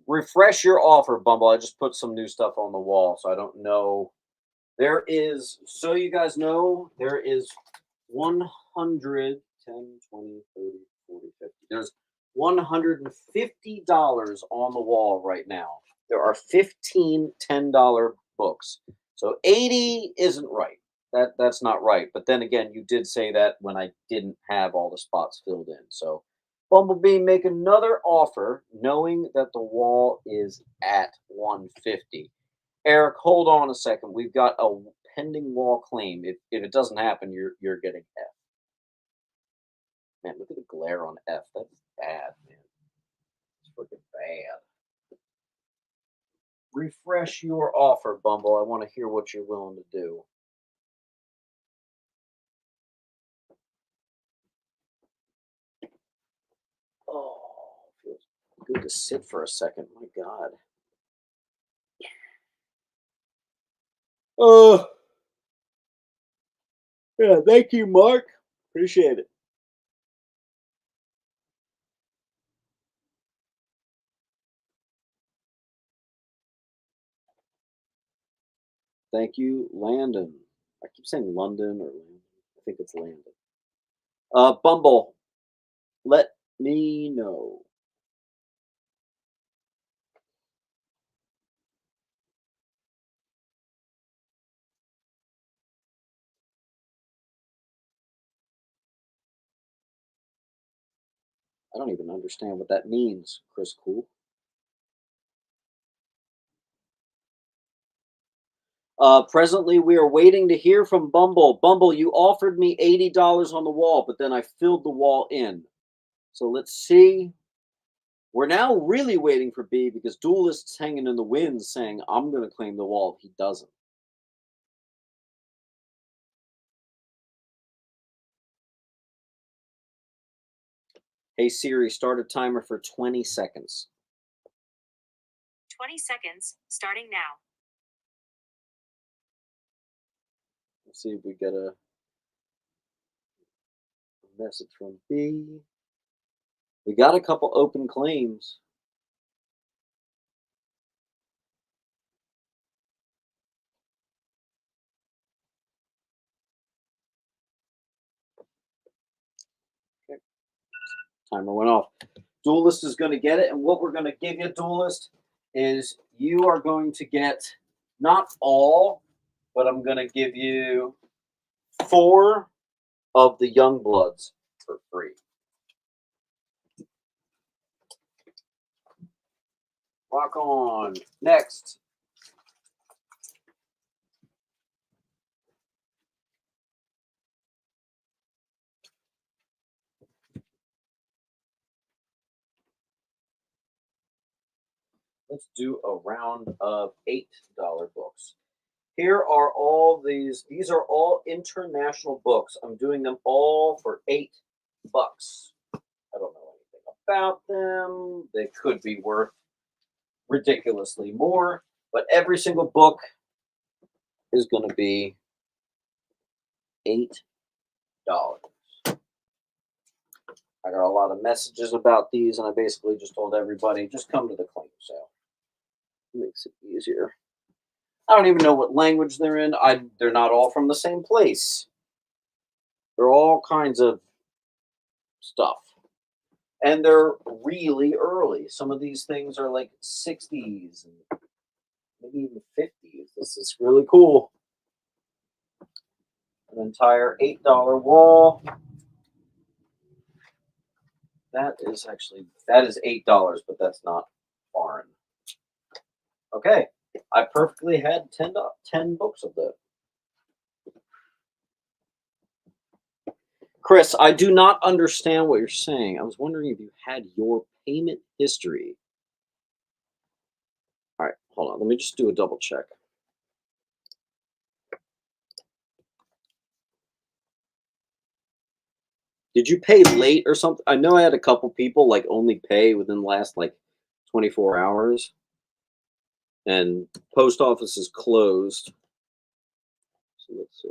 Refresh your offer, Bumble. I just put some new stuff on the wall, so I don't know. There is, so you guys know, there is 100, 10, 20, 30, 40, 50. There's $150 on the wall right now. There are 15 $10 books. So 80 isn't right. That's not right. But then again, you did say that when I didn't have all the spots filled in. So Bumblebee, make another offer knowing that the wall is at 150. Eric, hold on a second. We've got a pending wall claim. If it doesn't happen, you're getting F. Man, look at the glare on F. That's bad, man. It's freaking bad. Refresh your offer, Bumble. I want to hear what you're willing to do. Oh, feels good to sit for a second. My God. Oh, yeah. Thank you, Mark. Appreciate it. Thank you, Landon. I keep saying London or Landon. I think it's Landon. Bumble, let me know. I don't even understand what that means, Chris Cool. Presently, we are waiting to hear from Bumble. Bumble, you offered me $80 on the wall, but then I filled the wall in. So let's see. We're now really waiting for B because Duelist's hanging in the wind saying, I'm going to claim the wall if he doesn't. Hey Siri, start a timer for 20 seconds. 20 seconds, starting now. Let's see if we get a message from B. We got a couple open claims. Okay. Timer went off. Duelist is going to get it, and what we're going to give you, Duelist, is you are going to get not all, but I'm going to give you 4 of the Young Bloods for free. Rock on. Next. Let's do a round of $8 books. Here are all these. These are all international books. I'm doing them all for $8. I don't know anything about them. They could be worth ridiculously more, but every single book is going to be $8. I got a lot of messages about these, and I basically just told everybody just come to the claim sale. It makes it easier. I don't even know what language they're in. They're not all from the same place. They're all kinds of stuff. And they're really early. Some of these things are like 60s and maybe even 50s. This is really cool. An entire $8 wall. That is $8, but that's not foreign. Okay, I perfectly had 10 books of that. Chris, I do not understand what you're saying. I was wondering if you had your payment history. All right, hold on. Let me just do a double check. Did you pay late or something? I know I had a couple people like only pay within the last like 24 hours, and post office is closed. So let's see.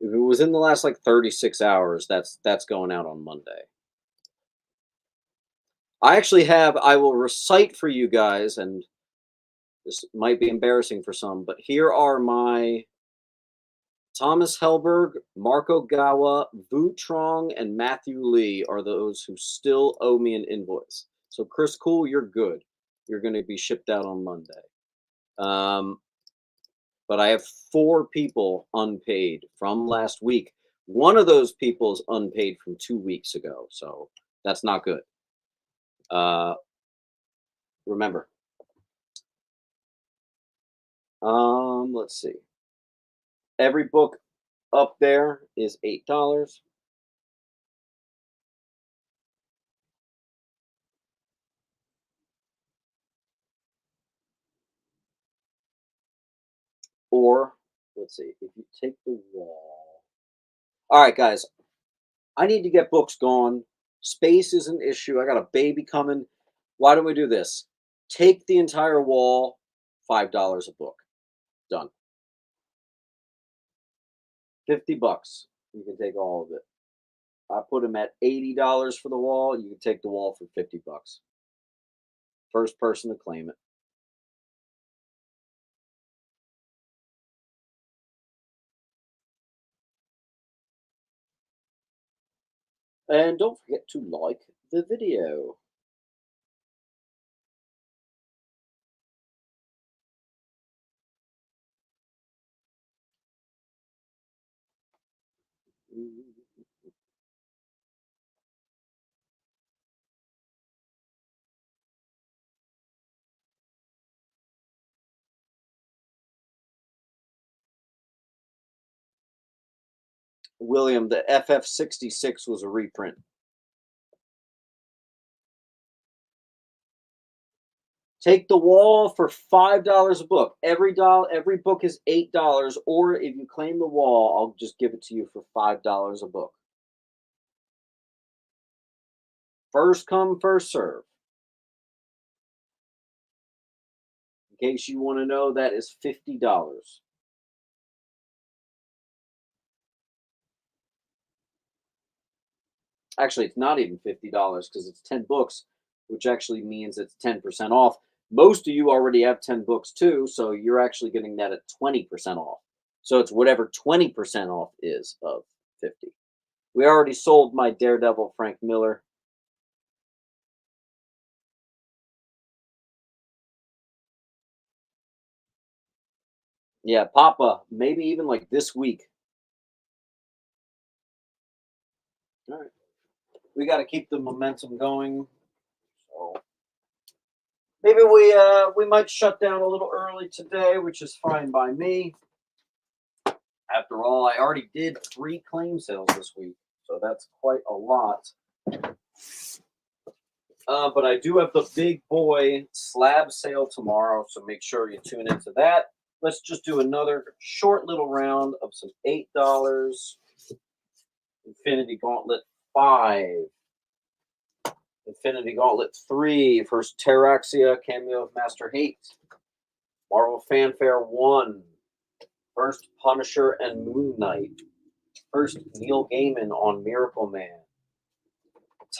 If it was in the last like 36 hours, that's going out on Monday. I will recite for you guys, and this might be embarrassing for some, but here are my Thomas Helberg, Marco Gawa, Vu Trong, and Matthew Lee are those who still owe me an invoice. So Chris Cool, you're good. You're going to be shipped out on Monday. But I have 4 people unpaid from last week. One of those people is unpaid from 2 weeks ago, so that's not good. Remember. Let's see. Every book up there is $8. Or let's see, if you take the wall. All right, guys. I need to get books gone. Space is an issue. I got a baby coming. Why don't we do this? Take the entire wall, $5 a book. Done. $50. You can take all of it. I put them at $80 for the wall. You can take the wall for $50. First person to claim it. And don't forget to like the video. William, the FF66 was a reprint. Take the wall for $5 a book. Every book is $8, or if you claim the wall, I'll just give it to you for $5 a book. First come, first serve. In case you want to know, that is $50. Actually, it's not even $50 because it's 10 books, which actually means it's 10% off. Most of you already have 10 books too, so you're actually getting that at 20% off. So it's whatever 20% off is of 50. We already sold my Daredevil Frank Miller. Yeah, Papa, maybe even like this week. All right. We got to keep the momentum going. So maybe we might shut down a little early today, which is fine by me. After all, I already did 3 claim sales this week, so that's quite a lot. But I do have the big boy slab sale tomorrow, so make sure you tune into that. Let's just do another short little round of some $8. Infinity Gauntlet 5. Infinity Gauntlet 3. First Terraxia cameo of Master Hate. Marvel Fanfare 1. First Punisher and Moon Knight. First Neil Gaiman on Miracle Man.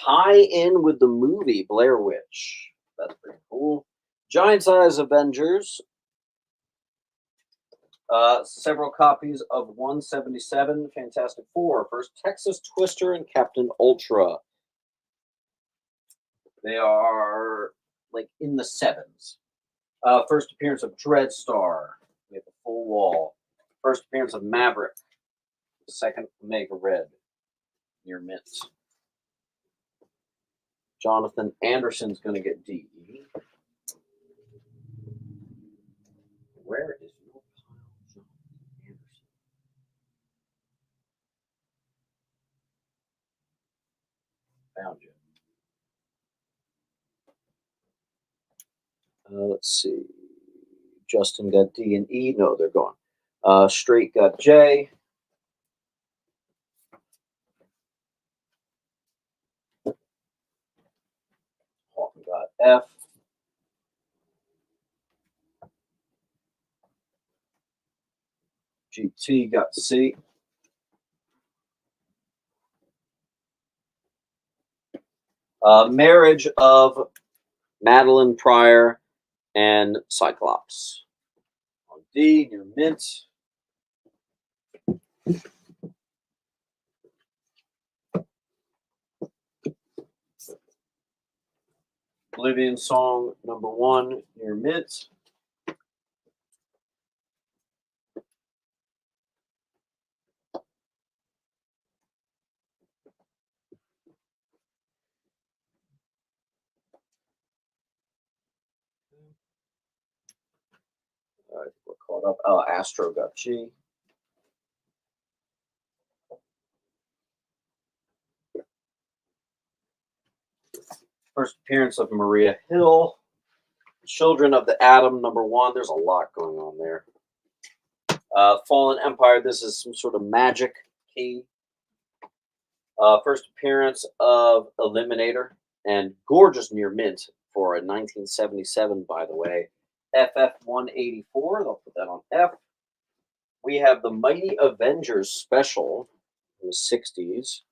Tie in with the movie Blair Witch. That's pretty cool. Giant size Avengers. Several copies of 177 Fantastic Four. First Texas Twister and Captain Ultra. They are like in the 7s. First appearance of Dreadstar. We have the full wall. First appearance of Maverick. Second Omega Red. Near mint. Jonathan Anderson's going to get D. Where is your pile, Jonathan Anderson? Found you. Let's see. Justin got D and E. No, they're gone. Straight got J. Hawken got F. GT got C. Marriage of Madeline Pryor and Cyclops. On D, near mint. Oblivion Song #1 near mint. All right, we're caught up. Astro got G. First appearance of Maria Hill. Children of the Atom #1. There's a lot going on there. Fallen Empire. This is some sort of magic key. First appearance of Eliminator and gorgeous near mint for a 1977, by the way. FF184. They'll put that on F. We have the Mighty Avengers special in the 60s.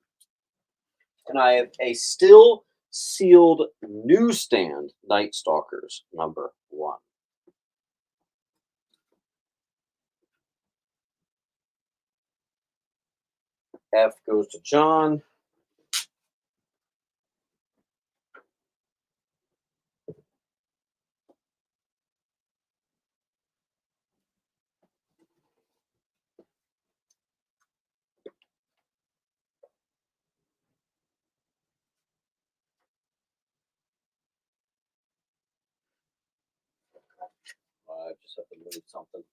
And I have a still sealed newsstand Night Stalkers #1. F goes to John. I just have to move something.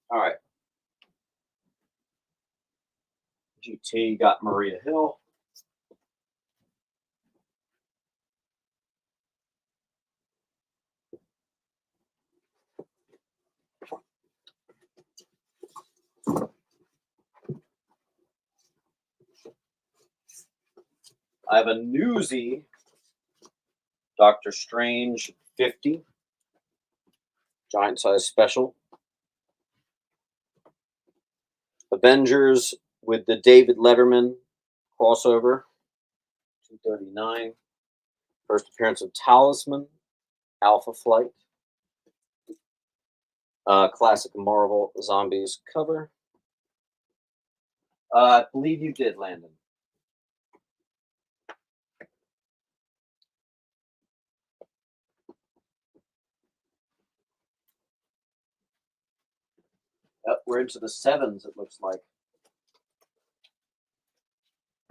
All right. GT got Maria Hill. I have a newsie, Doctor Strange 50, giant size special. Avengers with the David Letterman crossover, 239. First appearance of Talisman, Alpha Flight. Classic Marvel Zombies cover. I believe you did, Landon. Yep, we're into the 7s, it looks like.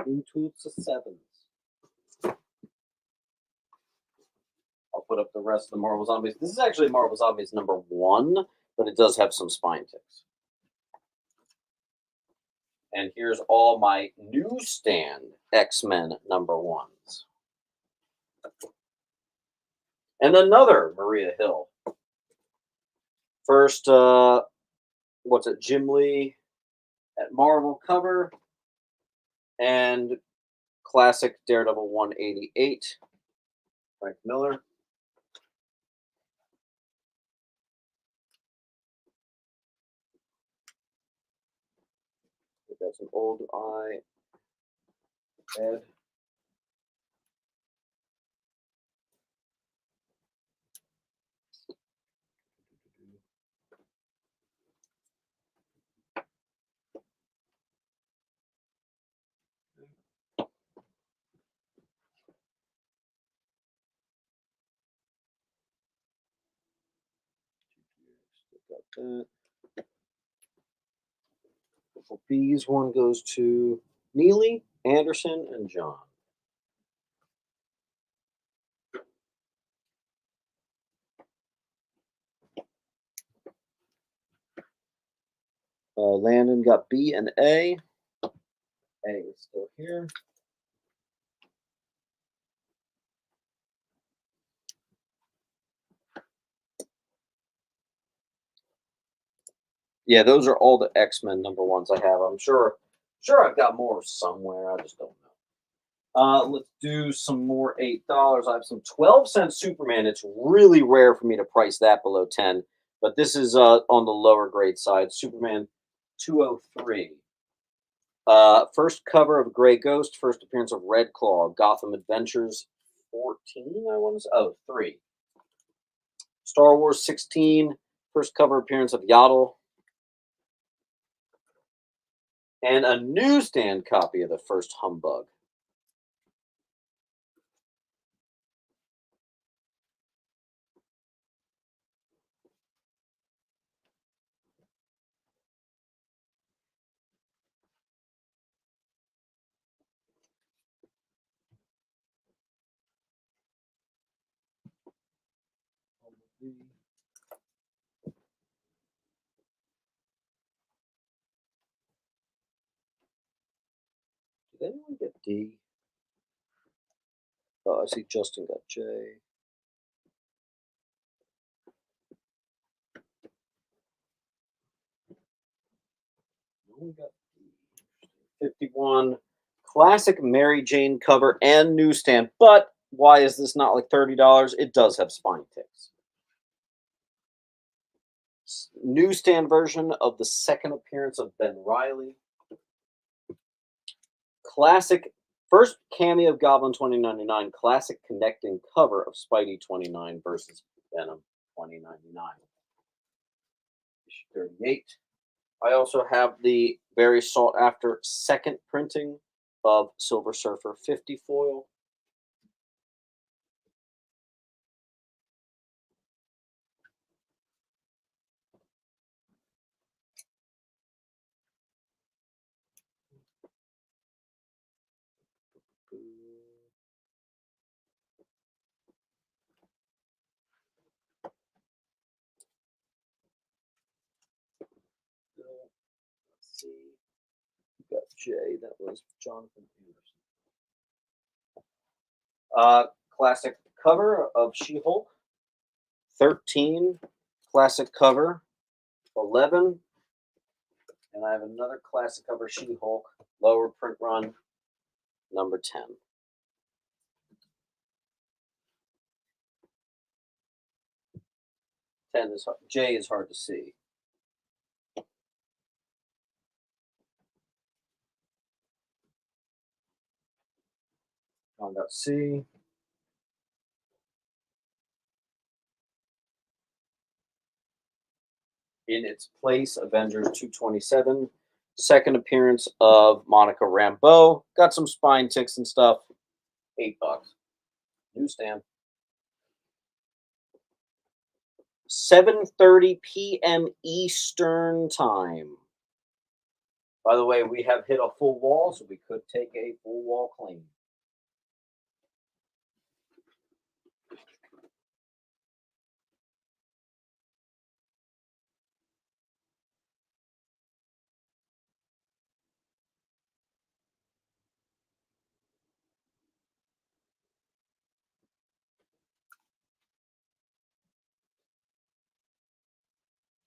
Into the 7s. I'll put up the rest of the Marvel Zombies. This is actually Marvel Zombies #1, but it does have some spine ticks. And here's all my newsstand X-Men #1s. And another Maria Hill. First, Jim Lee at Marvel cover. And classic Daredevil 188, Frank Miller. That's an old eye. Ed. got that. For B's, one goes to Neely, Anderson, and John. Landon got B and A. A is still here. Yeah, those are all the X-Men #1s I have. I'm sure I've got more somewhere. I just don't know. Let's do some more $8. I have some 12-cent Superman. It's really rare for me to price that below 10, but this is on the lower grade side. Superman 203. First cover of Grey Ghost, first appearance of Red Claw, Gotham Adventures 14, I want to say. Oh, 3. Star Wars 16, first cover appearance of Yaddle. And a newsstand copy of the first Humbug. Did anyone get D? Oh, I see Justin got J. No one got D. 51. Classic Mary Jane cover and newsstand. But why is this not like $30? It does have spine ticks. Newsstand version of the second appearance of Ben Reilly. Classic first cameo of Goblin 2099. Classic connecting cover of Spidey 29 versus Venom 2099. Issue 38. I also have the very sought after second printing of Silver Surfer 50 foil. Let's see. We got J. That was Jonathan Anderson. Classic cover of She-Hulk. 13. Classic cover. 11. And I have another classic cover She-Hulk. Lower print run. Number 10. 10 is hard. J is hard to see. John got C. In its place, Avengers 227. Second appearance of Monica Rambeau. Got some spine ticks and stuff. $8. Newsstand. 7:30 p.m. Eastern time. By the way, we have hit a full wall, so we could take a full wall clean.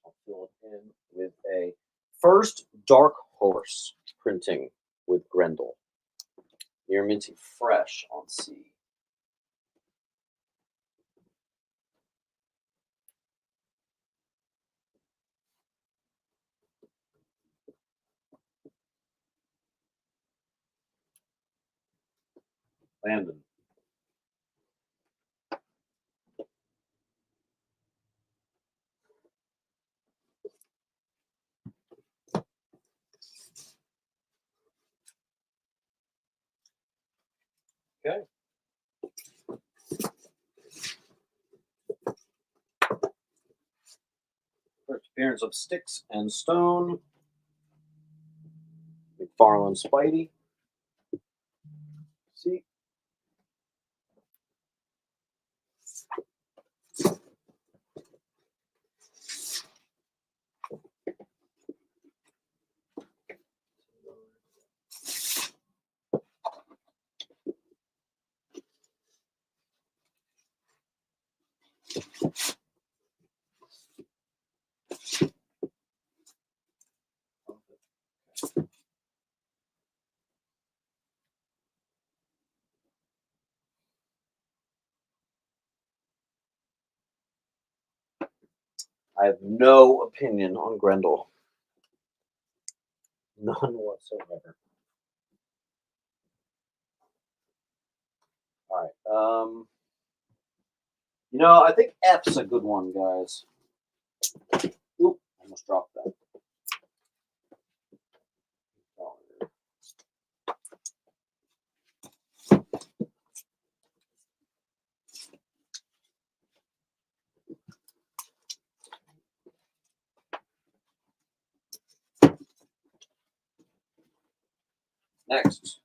I'll fill it in with a first Dark Horse printing with Grendel. Near minty fresh on C. Landon. Okay. First Appearance of Sticks and Stone. McFarlane Spidey. See? I have no opinion on Grendel. None whatsoever. All right. I think F's a good one, guys. Oop, almost dropped that. Next.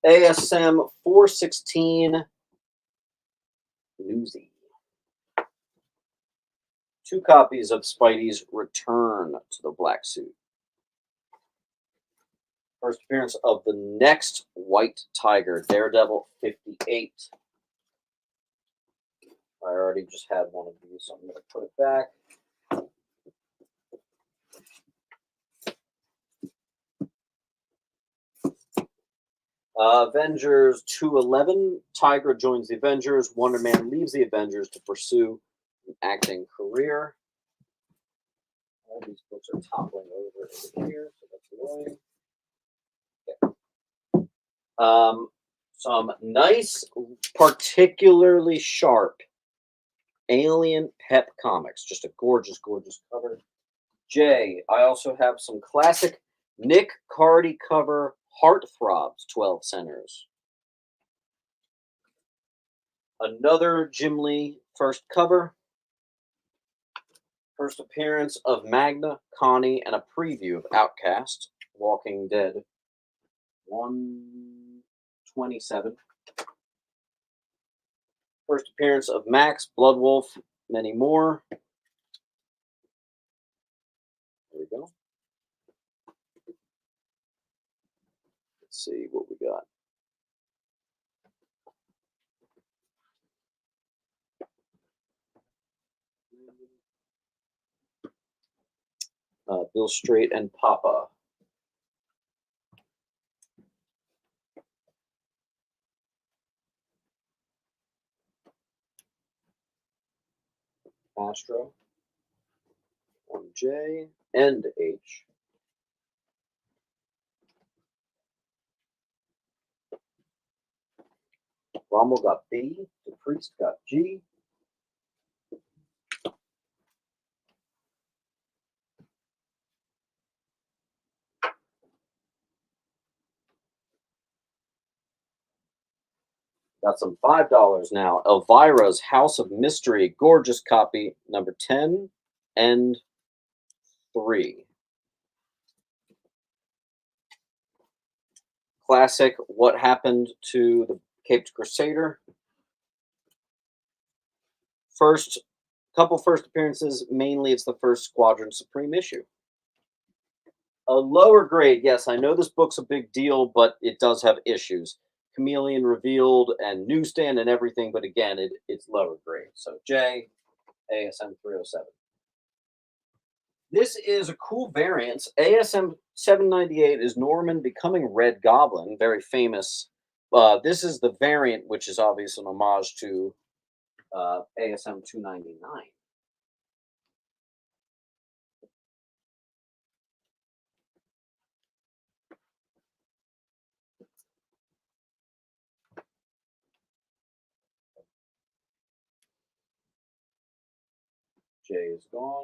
ASM 416 Newsy. 2 copies of Spidey's Return to the Black Suit. First appearance of the next White Tiger, Daredevil 58. I already just had one of these, so I'm going to put it back. Avengers 211. Tigra joins the Avengers. Wonder Man leaves the Avengers to pursue an acting career. All these books are toppling over here, so that's annoying. Some nice, particularly sharp Alien Pep comics. Just a gorgeous, gorgeous cover. J. I also have some classic Nick Cardy cover Heartthrobs 12 centers. Another Jim Lee first cover. First appearance of Magna, Connie, and a preview of Outcast, Walking Dead 127. First appearance of Max, Bloodwolf, many more. There we go. Let's see what we got. Bill Straight and Papa. Astro. 1J and H. Rommel got B. The Priest got G. Got some $5 now. Elvira's House of Mystery, gorgeous copy, number 10 and 3. Classic, What Happened to the Caped Crusader. Couple first appearances, mainly it's the first Squadron Supreme issue. A lower grade, yes, I know this book's a big deal, but it does have issues. Chameleon revealed and newsstand and everything, but again, it's lower grade. So J, ASM 307. This is a cool variant. ASM 798 is Norman becoming Red Goblin, very famous. This is the variant, which is obviously an homage to ASM 299. J is gone.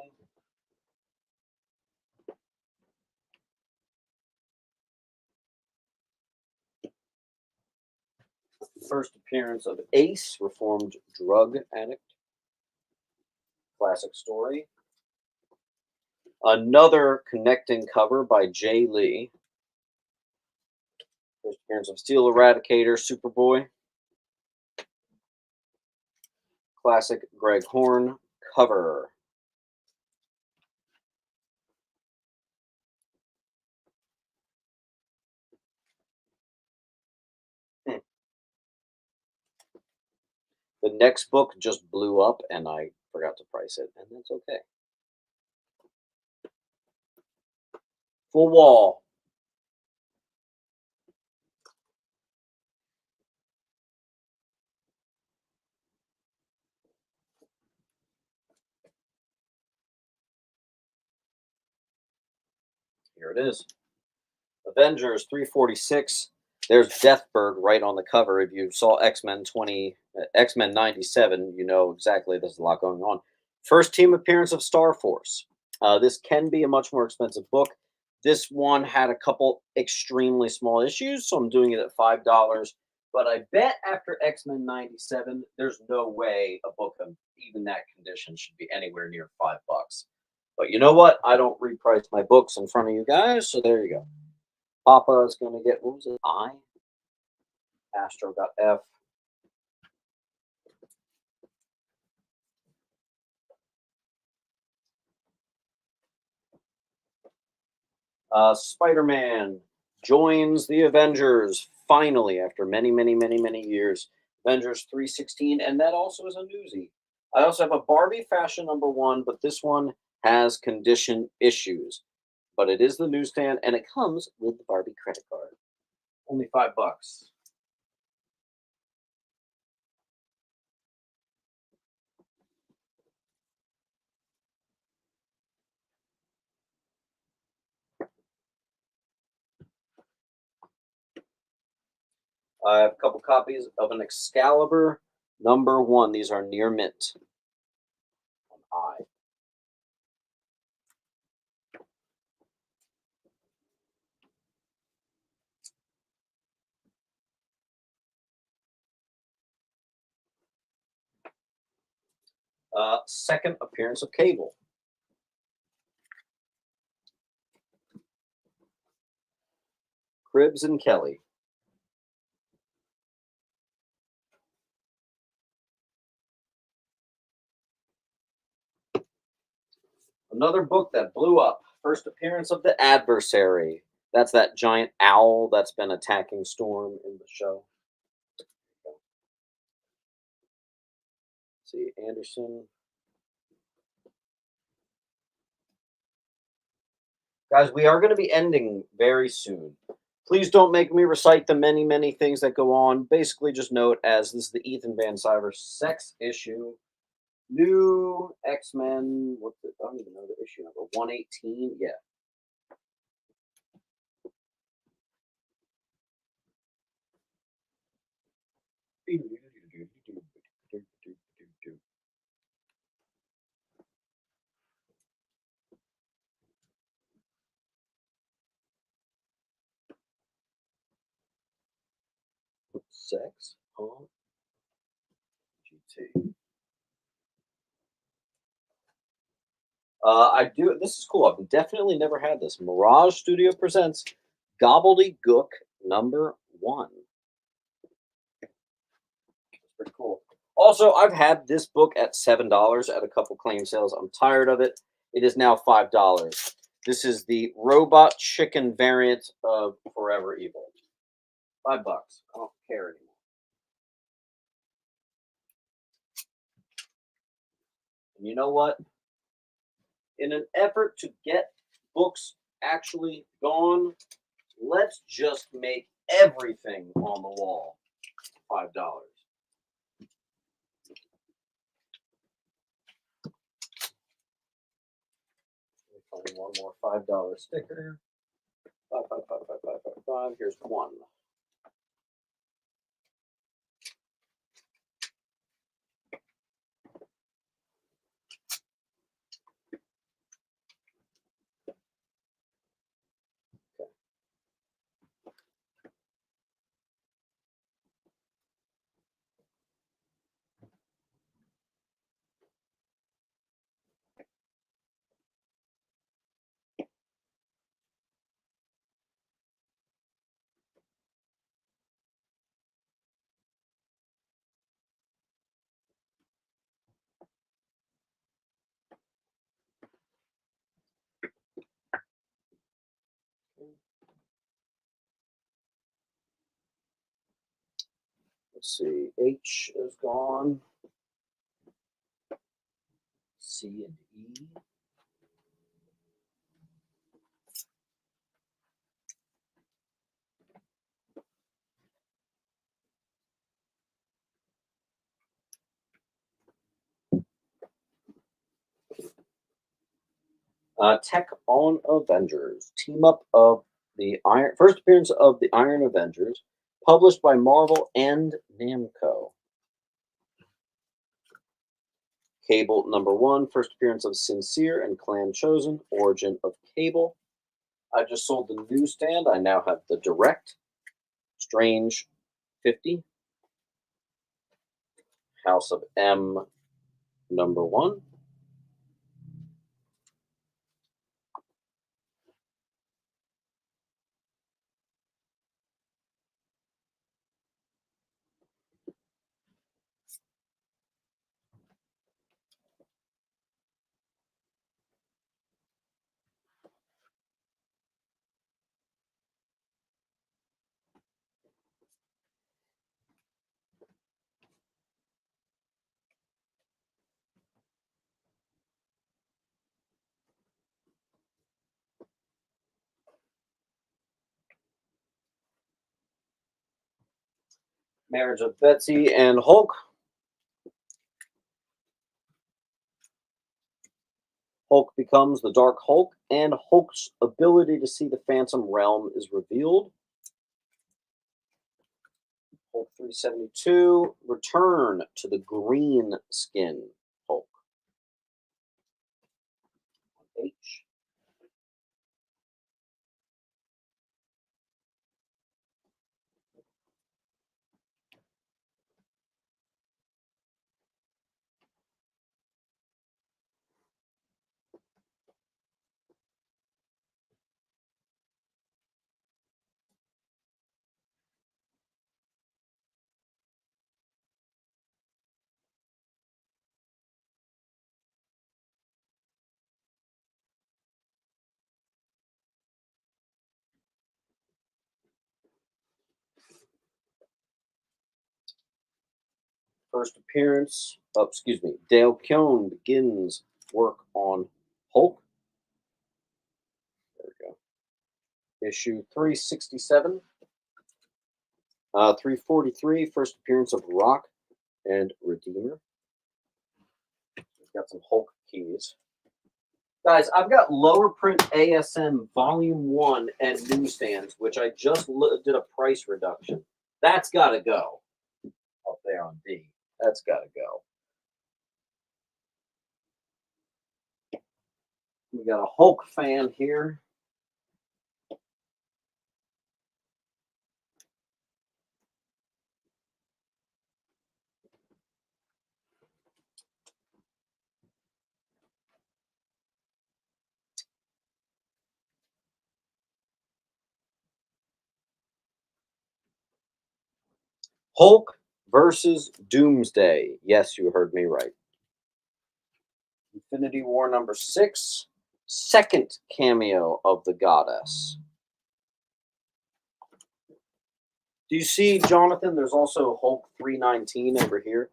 First appearance of Ace, reformed drug addict. Classic story. Another connecting cover by Jay Lee. First appearance of Steel Eradicator, Superboy. Classic Greg Horn cover. Hmm. The next book just blew up and I forgot to price it, and that's okay. Full wall. Here it is. Avengers 346. There's Deathbird right on the cover. If you saw X-Men 97, you know exactly there's a lot going on. First team appearance of Star Force. This can be a much more expensive book. This one had a couple extremely small issues, so I'm doing it at $5. But I bet after X-Men 97, there's no way a book of even that condition should be anywhere near $5. But you know what? I don't reprice my books in front of you guys, so there you go. Papa is going to get, what was it? I? Astro got F. Spider-Man joins the Avengers finally after many, many, many, many years. Avengers 316, and that also is a newsie. I also have a Barbie fashion #1, but this one has condition issues. But it is the newsstand, and it comes with the Barbie credit card. Only $5. I have a couple copies of an Excalibur #1. These are near mint. I. Second appearance of Cable. Cribbs and Kelly. Another book that blew up. First appearance of the Adversary. That's that giant owl that's been attacking Storm in the show. Let's see, Anderson. Guys, we are going to be ending very soon. Please don't make me recite the many, many things that go on. Basically, just note as this is the Ethan Van Sciver sex issue. New X-Men. What's it? I don't even know the issue number. 118. Yeah. Sex on GT. I do. This is cool. I've definitely never had this. Mirage Studio presents Gobbledygook #1. Pretty cool. Also, I've had this book at $7 at a couple claim sales. I'm tired of it. It is now $5. This is the Robot Chicken variant of Forever Evil. $5. I don't care anymore. And you know what? In an effort to get books actually gone, let's just make everything on the wall $5. Find one more $5 sticker. Five, five, five, five, five, five, five. Here's one. Okay. Let's see. H is gone. C and E. Tech on Avengers. Team up of the Iron. First appearance of the Iron Avengers, published by Marvel and Namco. Cable #1. First appearance of Sincere and Clan Chosen. Origin of Cable. I just sold the newsstand. I now have the direct. Strange 50. House of M #1. Marriage of Betsy and Hulk. Hulk becomes the Dark Hulk, and Hulk's ability to see the Phantom Realm is revealed. Hulk 372, return to the green skin Hulk. H. First appearance, Dale Keown begins work on Hulk. There we go. Issue 367. 343, first appearance of Rock and Redeemer. We've got some Hulk keys. Guys, I've got lower print ASM Volume 1 and newsstands, which I just did a price reduction. That's got to go up there on D. That's got to go. We got a Hulk fan here. Hulk versus Doomsday. Yes, you heard me right. Infinity War #6. Second cameo of the goddess. Do you see, Jonathan? There's also Hulk 319 over here.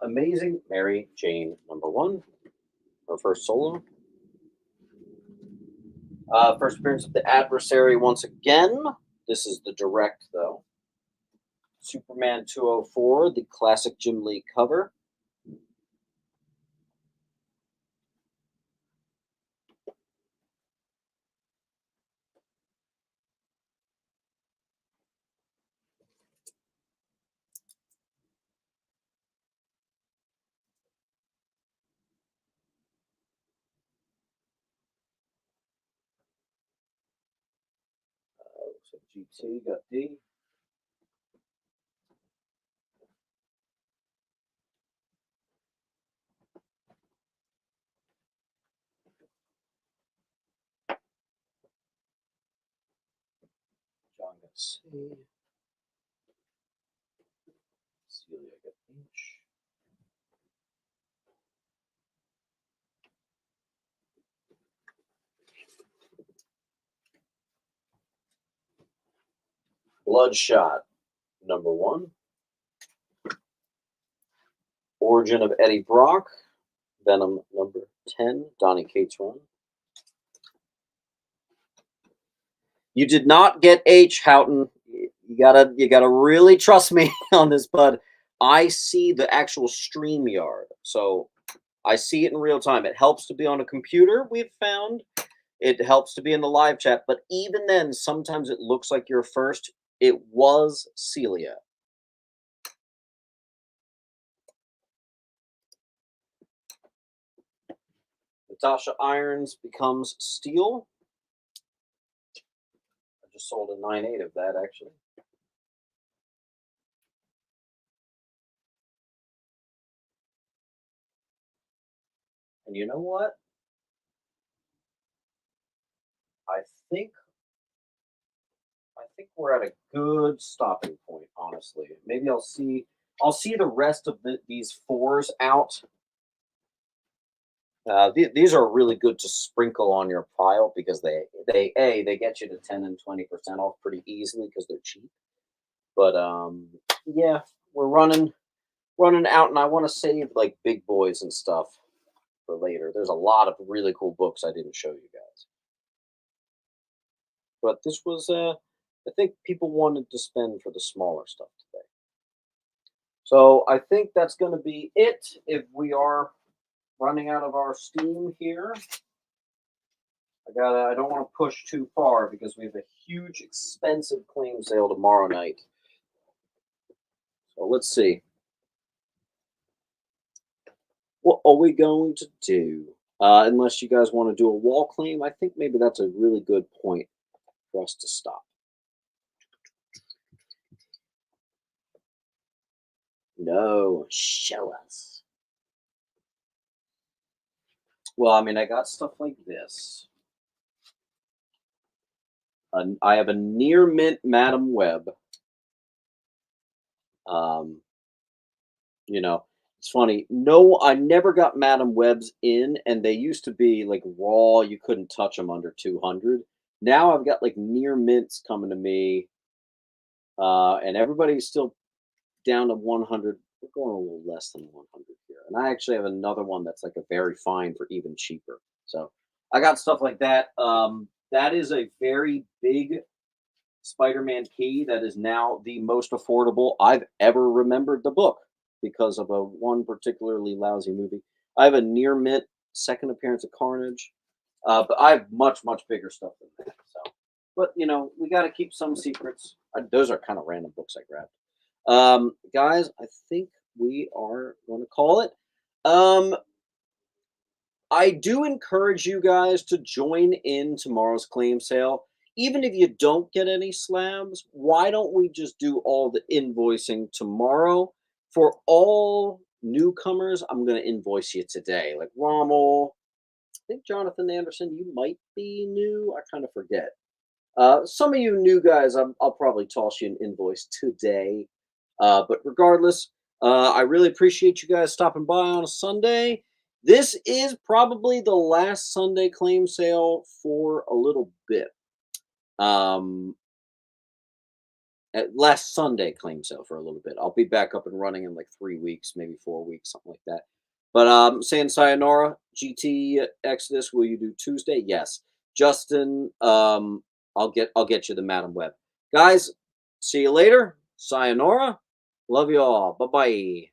Amazing Mary Jane #1. Her first solo. First appearance of the adversary once again. This is the direct, though. Superman 204, the classic Jim Lee cover. GT got D. John got C. Celia got H. Bloodshot, number 1. Origin of Eddie Brock, Venom, number 10. Donnie Cates run. You did not get H, Houghton. You gotta really trust me on this, bud. I see the actual StreamYard, so I see it in real time. It helps to be on a computer. We've found it helps to be in the live chat, but even then, sometimes it looks like you're first. It was Celia. Natasha Irons becomes Steel. I just sold a 9.8 of that, actually. And you know what? I think we're at a good stopping point, honestly. Maybe I'll see the rest of these 4s out. These are really good to sprinkle on your pile because they get you to 10 and 20% off pretty easily because they're cheap. But yeah, we're running out, and I want to save like big boys and stuff for later. There's a lot of really cool books I didn't show you guys, but this was I think people wanted to spend for the smaller stuff today. So I think that's going to be it. If we are running out of our steam here, I don't want to push too far because we have a huge expensive claim sale tomorrow night. So let's see. What are we going to do? Unless you guys want to do a wall claim, I think maybe that's a really good point for us to stop. No, show us. Well, I mean, I got stuff like this. I have a near mint Madam Web. You know, it's funny. No, I never got Madam Webs in, and they used to be like raw. You couldn't touch them under 200. Now I've got like near mints coming to me, and everybody's still down to 100. We're going a little less than 100 here, and I actually have another one that's like a very fine for even cheaper. So I got stuff like that. That is a very big Spider-Man key that is now the most affordable I've ever remembered the book because of a one particularly lousy movie. I have a near mint second appearance of Carnage, but I have much bigger stuff than that. So, but you know, we got to keep some secrets. Those are kind of random books I grabbed. Guys, I think we are going to call it. I do encourage you guys to join in tomorrow's claim sale. Even if you don't get any slabs, why don't we just do all the invoicing tomorrow? For all newcomers, I'm going to invoice you today. Like Rommel, I think Jonathan Anderson, you might be new. I kind of forget. Some of you new guys, I'll probably toss you an invoice today. But regardless, I really appreciate you guys stopping by on a Sunday. This is probably the last Sunday claim sale for a little bit. Last Sunday claim sale for a little bit. I'll be back up and running in like 3 weeks, maybe 4 weeks, something like that. But saying sayonara, GT Exodus, will you do Tuesday? Yes. Justin, I'll get you the Madam Web. Guys, see you later. Sayonara. Love you all. Bye-bye.